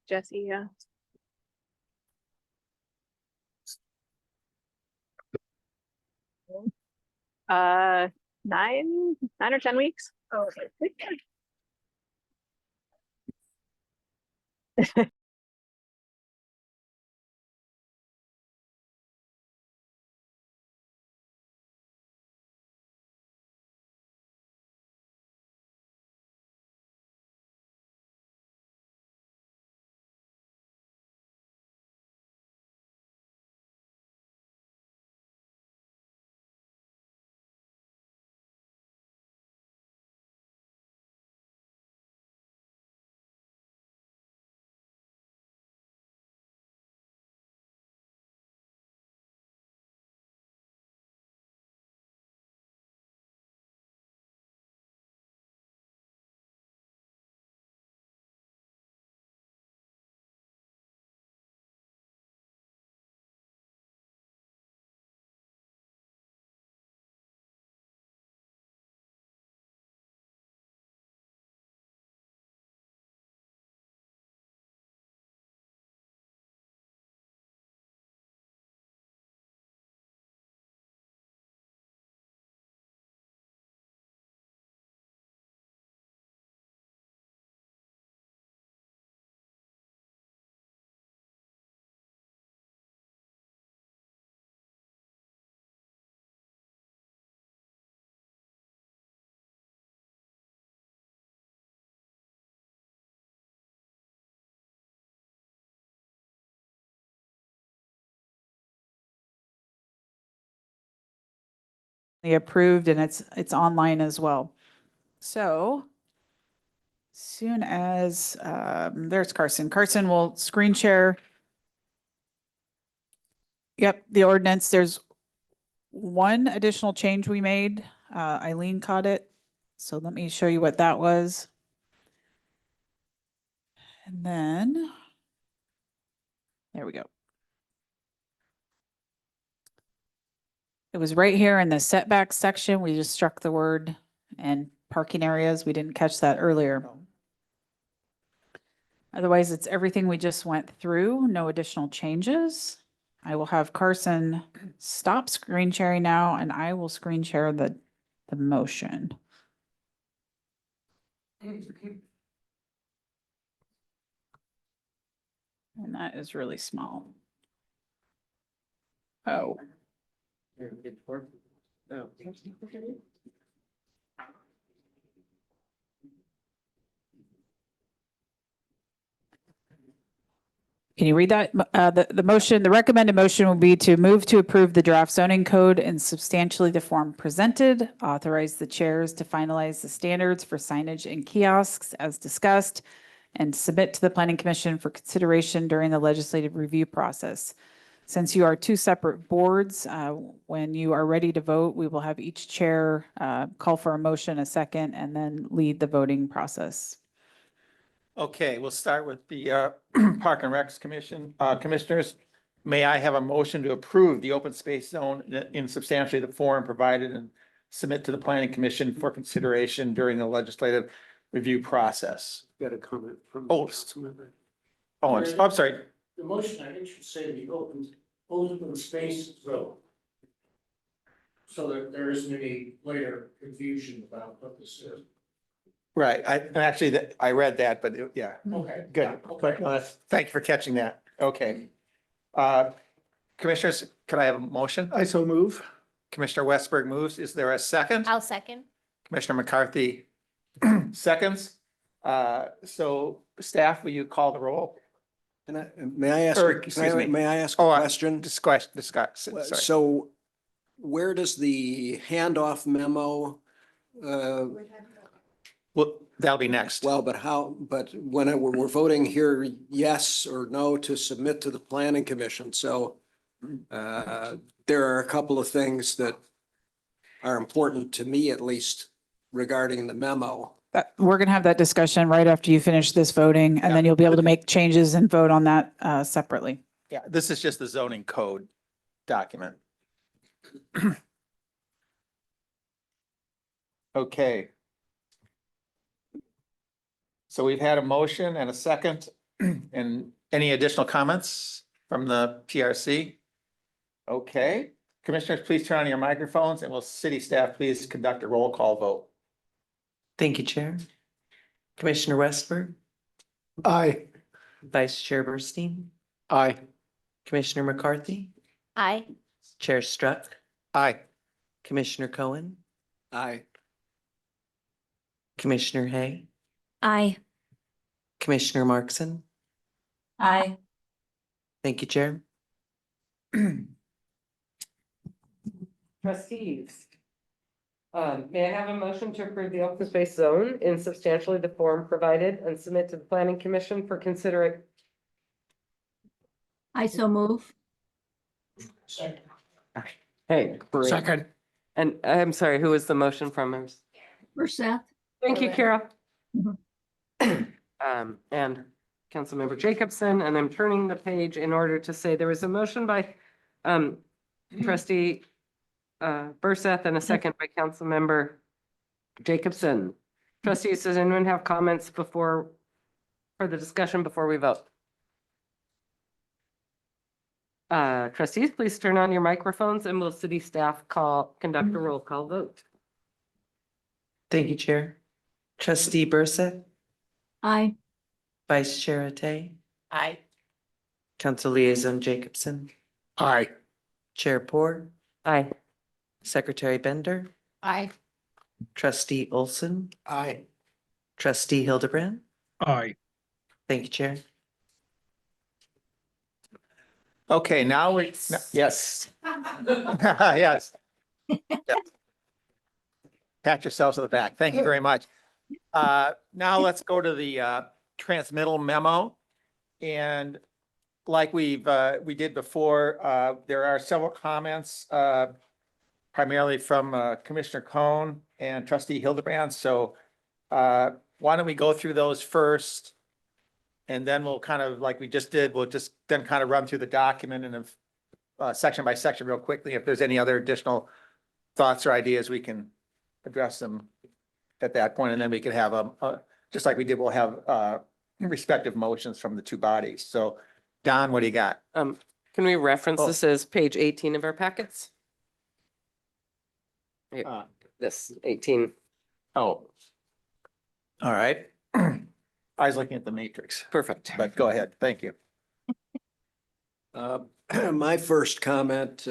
Speaker 15: Jesse, yeah. Uh, 9 or 10 weeks. Oh, okay.
Speaker 5: Approved and it's online as well. So soon as, there's Carson. Carson will screen share. Yep, the ordinance, there's one additional change we made. Eileen caught it. So let me show you what that was. And then, there we go. It was right here in the setback section. We just struck the word and parking areas. We didn't catch that earlier. Otherwise, it's everything we just went through, no additional changes. I will have Carson stop screen sharing now, and I will screen share the motion. And that is really small. Oh. Can you read that? The motion, the recommended motion will be to move to approve the draft zoning code in substantially the form presented, authorize the chairs to finalize the standards for signage and kiosks as discussed, and submit to the planning commission for consideration during the legislative review process. Since you are two separate boards, when you are ready to vote, we will have each chair call for a motion, a second, and then lead the voting process.
Speaker 1: Okay, we'll start with the Park and Recs Commission, commissioners. May I have a motion to approve the open space zone in substantially the form provided and submit to the planning commission for consideration during the legislative review process?
Speaker 12: Got a comment from.
Speaker 1: Oh, I'm sorry.
Speaker 16: The motion, I think, should say the open space zone. So that there isn't any later confusion about what this is.
Speaker 1: Right, I read that, but yeah,
Speaker 16: Okay.
Speaker 1: good. But thank you for catching that. Okay. Commissioners, could I have a motion?
Speaker 7: I so move.
Speaker 1: Commissioner Westberg moves. Is there a second?
Speaker 13: I'll second.
Speaker 1: Commissioner McCarthy seconds. So staff, will you call the roll?
Speaker 8: May I ask,
Speaker 1: Or, excuse me.
Speaker 8: may I ask a question?
Speaker 1: Discuss, sorry.
Speaker 8: So where does the handoff memo,
Speaker 1: Well, that'll be next.
Speaker 8: well, but when we're voting here, yes or no to submit to the planning commission, so there are a couple of things that are important to me, at least, regarding the memo.
Speaker 5: We're going to have that discussion right after you finish this voting, and then you'll be able to make changes and vote on that separately.
Speaker 1: Yeah, this is just the zoning code document. Okay. So we've had a motion and a second, and any additional comments from the PRC? Okay, commissioners, please turn on your microphones, and will city staff please conduct a roll call vote?
Speaker 3: Thank you, Chair. Commissioner Westberg,
Speaker 7: Aye.
Speaker 3: Vice Chair Burstein,
Speaker 12: Aye.
Speaker 3: Commissioner McCarthy,
Speaker 13: Aye.
Speaker 3: Chair Struck,
Speaker 1: Aye.
Speaker 3: Commissioner Cohen,
Speaker 8: Aye.
Speaker 3: Commissioner Hay,
Speaker 4: Aye.
Speaker 3: Commissioner Markson.
Speaker 17: Aye.
Speaker 3: Thank you, Chair.
Speaker 2: Trustees. May I have a motion to approve the open space zone in substantially the form provided and submit to the planning commission for consideration?
Speaker 17: I so move.
Speaker 2: Hey, great.
Speaker 16: Second.
Speaker 2: And I'm sorry, who was the motion from?
Speaker 17: Mercer.
Speaker 2: Thank you, Kara.
Speaker 17: Mhm.
Speaker 2: And Councilmember Jacobson, and I'm turning the page in order to say there was a motion by trustee Burseth and a second by Councilmember Jacobson. Trustees, does anyone have comments for the discussion before we vote? Trustees, please turn on your microphones and will city staff conduct a roll call vote?
Speaker 3: Thank you, Chair. Trustee Burseth,
Speaker 17: Aye.
Speaker 3: Vice Chair Atay,
Speaker 9: Aye.
Speaker 3: Council Liaison Jacobson,
Speaker 16: Aye.
Speaker 3: Chair Poor,
Speaker 2: Aye.
Speaker 3: Secretary Bender,
Speaker 9: Aye.
Speaker 3: Trustee Olson,
Speaker 7: Aye.
Speaker 3: Trustee Hildebrand.
Speaker 10: Aye.
Speaker 3: Thank you, Chair.
Speaker 1: Okay, now we, yes. Yes. Yep. Pat yourselves on the back. Thank you very much. Now let's go to the transmittal memo. And like we did before, there are several comments, primarily from Commissioner Cohn and Trustee Hildebrand. So why don't we go through those first? And then we'll kind of, like we just did, we'll just then kind of run through the document and section by section real quickly. If there's any other additional thoughts or ideas, we can address them at that point, and then we could have just like we did, we'll have respective motions from the two bodies. So Don, what do you got?
Speaker 2: Can we reference
Speaker 1: Oh.
Speaker 2: this as page 18 of our packets?
Speaker 1: Uh,
Speaker 2: This 18,
Speaker 1: Oh. All right. I was looking at the matrix,
Speaker 2: perfect.
Speaker 1: but go ahead. Thank you.
Speaker 8: My first comment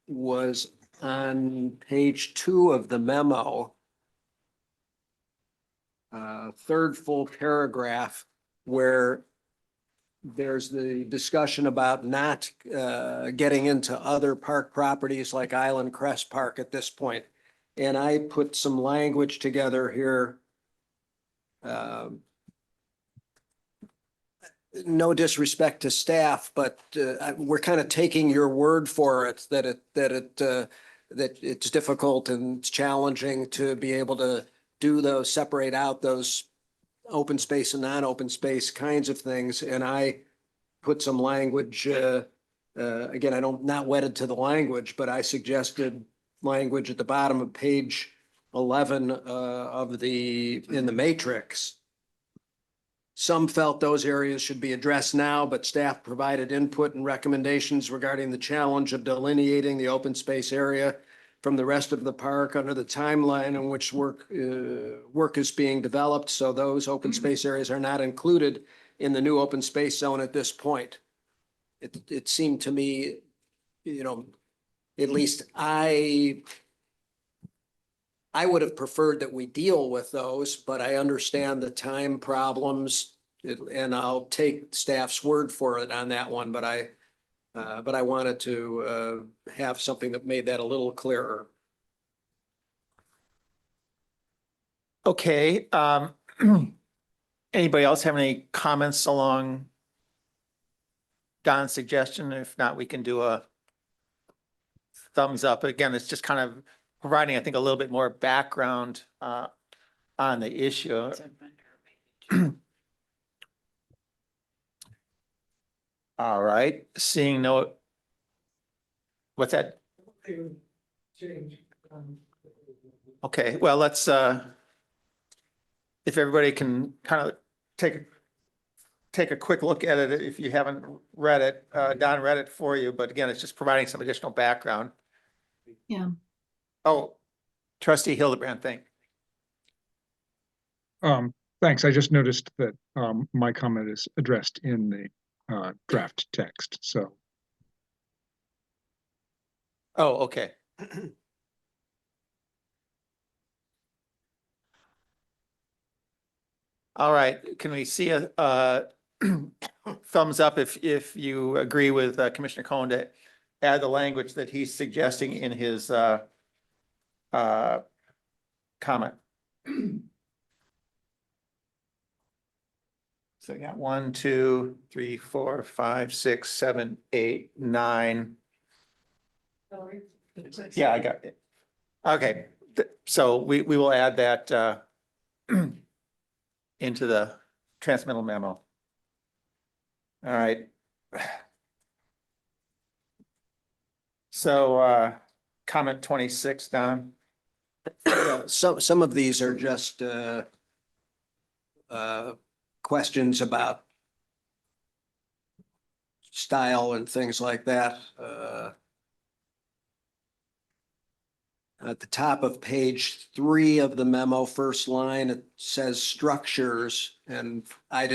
Speaker 8: was on page 2 of the memo. Third full paragraph where there's the discussion about not getting into other park properties like Island Crest Park at this point. And I put some language together here. No disrespect to staff, but we're kind of taking your word for it that it's difficult and it's challenging to be able to do those, separate out those open space and non-open space kinds of things. And I put some language, again, I'm not wedded to the language, but I suggested language at the bottom of page 11 in the matrix. Some felt those areas should be addressed now, but staff provided input and recommendations regarding the challenge of delineating the open space area from the rest of the park under the timeline in which work is being developed. So those open space areas are not included in the new open space zone at this point. It seemed to me, at least I would have preferred that we deal with those, but I understand the time problems. And I'll take staff's word for it on that one, but I wanted to have something that made that a little clearer.
Speaker 1: Okay. Anybody else have any comments along Don's suggestion? If not, we can do a thumbs up. Again, it's just kind of providing, I think, a little bit more background on the issue. All right, seeing no. What's that? Okay, well, let's, if everybody can kind of take a quick look at it, if you haven't read it, Don read it for you, but again, it's just providing some additional background.
Speaker 9: Yeah.
Speaker 1: Oh, trustee Hildebrand,
Speaker 10: Thanks. I just noticed that my comment is addressed in the draft text, so.
Speaker 1: oh, okay. All right, can we see a thumbs up if you agree with Commissioner Cohen to add the language that he's suggesting in his comment? So we got 1, 2, 3, 4, 5, 6, 7, 8, 9. Yeah, I got it. Okay, so we will add that into the transmittal memo. All right. So comment 26, Don.
Speaker 8: Some of these are just questions about style and things like that. At the top of page 3 of the memo, first line, it says structures, and I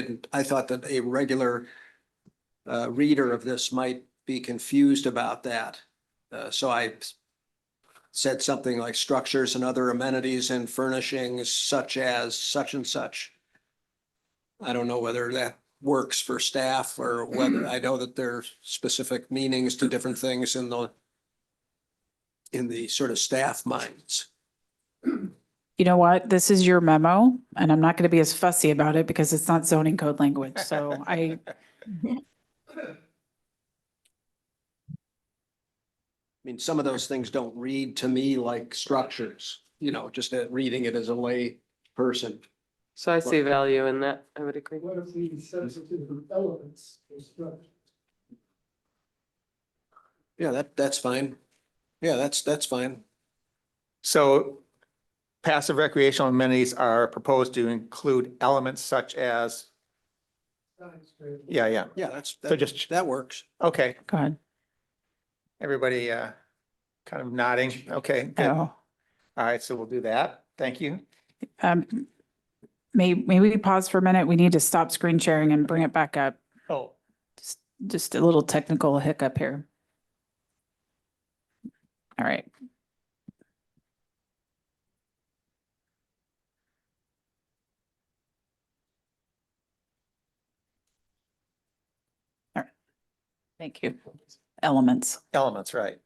Speaker 8: thought that a regular reader of this might be confused about that. So I said something like structures and other amenities and furnishings such as such and such. I don't know whether that works for staff or whether, I know that there are specific meanings to different things in the sort of staff minds.
Speaker 5: You know what? This is your memo, and I'm not going to be as fussy about it because it's not zoning code language. So I
Speaker 8: mean, some of those things don't read to me like structures, just reading it as a lay person.
Speaker 2: So I see value in that. I would agree.
Speaker 7: What if we substitute elements for structure?
Speaker 8: Yeah, that's fine. Yeah, that's fine.
Speaker 1: So passive recreational amenities are proposed to include elements such as, yeah.
Speaker 8: Yeah,
Speaker 1: So just,
Speaker 8: that works.
Speaker 1: okay,
Speaker 5: go ahead.
Speaker 1: everybody kind of nodding. Okay, good.
Speaker 5: Oh,
Speaker 1: All right, so we'll do that. Thank you.
Speaker 5: maybe we pause for a minute. We need to stop screen sharing and bring it back up.
Speaker 1: Oh,
Speaker 5: Just a little technical hiccup here. All right. All right. Thank you. Elements.
Speaker 1: elements, right.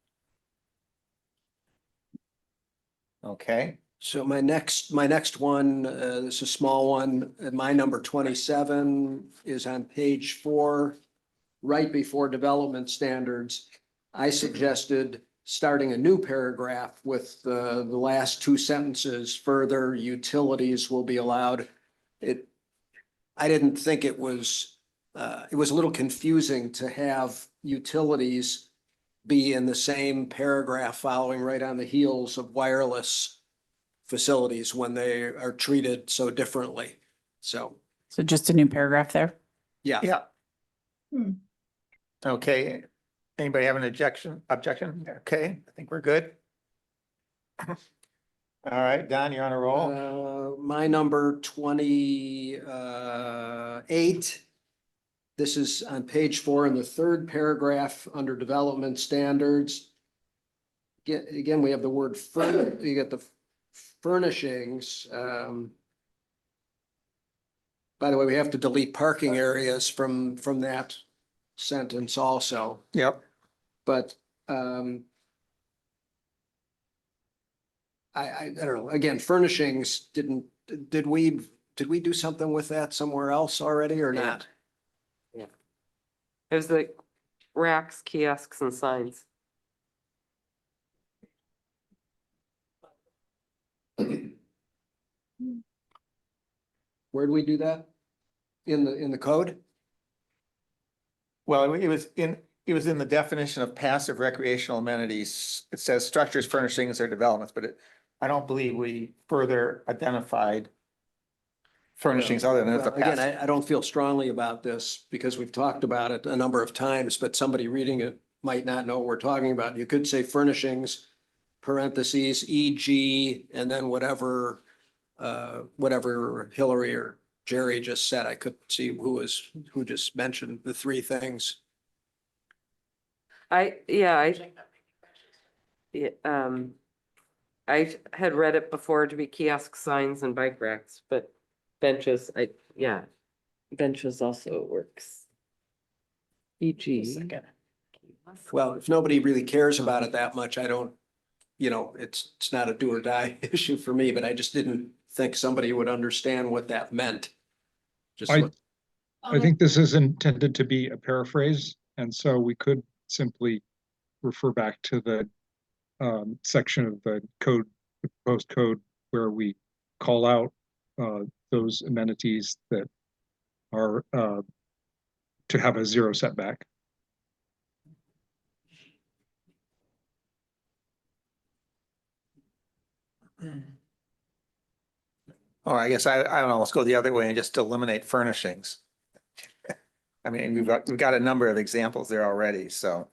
Speaker 1: Okay,
Speaker 8: So my next one, this is a small one, my number 27 is on page 4, right before development standards. I suggested starting a new paragraph with the last 2 sentences, further utilities will be allowed. I didn't think it was a little confusing to have utilities be in the same paragraph following right on the heels of wireless facilities when they are treated so differently. So,
Speaker 5: just a new paragraph there.
Speaker 8: yeah.
Speaker 1: yeah. Okay, anybody have an objection? Okay, I think we're good. All right, Don, you're on a roll.
Speaker 8: My number 28. This is on page 4 in the 3rd paragraph under development standards. Again, we have the word you get the furnishings. By the way, we have to delete parking areas from that sentence also.
Speaker 1: Yep.
Speaker 8: But I don't know, again, furnishings did we do something with that somewhere else already or not?
Speaker 2: Yeah. It was like racks, kiosks, and signs.
Speaker 8: Where do we do that? In the code?
Speaker 1: Well, it was in the definition of passive recreational amenities. It says structures, furnishings, or developments, but I don't believe we further identified furnishings other than it's a
Speaker 8: Well, again,
Speaker 1: passive.
Speaker 8: I don't feel strongly about this because we've talked about it a number of times, but somebody reading it might not know what we're talking about. You could say furnishings, parentheses, e.g., and then whatever Hillary or Jerry just said. I couldn't see who just mentioned the three things.
Speaker 2: Yeah, I had read it before to be kiosk signs and bike racks, but benches, benches also works. E.g.
Speaker 8: Well, if nobody really cares about it that much, I don't, it's not a do or die issue for me, but I just didn't think somebody would understand what that meant. Just
Speaker 10: I think this is intended to be a paraphrase, and so we could simply refer back to the section of the code, the proposed code, where we call out those amenities that are to have a zero setback.
Speaker 1: Or I guess I don't know, let's go the other way and just eliminate furnishings. I mean, we've got a number of examples there already, so.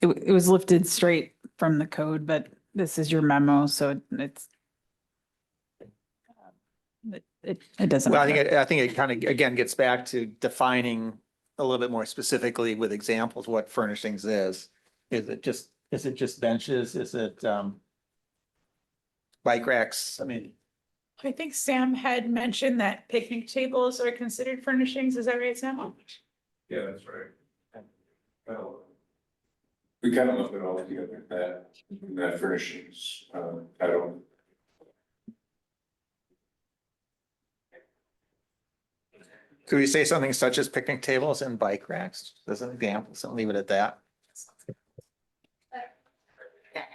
Speaker 5: It was lifted straight from the code, but this is your memo, so it's it doesn't.
Speaker 1: Well,
Speaker 5: matter.
Speaker 1: I think it kind of, again, gets back to defining a little bit more specifically with examples what furnishings is. Is it just benches? Is it bike racks? I mean,
Speaker 14: I think Sam had mentioned that picnic tables are considered furnishings. Is that right, Sam?
Speaker 6: Yeah, that's right. Well, we kind of looked at all together, that furnishings, I don't.
Speaker 1: could we say something such as picnic tables and bike racks as an example? So leave it at that.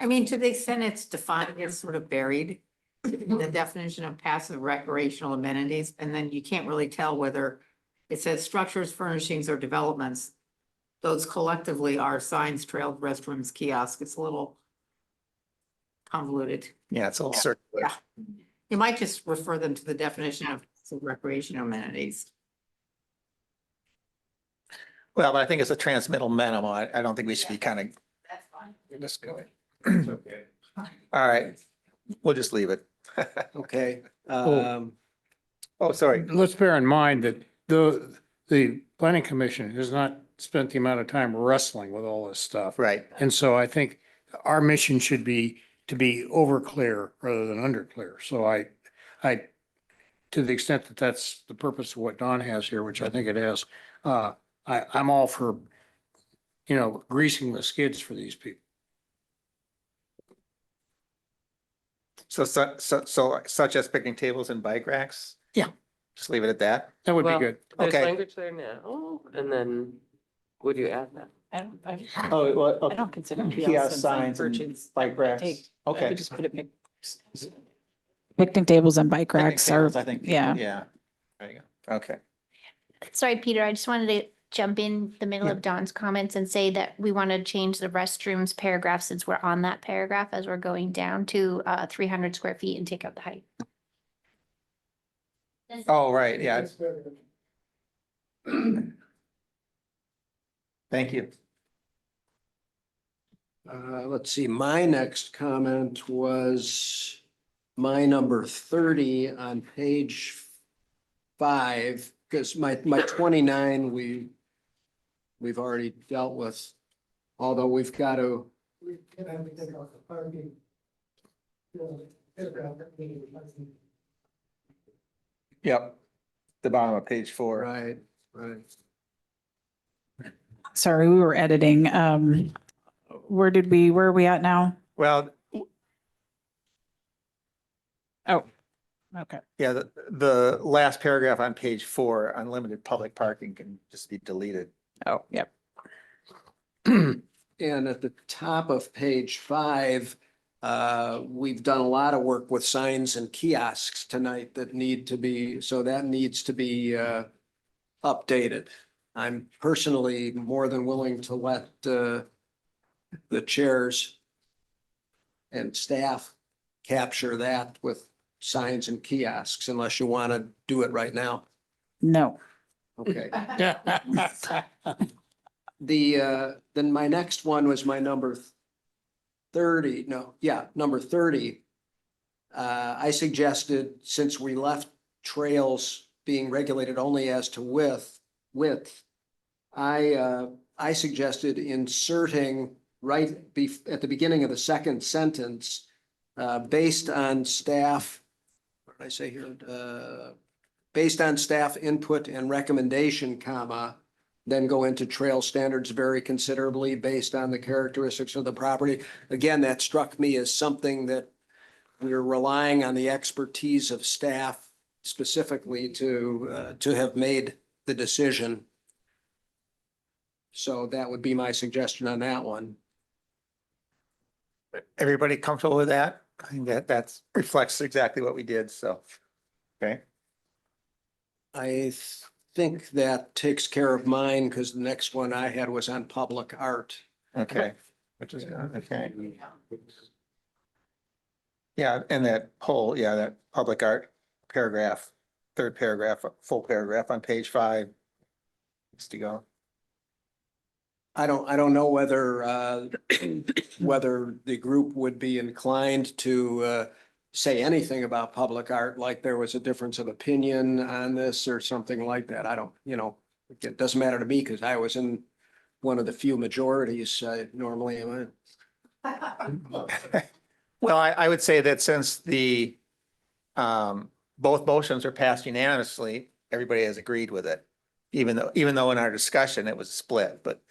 Speaker 9: I mean, to the extent it's defined, it's sort of buried in the definition of passive recreational amenities, and then you can't really tell whether it says structures, furnishings, or developments. Those collectively are signs, trails, restrooms, kiosks. It's a little convoluted.
Speaker 1: Yeah, it's a little circular.
Speaker 9: Yeah. You might just refer them to the definition of recreational amenities.
Speaker 1: Well, but I think it's a transmittal minimum. I don't think we should be kind of
Speaker 9: That's fine.
Speaker 1: just going.
Speaker 6: Okay.
Speaker 1: All right, we'll just leave it.
Speaker 8: Okay.
Speaker 1: Oh, sorry.
Speaker 16: Let's bear in mind that the planning commission has not spent the amount of time wrestling with all this stuff.
Speaker 1: Right.
Speaker 16: And so I think our mission should be to be over clear rather than under clear. So I, to the extent that that's the purpose of what Don has here, which I think it is, I'm all for, greasing the skids for these people.
Speaker 1: So such as picnic tables and bike racks?
Speaker 16: Yeah.
Speaker 1: Just leave it at that?
Speaker 16: That would be
Speaker 2: Well,
Speaker 16: good.
Speaker 2: There's
Speaker 1: Okay.
Speaker 2: language there now, and then would you add that?
Speaker 1: Oh, well,
Speaker 5: I don't consider
Speaker 1: kiosk signs and bike racks. Okay.
Speaker 5: Just put it. Picnic tables and bike
Speaker 1: Picnic
Speaker 5: racks are,
Speaker 1: tables, I think.
Speaker 5: yeah.
Speaker 1: Yeah. There you go. Okay.
Speaker 13: Sorry, Peter, I just wanted to jump in the middle
Speaker 1: Yeah.
Speaker 13: of Don's comments and say that we want to change the restrooms paragraph since we're on that paragraph as we're going down to 300 square feet and take out the height.
Speaker 1: Oh, right, yeah. Thank you.
Speaker 8: Let's see, my next comment was my number 30 on page 5, because my 29, we've already dealt with, although we've got to.
Speaker 1: Yep. The bottom of page 4.
Speaker 8: Right.
Speaker 5: Sorry, we were editing. Where are we at now?
Speaker 1: Well,
Speaker 5: Oh, okay.
Speaker 1: yeah, the last paragraph on page 4, unlimited public parking can just be deleted.
Speaker 5: Oh, yep.
Speaker 8: And at the top of page 5, we've done a lot of work with signs and kiosks tonight that need to be, so that needs to be updated I'm personally more than willing to let the chairs and staff capture that with signs and kiosks, unless you want to do it right now.
Speaker 5: No.
Speaker 8: Okay. Then my next one was my number 30, number 30. I suggested, since we left trails being regulated only as to width, I suggested inserting at the beginning of the second sentence, based on staff, what did I say here? Based on staff input and recommendation, comma, then go into trail standards vary considerably based on the characteristics of the property. Again, that struck me as something that we're relying on the expertise of staff specifically to have made the decision. So that would be my suggestion on that one.
Speaker 1: Everybody comfortable with that? I think that reflects exactly what we did, so, okay.
Speaker 8: I think that takes care of mine, because the next one I had was on public art.
Speaker 1: Okay, which is, okay. Yeah, and that whole, that public art paragraph, third paragraph, full paragraph on page 5 needs to go.
Speaker 8: I don't know whether whether the group would be inclined to say anything about public art, like there was a difference of opinion on this or something like that. I don't, it doesn't matter to me because I was in one of the few majorities normally.
Speaker 1: Well, I would say that since the both motions are passed unanimously, everybody has agreed with it. Even though in our discussion it was split, but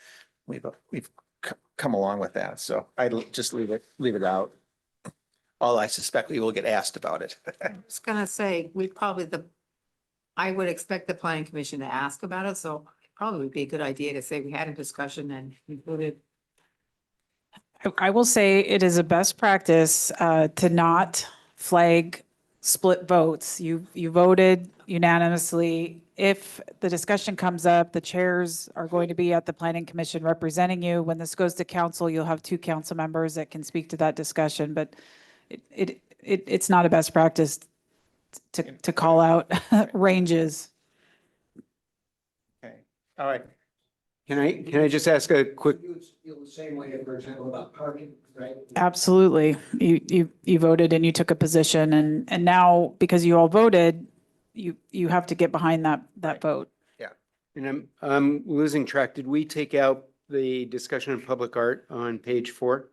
Speaker 1: we've come along with that. So I'd just leave it out. Although I suspect we will get asked about it.
Speaker 9: I was gonna say, I would expect the planning commission to ask about it, so it probably would be a good idea to say we had a discussion and included.
Speaker 5: I will say it is a best practice to not flag split votes. You voted unanimously. If the discussion comes up, the chairs are going to be at the planning commission representing you. When this goes to council, you'll have 2 council members that can speak to that discussion, but it's not a best practice to call out ranges.
Speaker 1: Okay, all right.
Speaker 12: Can I just ask a quick,
Speaker 8: You would feel the same way, for example, about parking, right?
Speaker 5: Absolutely. You voted and you took a position, and now because you all voted, you have to get behind that vote.
Speaker 12: and I'm losing track. Did we take out the discussion of public art on page 4?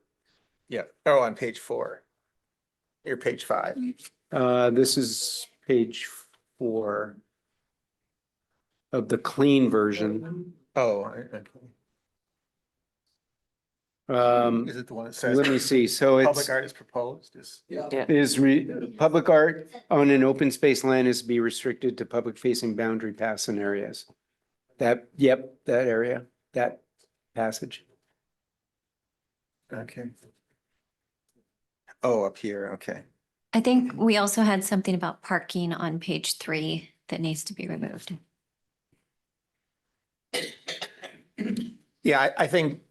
Speaker 1: Yeah. Oh, on page 4. You're page 5.
Speaker 12: This is page 4 of the clean version.
Speaker 1: Oh, okay. Is it the one that says?
Speaker 12: Let me see. So
Speaker 1: Public
Speaker 12: it's
Speaker 1: art is proposed is.
Speaker 12: public art on an open space land is to be restricted to public facing boundary passing areas. That area, that passage.
Speaker 1: Okay. Oh, up here, okay.
Speaker 4: I think we also had something about parking on page 3 that needs to be removed.
Speaker 1: Yeah, I think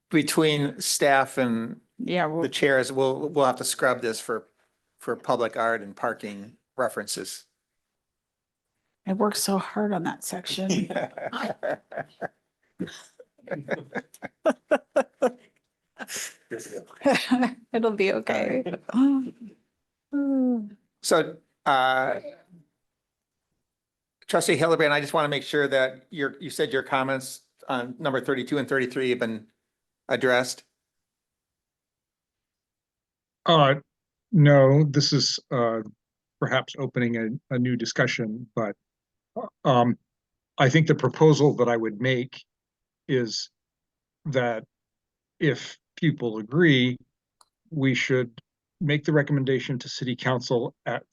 Speaker 1: between staff and the chairs, we'll have to scrub this for public art and parking references.
Speaker 5: I worked so hard on that section. It'll be okay.
Speaker 1: So, Trustee Hildebrand, I just want to make sure that you said your comments on number 32 and 33 have been addressed.
Speaker 10: No, this is perhaps opening a new discussion, but I think the proposal that I would make is that if people agree, we should make the recommendation to city council at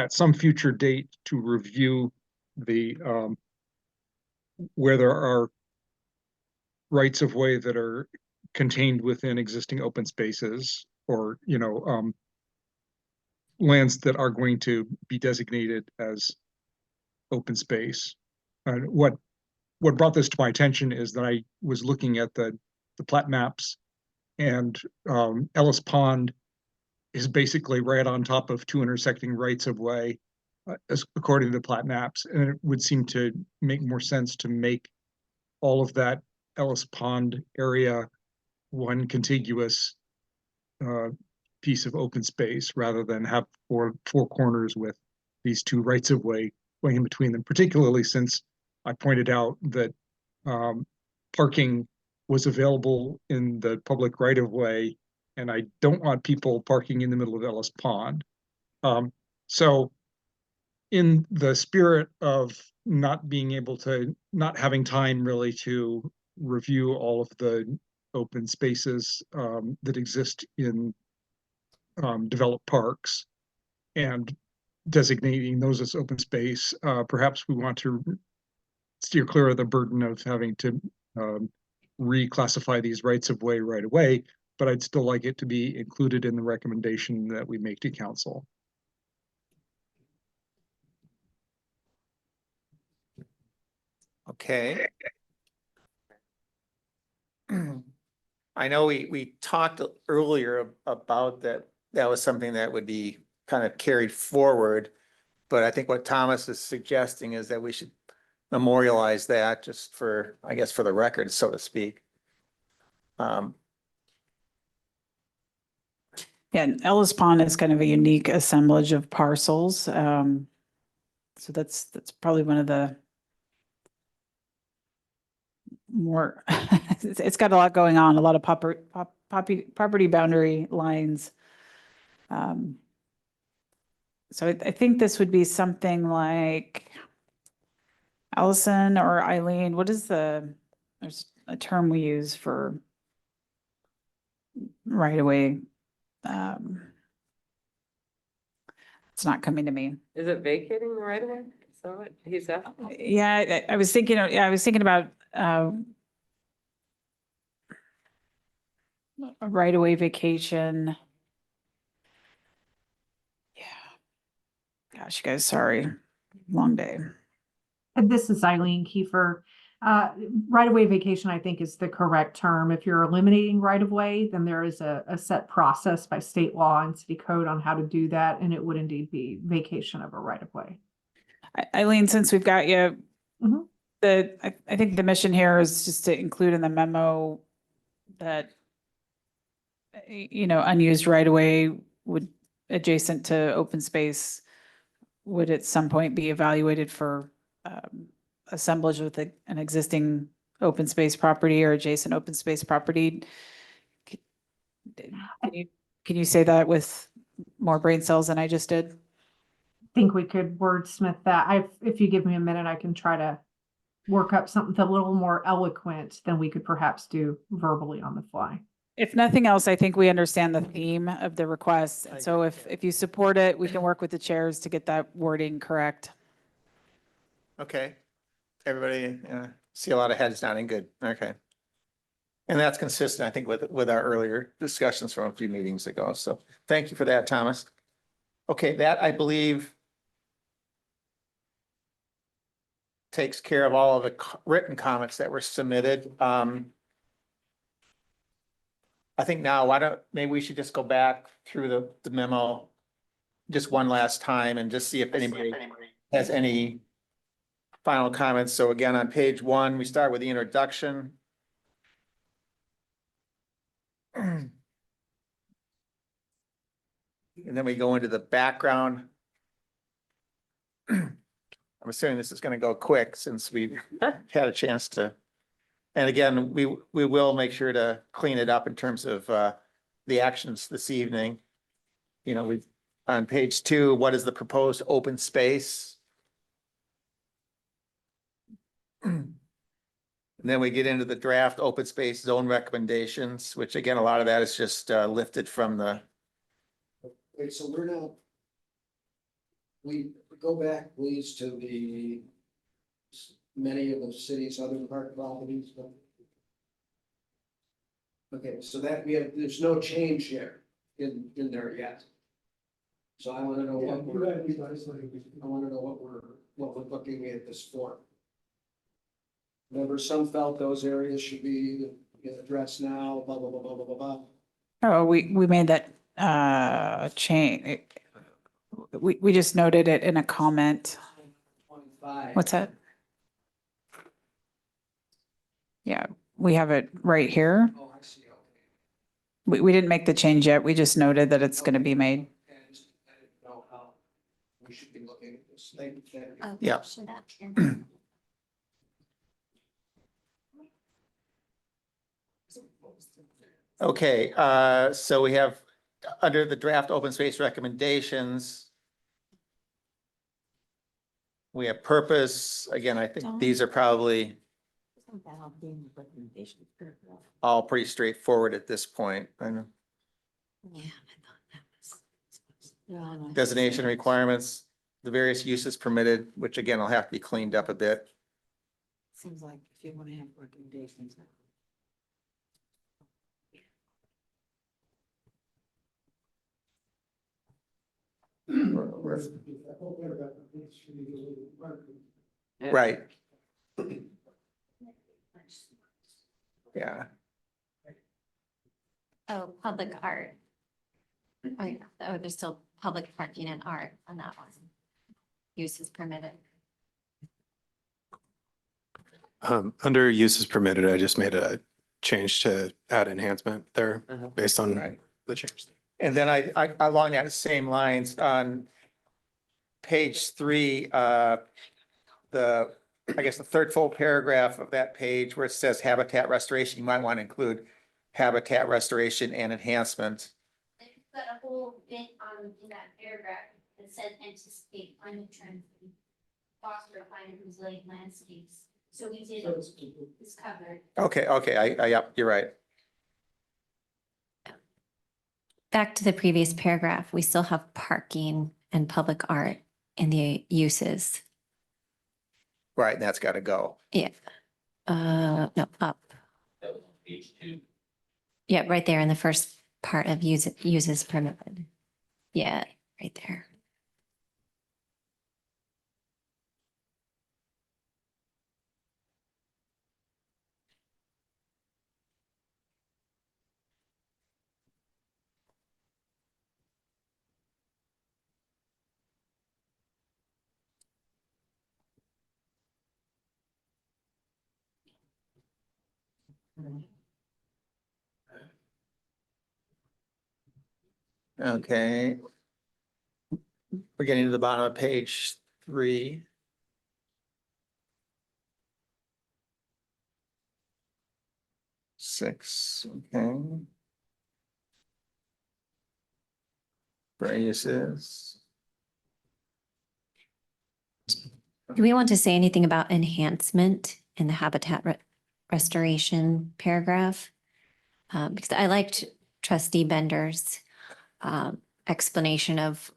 Speaker 10: some future date to review the where there are rights of way that are contained within existing open spaces, or lands that are going to be designated as open space. And what what brought this to my attention is that I was looking at the plat maps, and Ellis Pond is basically right on top of two intersecting rights of way, according to the plat maps, and it would seem to make more sense to make all of that Ellis Pond area one contiguous piece of open space, rather than have four corners with these two rights of way going in between them, particularly since I pointed out that parking was available in the public right of way, and I don't want people parking in the middle of Ellis Pond. So in the spirit of not being able to, not having time really to review all of the open spaces that exist in developed parks and designating those as open space, perhaps we want to steer clear of the burden of having to reclassify these rights of way right away, but I'd still like it to be included in the recommendation that we make to council.
Speaker 1: Okay. I know we talked earlier about that was something that would be kind of carried forward. But I think what Thomas is suggesting is that we should memorialize that just for, I guess, for the record, so to speak.
Speaker 5: Yeah, and Ellis Pond is kind of a unique assemblage of parcels. So that's probably one of the more, it's got a lot going on, a lot of property boundary lines. So I think this would be something like, Allison or Eileen, what is there's a term we use for right away. It's not coming to me.
Speaker 2: Is it vacating the right of way? Is that what he's asking?
Speaker 5: Yeah, I was thinking, I was thinking about a right away vacation. Yeah. Gosh, you guys, sorry. Long day.
Speaker 18: This is Eileen Kiefer. Right-of-way vacation, I think, is the correct term. If you're eliminating right-of-way, then there is a set process by state law and city code on how to do that, and it would indeed be vacation of a right-of-way.
Speaker 5: Eileen, since we've got you,
Speaker 18: Mhm.
Speaker 5: I think the mission here is just to include in the memo that, unused right-of-way would, adjacent to open space, would at some point be evaluated for assemblage with an existing open space property or adjacent open space property. Can you say that with more brain cells than I just did?
Speaker 18: I think we could wordsmith that. If you give me a minute, I can try to work up something a little more eloquent than we could perhaps do verbally on the fly.
Speaker 5: If nothing else, I think we understand the theme of the request. So if you support it, we can work with the chairs to get that wording correct.
Speaker 1: Okay. Everybody, see a lot of heads nodding. Good. Okay. And that's consistent, I think, with our earlier discussions from a few meetings ago. So thank you for that, Thomas. Okay, that I believe takes care of all of the written comments that were submitted. I think now, maybe we should just go back through the memo just one last time and just see if anybody has any final comments. So again, on page 1, we start with the introduction. And then we go into the background. I'm assuming this is going to go quick since we've had a chance to. And again, we will make sure to clean it up in terms of the actions this evening. We've on page 2, what is the proposed open space? And then we get into the draft open space zone recommendations, which again, a lot of that is just lifted from the.
Speaker 8: Wait, so we're not. We go back, please, to many of the city's other park properties. Okay, so that there's no change here in there yet. So I want to know what we're looking at this for. Whatever some felt those areas should be addressed now, blah, blah, blah, blah, blah, blah, blah.
Speaker 5: Oh, we made that change. We just noted it in a comment.
Speaker 8: 25.
Speaker 5: What's that? Yeah, we have it right here.
Speaker 8: Oh, I see, okay.
Speaker 5: We didn't make the change yet. We just noted that it's gonna be made.
Speaker 8: Okay, I didn't know how we should be looking at this. Thank you.
Speaker 1: Yeah.
Speaker 4: So that-
Speaker 1: Okay, so we have, under the draft open space recommendations, we have purpose. Again, I think these are probably all pretty straightforward at this point. I know. Designation requirements, the various uses permitted, which again will have to be cleaned up a bit.
Speaker 2: Seems like if you want to have recommendations.
Speaker 1: Right. Yeah,
Speaker 4: Oh, public art. Oh, yeah. Oh, there's still public parking and art on that one. Use is permitted.
Speaker 19: Under uses permitted, I just made a change to add enhancement there based on
Speaker 1: right.
Speaker 19: the change.
Speaker 1: And then I along that same lines on page 3, I guess the third full paragraph of that page where it says habitat restoration, you might want to include habitat restoration and enhancement.
Speaker 4: They've got a whole bit on in that paragraph that said anticipate climate trends, and foster climate resilient landscapes. So we did, it's covered.
Speaker 1: Okay, yep, you're right.
Speaker 4: Back to the previous paragraph, we still have parking and public art in the uses.
Speaker 1: Right, and that's got to go.
Speaker 4: Yeah. No, up. Yeah, right there in the first part of uses permitted. Yeah, right there.
Speaker 1: Okay. We're getting to the bottom of page 3. Six, okay. Phrases.
Speaker 4: Do we want to say anything about enhancement in the habitat restoration paragraph? Because I liked trustee Bender's explanation of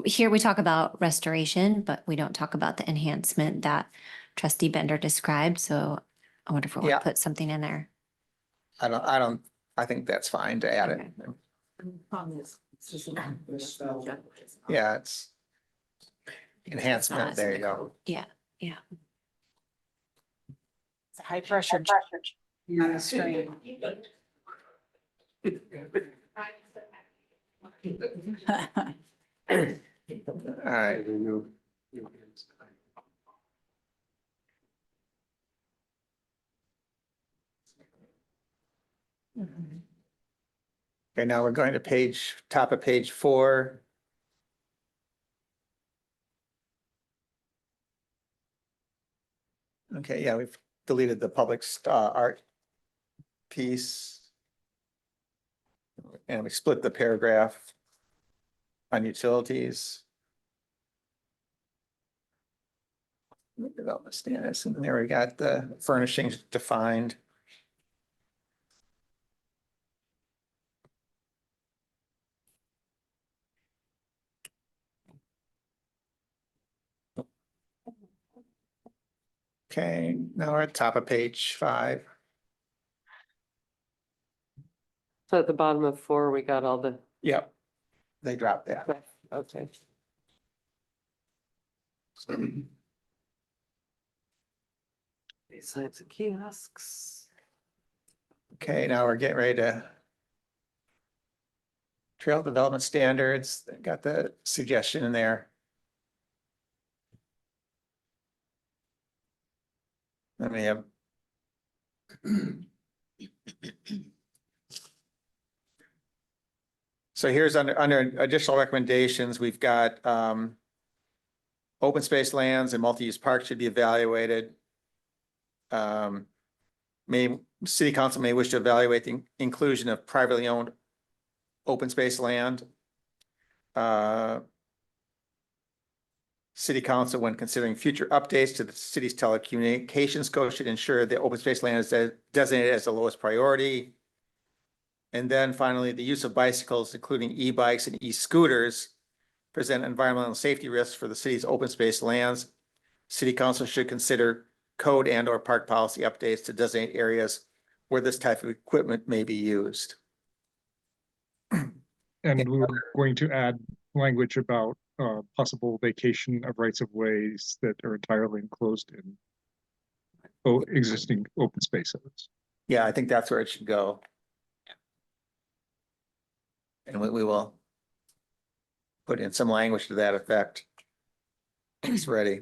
Speaker 4: here we talk about restoration, but we don't talk about the enhancement that trustee Bender described. So I wonder if we want
Speaker 1: Yeah.
Speaker 4: to put something in there.
Speaker 1: I think that's fine to add it. Yeah, it's enhancement, there you go.
Speaker 4: Yeah, yeah.
Speaker 14: It's a high pressure. Not a strain.
Speaker 1: All right. Okay, now we're going to top of page 4. Okay, yeah, we've deleted the public art piece. And we split the paragraph on utilities. Development status, and there we got the furnishings defined. Okay, now we're at top of page 5.
Speaker 2: So at the bottom of 4, we got all the,
Speaker 1: Yep, they dropped that.
Speaker 2: okay. These signs and kiosks.
Speaker 1: Okay, now we're getting ready to trail development standards, got the suggestion in there. Let me have. So here's under additional recommendations, we've got open space lands and multi-use parks should be evaluated. City council may wish to evaluate the inclusion of privately owned open space land. City council, when considering future updates to the city's telecommunications code, should ensure the open space land is designated as the lowest priority. And then finally, the use of bicycles, including e-bikes and e-scooters, present environmental safety risks for the city's open space lands. City council should consider code and or park policy updates to designate areas where this type of equipment may be used.
Speaker 10: And we were going to add language about possible vacation of rights of ways that are entirely enclosed in existing open spaces.
Speaker 1: Yeah, I think that's where it should go. And we will put in some language to that effect. It's ready.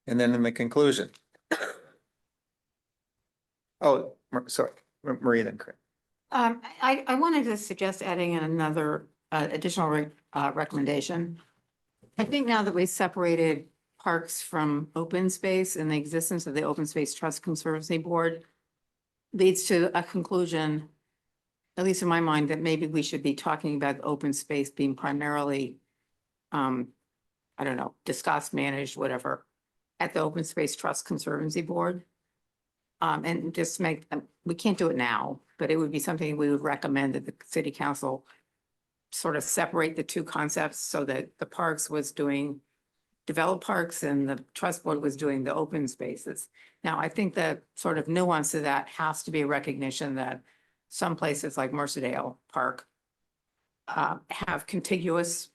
Speaker 1: And then in the conclusion. Oh, sorry, Marie then.
Speaker 9: I wanted to suggest adding in another additional recommendation. I think now that we separated parks from open space and the existence of the Open Space Trust Conservancy Board leads to a conclusion, at least in my mind, that maybe we should be talking about open space being primarily, I don't know, discussed, managed, whatever, at the Open Space Trust Conservancy Board. And just make, we can't do it now, but it would be something we would recommend that the city council sort of separate the two concepts so that the parks was doing developed parks and the trust board was doing the open spaces. Now, I think the sort of nuance of that has to be a recognition that some places like Mercerdale Park have contiguous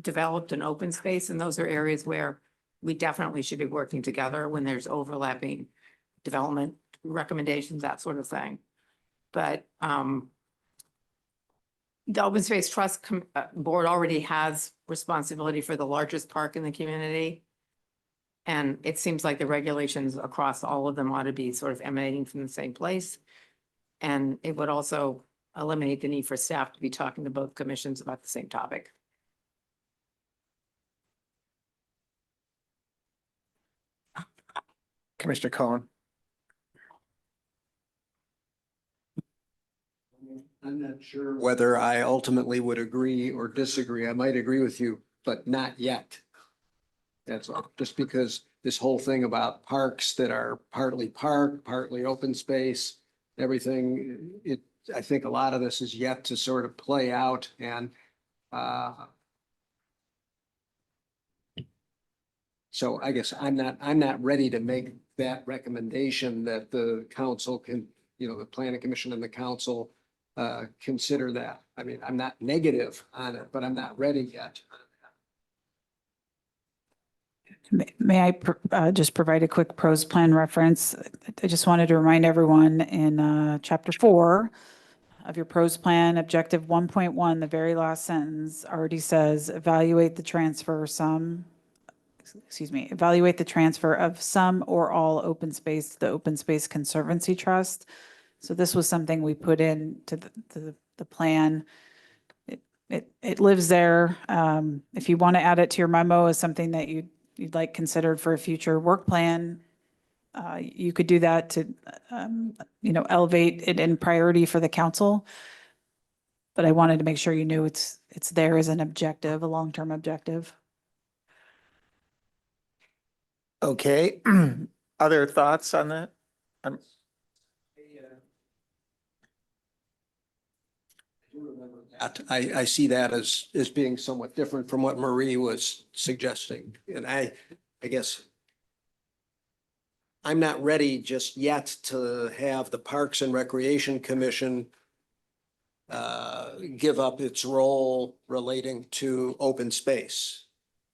Speaker 9: developed and open space, and those are areas where we definitely should be working together when there's overlapping development recommendations, that sort of thing. But the Open Space Trust Board already has responsibility for the largest park in the community. And it seems like the regulations across all of them ought to be sort of emanating from the same place. And it would also eliminate the need for staff to be talking to both commissions about the same topic.
Speaker 1: Commissioner Cohen.
Speaker 8: I'm not sure whether I ultimately would agree or disagree. I might agree with you, but not yet. That's all, just because this whole thing about parks that are partly park, partly open space, everything, I think a lot of this is yet to sort of play out and so I guess I'm not ready to make that recommendation that the council can, the planning commission and the council consider that. I mean, I'm not negative on it, but I'm not ready yet.
Speaker 5: May I just provide a quick pros plan reference? I just wanted to remind everyone in chapter 4 of your pros plan, objective 1.1, the very last sentence already says, evaluate the transfer of some or all open space to the Open Space Conservancy Trust. So this was something we put into the plan. It lives there. If you want to add it to your memo as something that you'd like considered for a future work plan, you could do that to, elevate it in priority for the council. But I wanted to make sure you knew it's there as an objective, a long-term objective.
Speaker 1: Okay, other thoughts on that?
Speaker 8: I see that as being somewhat different from what Marie was suggesting. And I guess I'm not ready just yet to have the Parks and Recreation Commission give up its role relating to open space.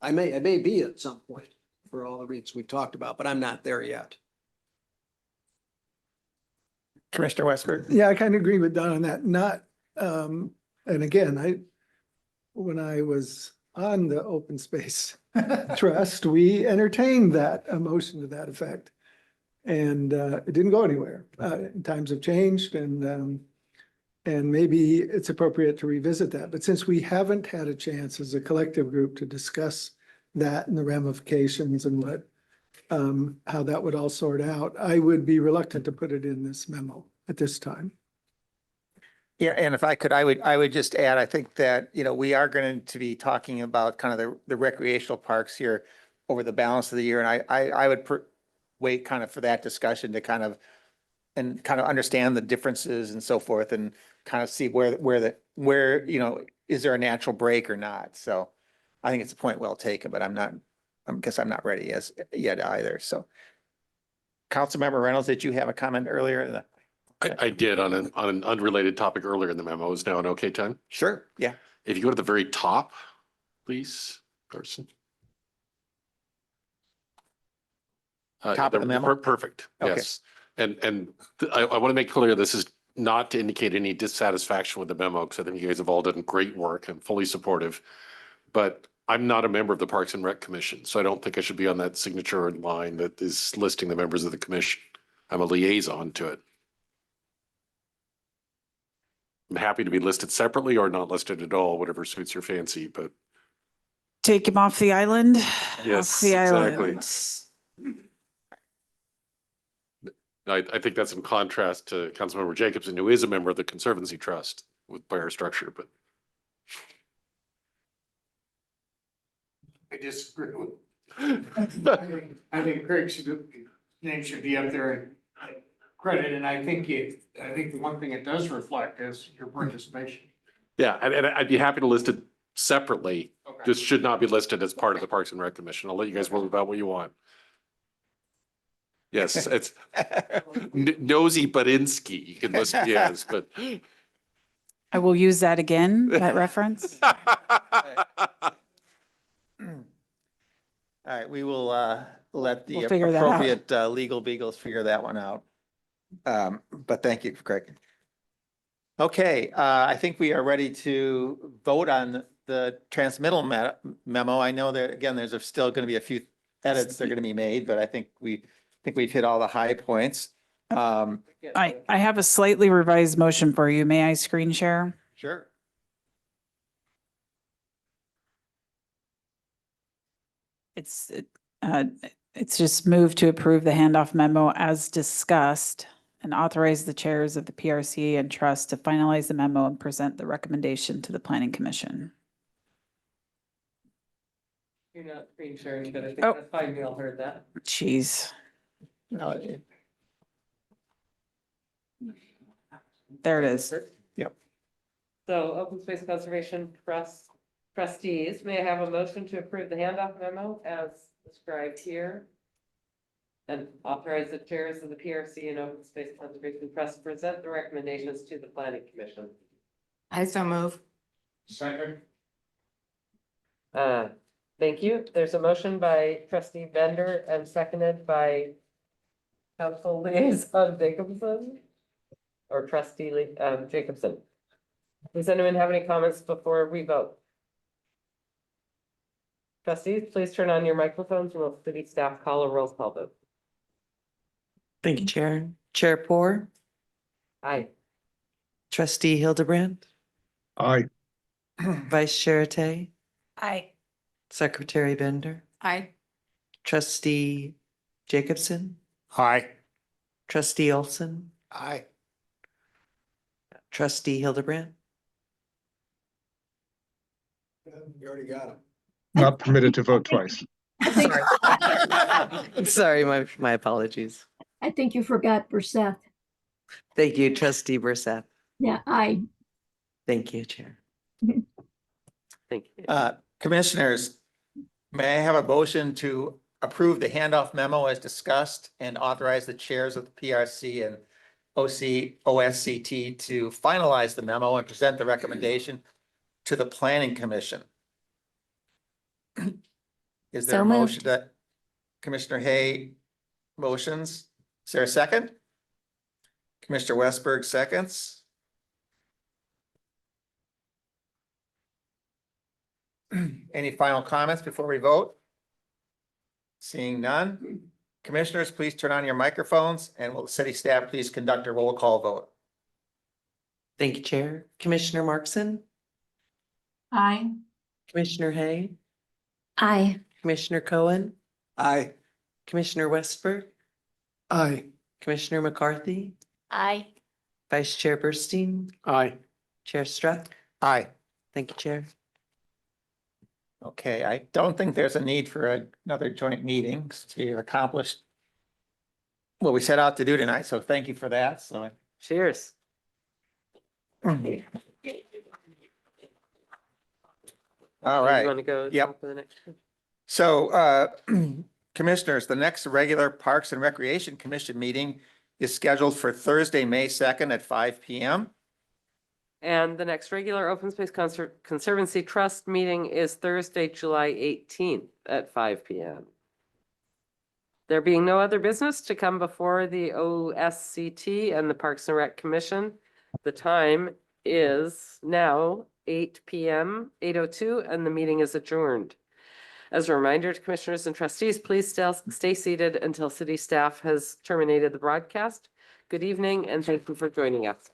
Speaker 8: I may be at some point for all the reasons we've talked about, but I'm not there yet.
Speaker 1: Commissioner Westford?
Speaker 7: Yeah, I kind of agree with Don on that. Not, and again, when I was on the open space trust, we entertained that, a motion to that effect. And it didn't go anywhere. Times have changed and maybe it's appropriate to revisit that. But since we haven't had a chance as a collective group to discuss that and the ramifications and what, how that would all sort out, I would be reluctant to put it in this memo at this time.
Speaker 1: Yeah, and if I could, I would just add, I think that, you know, we are going to be talking about kind of the recreational parks here over the balance of the year. And I would wait kind of for that discussion to kind of understand the differences and so forth and kind of see where, you know, is there a natural break or not? So I think it's a point well taken, but I guess I'm not ready as yet either. So Councilmember Reynolds, did you have a comment earlier?
Speaker 11: I did on an unrelated topic earlier in the memo. Is now an okay time?
Speaker 1: Sure, yeah.
Speaker 11: If you go to the very top, please, Carson.
Speaker 1: Top of the memo?
Speaker 11: Perfect,
Speaker 1: Okay.
Speaker 11: yes. And I want to make clear, this is not to indicate any dissatisfaction with the memo, because I think you guys have all done great work and fully supportive. But I'm not a member of the Parks and Rec Commission, so I don't think I should be on that signature line that is listing the members of the commission. I'm a liaison to it. I'm happy to be listed separately or not listed at all, whatever suits your fancy, but
Speaker 5: Take him off the island.
Speaker 11: yes,
Speaker 5: Off the
Speaker 11: exactly.
Speaker 5: island.
Speaker 11: I think that's in contrast to Councilmember Jacobson, who is a member of the Conservancy Trust by our structure, but
Speaker 16: I disagree with. I think Craig's name should be up there and credit, and I think the one thing it does reflect is your participation.
Speaker 11: yeah, and I'd be happy to list it separately.
Speaker 16: Okay.
Speaker 11: This should not be listed as part of the Parks and Rec Commission. I'll let you guys worry about what you want. Yes, it's Nosy Badinsky. You can list me as, but
Speaker 5: I will use that again, that reference.
Speaker 1: All right, we will let the
Speaker 5: We'll figure that out.
Speaker 1: appropriate legal beagles figure that one out. But thank you, Craig. Okay, I think we are ready to vote on the transmittal memo. I know that, again, there's still going to be a few edits that are going to be made, but I think we've hit all the high points.
Speaker 5: I have a slightly revised motion for you. May I screen share?
Speaker 1: Sure.
Speaker 5: It's just moved to approve the handoff memo as discussed and authorize the chairs of the PRC and trust to finalize the memo and present the recommendation to the planning commission.
Speaker 2: You're not screen sharing, but I think
Speaker 5: Oh.
Speaker 2: that's fine. We all heard that.
Speaker 5: Jeez,
Speaker 1: No,
Speaker 5: there it is.
Speaker 1: Yep.
Speaker 2: So Open Space Conservation Trust trustees, may I have a motion to approve the handoff memo as described here? And authorize the chairs of the PRC and Open Space Conservation Trust to present the recommendations to the planning commission.
Speaker 9: I so move.
Speaker 16: Second.
Speaker 2: Thank you. There's a motion by trustee Bender and seconded by council liaison Jacobson or trustee Jacobson. Does anyone have any comments before we vote? Trustees, please turn on your microphones and will city staff call a roll call vote.
Speaker 3: Thank you, Chair. Chair Poor,
Speaker 2: Aye.
Speaker 3: Trustee Hildebrand,
Speaker 10: Aye.
Speaker 3: Vice Chair Tay,
Speaker 5: Aye.
Speaker 3: Secretary Bender,
Speaker 9: Aye.
Speaker 3: Trustee Jacobson,
Speaker 16: Aye.
Speaker 3: Trustee Olson,
Speaker 16: Aye.
Speaker 3: Trustee Hildebrand.
Speaker 8: You already got him.
Speaker 10: Not permitted to vote twice.
Speaker 3: Sorry, my apologies.
Speaker 17: I think you forgot Brissette.
Speaker 3: Thank you, Trustee Brisseth.
Speaker 17: Yeah, I.
Speaker 3: Thank you, Chair.
Speaker 2: Thank you.
Speaker 1: Commissioners, may I have a motion to approve the handoff memo as discussed and authorize the chairs of the PRC and OSCT to finalize the memo and present the recommendation to the planning commission? Is there
Speaker 4: So
Speaker 1: a
Speaker 4: moved.
Speaker 1: motion that Commissioner Hay motions? Is there a second? Commissioner Westberg seconds. Any final comments before we vote? Seeing none. Commissioners, please turn on your microphones, and will the city staff please conduct a roll call vote?
Speaker 3: Thank you, Chair. Commissioner Markson,
Speaker 17: Aye.
Speaker 3: Commissioner Hay,
Speaker 4: Aye.
Speaker 3: Commissioner Cohen,
Speaker 8: Aye.
Speaker 3: Commissioner Westberg,
Speaker 7: Aye.
Speaker 3: Commissioner McCarthy,
Speaker 13: Aye.
Speaker 3: Vice Chair Burstein,
Speaker 12: Aye.
Speaker 3: Chair Struck.
Speaker 1: Aye.
Speaker 3: Thank you, Chair.
Speaker 1: Okay, I don't think there's a need for another joint meeting to accomplish what we set out to do tonight, so thank you for that, so.
Speaker 2: Cheers.
Speaker 1: All
Speaker 2: You
Speaker 1: right.
Speaker 2: want to go?
Speaker 1: Yep.
Speaker 2: talk to the next one?
Speaker 1: So, Commissioners, the next regular Parks and Recreation Commission meeting is scheduled for Thursday, May 2nd at 5 p.m.
Speaker 2: And the next regular Open Space Conservancy Trust meeting is Thursday, July 18th at 5 p.m. There being no other business to come before the OSCT and the Parks and Rec Commission, the time is now 8 p.m., 8:02, and the meeting is adjourned. As a reminder to commissioners and trustees, please stay seated until city staff has terminated the broadcast. Good evening, and thank you for joining us.